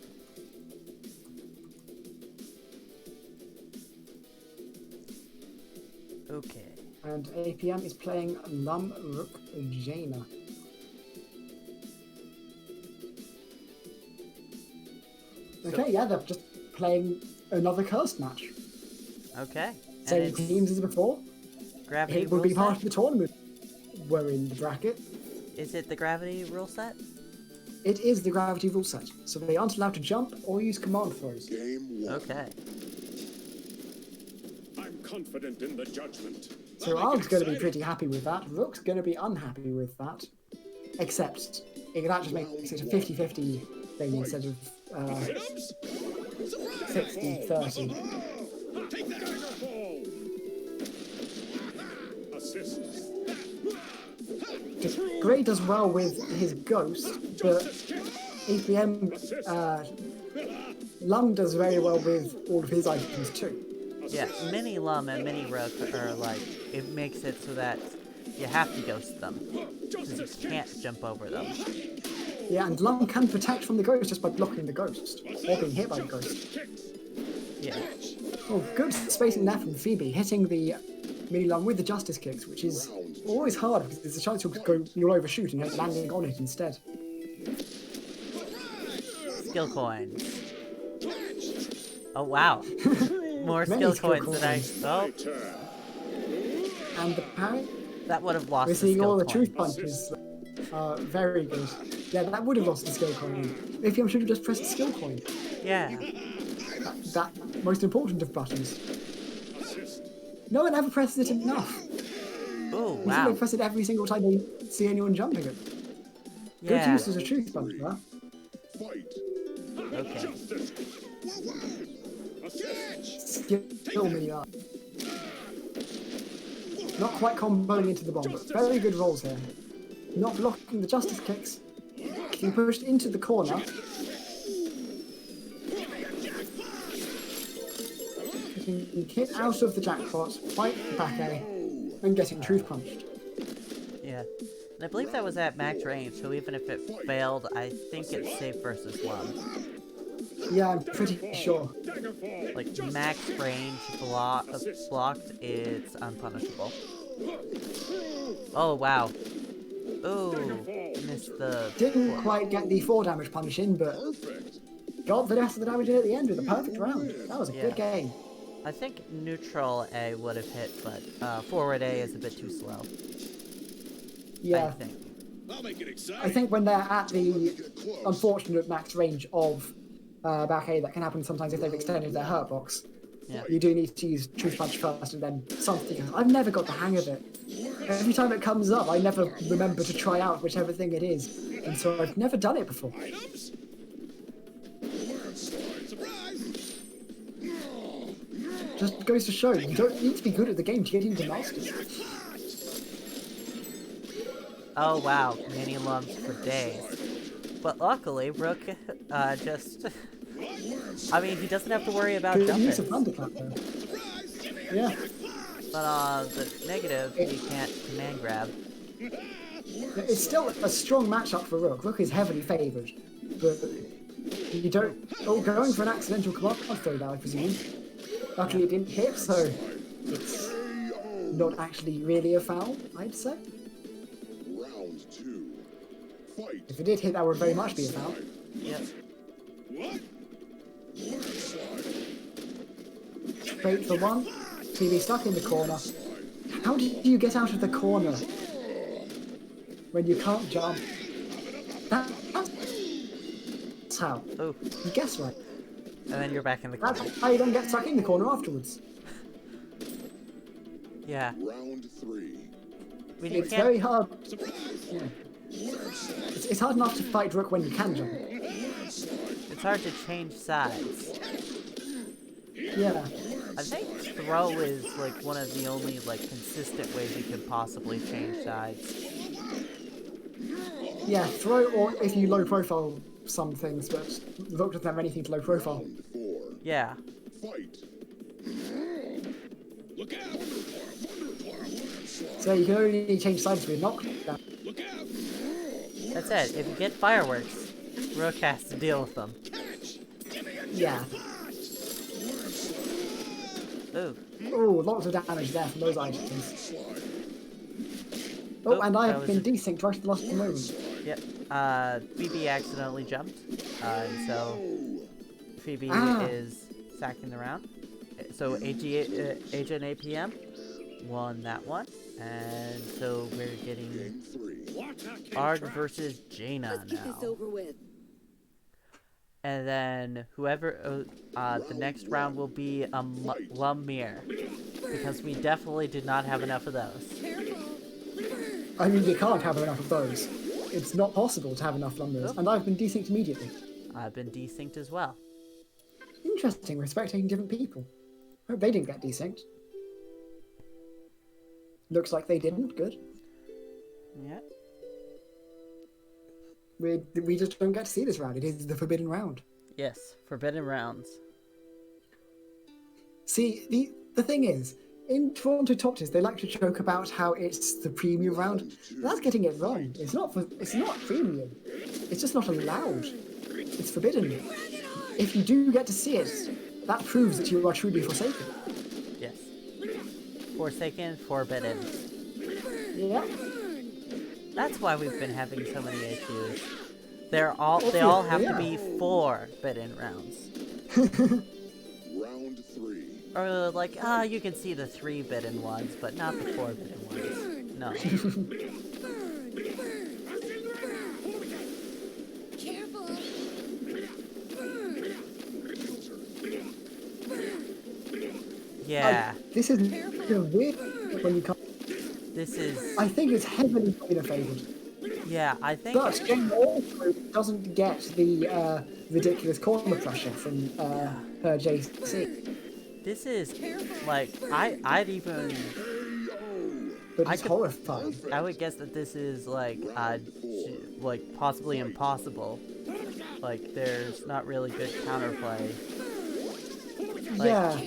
Okay. And APM is playing Lum, Rook, Jaina. Okay, yeah, they're just playing another cursed match. Okay. And Same it's teams as before. gravity It would rule be part set? of the tournament. We're in the bracket. Is it the gravity rule set? It is the gravity rule set, so they aren't allowed to jump or use command throws. Game one. Okay. I'm confident in the judgment. So Arg's going to be pretty happy with that. Rook's going to be unhappy with that. Except that just makes it a 50-50 thing instead of Items? Surprise! 60-30. Take that! Daggerfall! Assists. Grey does well with his ghost, but APM Lum does very well with all of his items too. Yeah, Mini Lum and Mini Rook are like, it makes it so that you have to ghost them. Because you can't jump over them. Yeah, and Lum can protect from the ghost just by blocking the ghost, or being hit by the ghost. Yeah. Oh, good spacing there from Phoebe, hitting the Mini Lum with the Justice Kicks, which is always hard because there's a chance you'll overshoot and you're landing on it instead. Skill coins. Oh wow. More Many skill skill coins than I... coins. Oh, And the parry, that would have lost we're the seeing all skill the coin. truth punches. Very good. Yeah, that would have lost the skill coin. If you should have just pressed the skill coin. Yeah. That most important of buttons. No one ever presses it enough. Oh, You wow. think they press it every single time they see anyone jumping it. Good Yeah. use as a truth punch there. Fight! Okay. Skill me up. Not quite comboing into the bomb, but very good rolls here. Not blocking the Justice Kicks. Getting pushed into the corner. Getting hit out of the jackpot, fight back A, and getting truth punched. Yeah. And I believe that was at max range, so even if it failed, I think it's safe versus Lum. Yeah, I'm pretty sure. Like, max range blocked, it's unpunishable. Oh, wow. Ooh, missed the... Didn't quite get the 4 damage punish in, but got the rest of the damage in at the end with a perfect round. That was a Yeah. good game. I think neutral A would have hit, but forward A is a bit too slow. Yeah. I think. I'll make it exciting. I think when they're at the unfortunate max range of back A, that can happen sometimes if they've extended their hurt box. Yeah. You do need to use Truth Punch first and then something. I've never got the hang of it. Every time it comes up, I never remember to try out whichever thing it is. And so I've never done it before. Items? Surprise! Just goes to show, you don't need to be good at the game to get into Masters. Oh, wow. Mini Lums for days. But luckily, Rook just... I mean, he doesn't have to worry about Good use of jumping. Thunderclap though. Yeah. But on the negative, he can't command grab. It's still a strong matchup for Rook. Rook is heavily favoured. But you don't... Oh, going for an accidental command throw now, I presume. Luckily it didn't hit, so it's not actually really a foul, I'd say. Round 2. Fight! If it did hit, that would very much be a foul. Yep. What? Straight for one. TV stuck in the corner. How did you get out of the corner when you can't jump? That's how. Ooh. You guessed right. And then you're back in the corner. That's how you don't get stuck in the corner afterwards. Yeah. Round 3. I mean, you It's can't... very hard. Yeah. It's hard enough to fight Rook when you can jump. It's hard to change sides. Yeah. I think throw is like one of the only like consistent ways you could possibly change sides. Yeah, throw or if you low profile some things, but Rook doesn't have anything to low profile. Round 4. Yeah. Fight! Look out! So you can only change sides with knockdown. Look out! That's it. If you get fireworks, Rook has to deal with them. Yeah. Ooh. Oh, lots of damage there from those items. Oh, Oh, and I that have was been a- desynced right at the last moment. Yep. Phoebe accidentally jumped, and so Phoebe Ah. is sacking the round. So Agent APM won that one, and so we're getting Arg versus Jaina Let's get this now. over with. And then whoever, the next round will be Lumir, because we definitely did not have enough of those. Careful. I mean, you can't have enough of those. It's not possible to have enough Lumberers, Nope. and I've been desynced immediately. I've been desynced as well. Interesting, we're spectating different people. Hope they didn't get desynced. Looks like they didn't, good. Yeah. We just don't get to see this round, it is the forbidden round. Yes, forbidden rounds. See, the thing is, in Toronto Top Tiers, they like to joke about how it's the premium round. That's getting it wrong. It's not premium. It's just not allowed. It's forbidden. If you do get to see it, that proves that you are truly Forsaken. Yes. Forsaken, forbidden. Yeah. That's why we've been having so many issues. They all have to be forbidden rounds. Round 3. Or like, you can see the 3-bidden ones, but not the 4-bidden ones. No. Careful. Yeah. This is weird when you come. This is. I think it's heavily favored. Yeah, I think. But Jane also doesn't get the ridiculous corner pressure from her JC. This is like I'd even. But I it's could- horrifying. I would guess that this is like possibly impossible. Like there's not really good counterplay. Like, Yeah.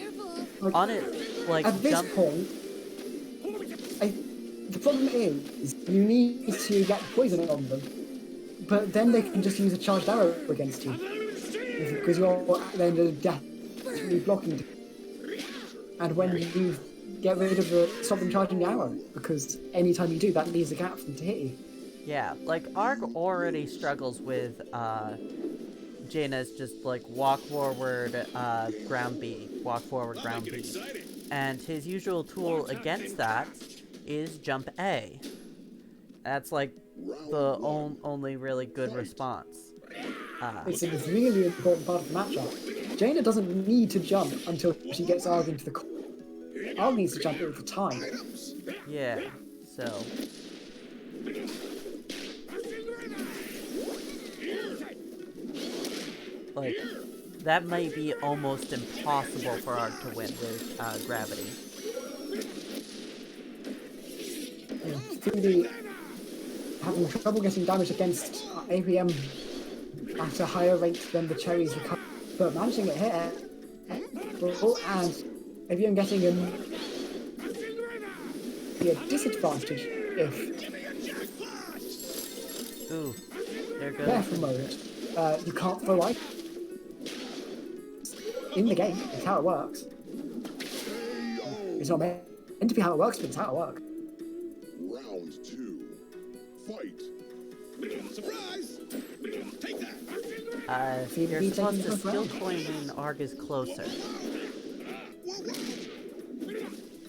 Like, On it, like at this jump. point, the problem is you need to get poison on them, but then they can just use a charged arrow against you because you're then definitely blocking. And when you get rid of stop them charging the arrow, because anytime you do, that leaves a gap for them to hit you. Yeah, like Arg already struggles with Jaina's just like walk forward, ground B, walk forward, ground B, and his usual tool against that is jump A. That's like the only really good response. It's a really important part of the matchup. Jaina doesn't need to jump until she gets Arg into the corner. Arg needs to jump all the time. Yeah, so like that might be almost impossible for Arg to win with gravity. Phoebe having trouble getting damage against APM at a higher rate than the cherries recover, but managing it here. Oh, and APM getting a disadvantage if Ooh, there goes. careful mode. You can't throw light in the game. It's how it works. It's not meant to be how it works, but it's how it works. Round 2. Fight. Surprise! Take that! Phoebe You're taking supposed the to first skill round. coin when Arg is closer.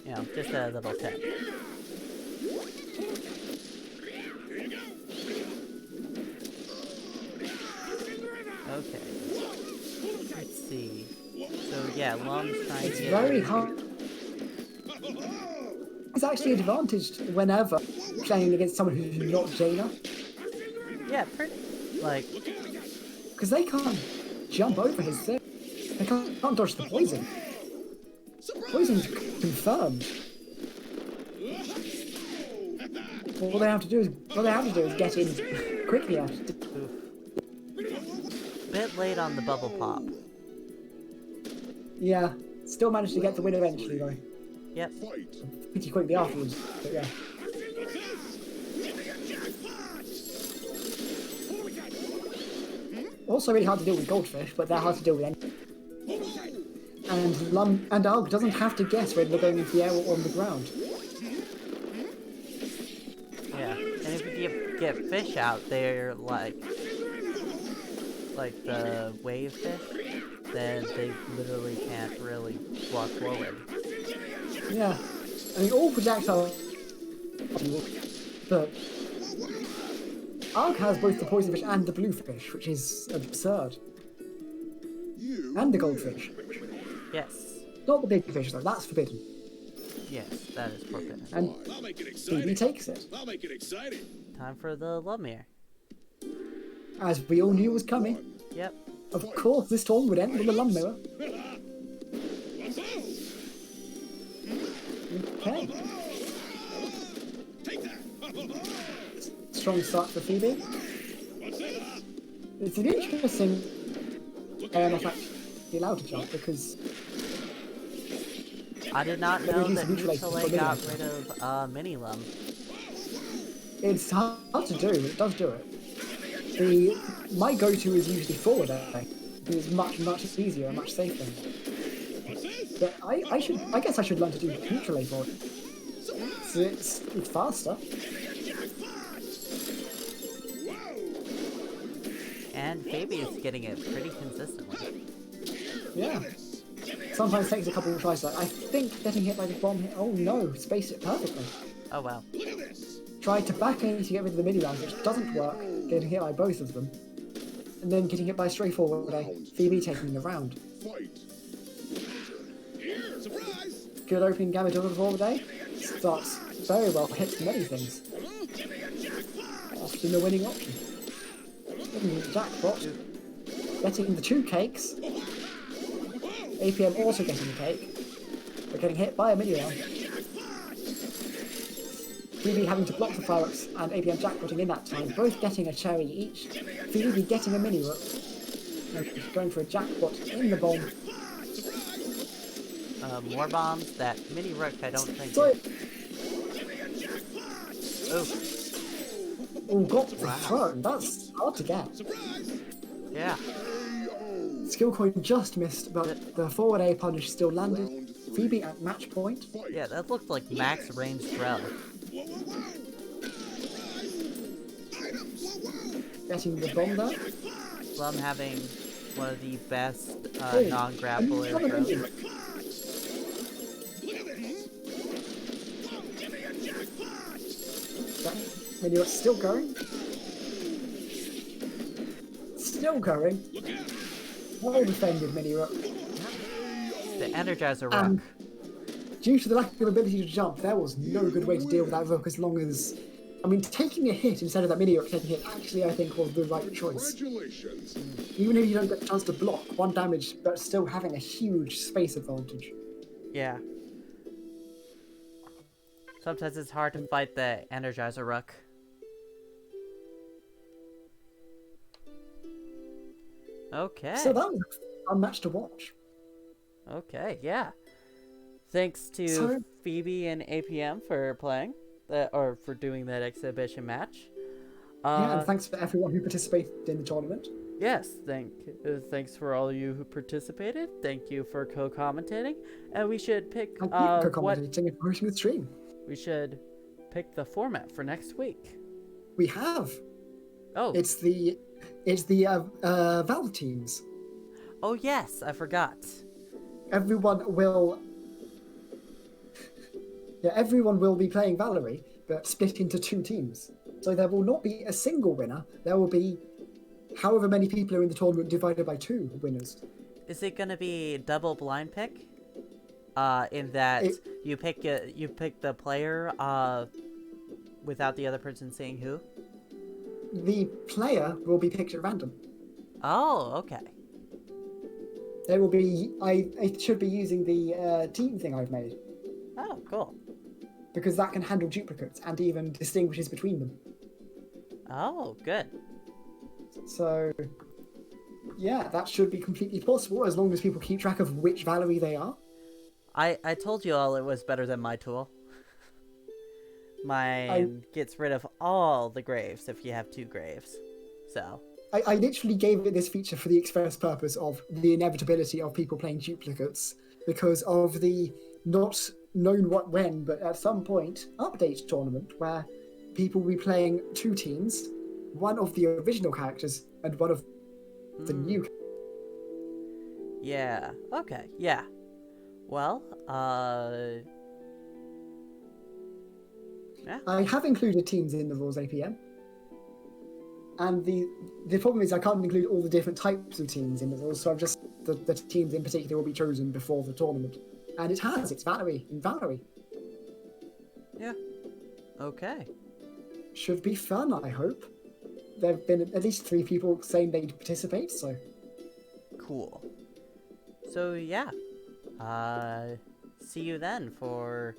You know, just a little tip. Okay. Let's see. So yeah, Lum's trying It's to get very hard. It's actually advantaged whenever playing against someone who's not Jaina, Yeah, pretty like because they can't jump over his thing. They can't dodge the poison. Poison's confirmed. All they have to do is get in quickly after. oof. Bit late on the bubble pop. Yeah, still managed to get the win eventually though. Yep. Pretty quickly afterwards. But yeah. also really hard to deal with goldfish, but they're hard to deal with. And Arg doesn't have to guess whether they're going into the air or on the ground. Yeah, and if you get fish out, they're like the wave fish, then they literally can't really walk forward. Yeah, I mean all projectiles, but Arg has both the poison fish and the blue fish, which is absurd. And the goldfish. Yes. Not the big fish though, that's forbidden. Yes, that is forbidden. And I'll make it exciting. Phoebe takes it, I'll make it exciting. Time for the Lumir. as we all knew was coming. Yep. Of course, this tournament would end with a lum mirror. Okay. Take that. Strong start for Phoebe. It's an interesting not actually allowed to jump because I did not They know reduce that mutual Mutual for got Mini. rid of Mini-Lum. it's hard to do, but it does do it. My go-to is usually forward air. It's much easier and much safer. But I guess I should learn to do neutral air for it. So it's faster. And Phoebe is getting it pretty consistently. Yeah. Sometimes takes a couple of tries. Like I think getting hit by the bomb hit. Oh no, spaced it perfectly. Oh wow. Tried to back in to get rid of the mini rounds, which doesn't work. Getting hit by both of them, and then getting hit by a straightforward Phoebe taking the round. Fight. Here, surprise. Good opening damage of the forward day. Starts very well, hits many things. Often the winning option. Getting the jackpot. Getting the 2 cakes. APM also getting a cake. But getting hit by a mini round. Phoebe having to block the fireworks and APM jackpotting in that time, both getting a cherry each. Phoebe getting a mini rook. And going for a jackpot in the bomb. More bombs. That Mini Rook, I don't think. So, Oh, oh, got the throw. That's hard to get. yeah. Skill coin just missed, but the forward A punish still landed. Phoebe at match point. Yeah, that looked like max range Drell. Getting the bomb there. Lum having one of the best Oh, non-grappler another throws. mini rook. That mini rook still going. Still going. Well defended mini rook. The Energizer Rock. And due to the lack of ability to jump, there was no good way to deal with that rook as long as... I mean, taking a hit instead of that mini rook taking a hit actually, I think, was the right choice. Congratulations. Even if you don't get the chance to block, 1 damage, but still having a huge space advantage. Yeah. Sometimes it's hard to fight the Energizer Rook. Okay. So that was a fun match to watch. Okay, yeah. Thanks to So- Phoebe and APM for playing, or for doing that exhibition match. Yeah, and thanks for everyone who participated in the tournament. Yes, thanks for all of you who participated. Thank you for co-commentating, and we should pick Thank you for commentating and promoting the stream. we should pick the format for next week. We have. Oh, It's the Val teams. oh yes, I forgot. Everyone will be playing Valerie, but split into 2 teams. So there will not be a single winner. There will be however many people are in the tournament divided by 2 winners. Is it gonna be double blind pick? In that you pick the player without the other person seeing who? The player will be picked at random. Oh, okay. There will be. I should be using the team thing I've made Oh, cool. because that can handle duplicates and even distinguishes between them. Oh, good. So, yeah, that should be completely possible as long as people keep track of which Valerie they are. I told you all it was better than my tool. Mine gets rid of all the graves if you have 2 graves. So, I literally gave it this feature for the express purpose of the inevitability of people playing duplicates because of the not known what when, but at some point, update tournament where people will be playing two teams, one of the original characters and one of the new. Yeah. Okay. Yeah. Well, yeah. I have included teams in the rules APM. And the problem is I can't include all the different types of teams in the rules, so I've just the teams in particular will be chosen before the tournament. And it's Valerie and Valerie. Yeah. Okay. Should be fun, I hope. There have been at least 3 people saying they'd participate, so Cool. So yeah. See you then for.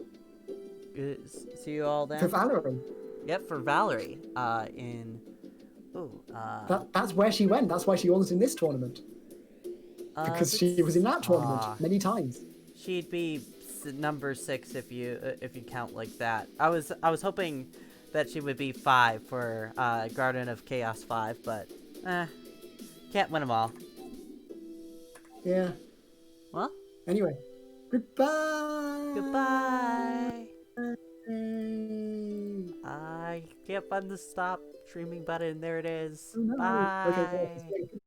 See you all then. for Valerie. Yep, for Valerie. In. Ooh. That's where she went. That's why she wasn't in this tournament. Because she was in that tournament many times. She'd be number 6 if you count like that. I was hoping that she would be 5 for Garden of Chaos 5, but can't win them all. Yeah. Well, Anyway, goodbye. goodbye. I can't find the stop streaming button. There it is. Oh, no. Bye. Okay, good.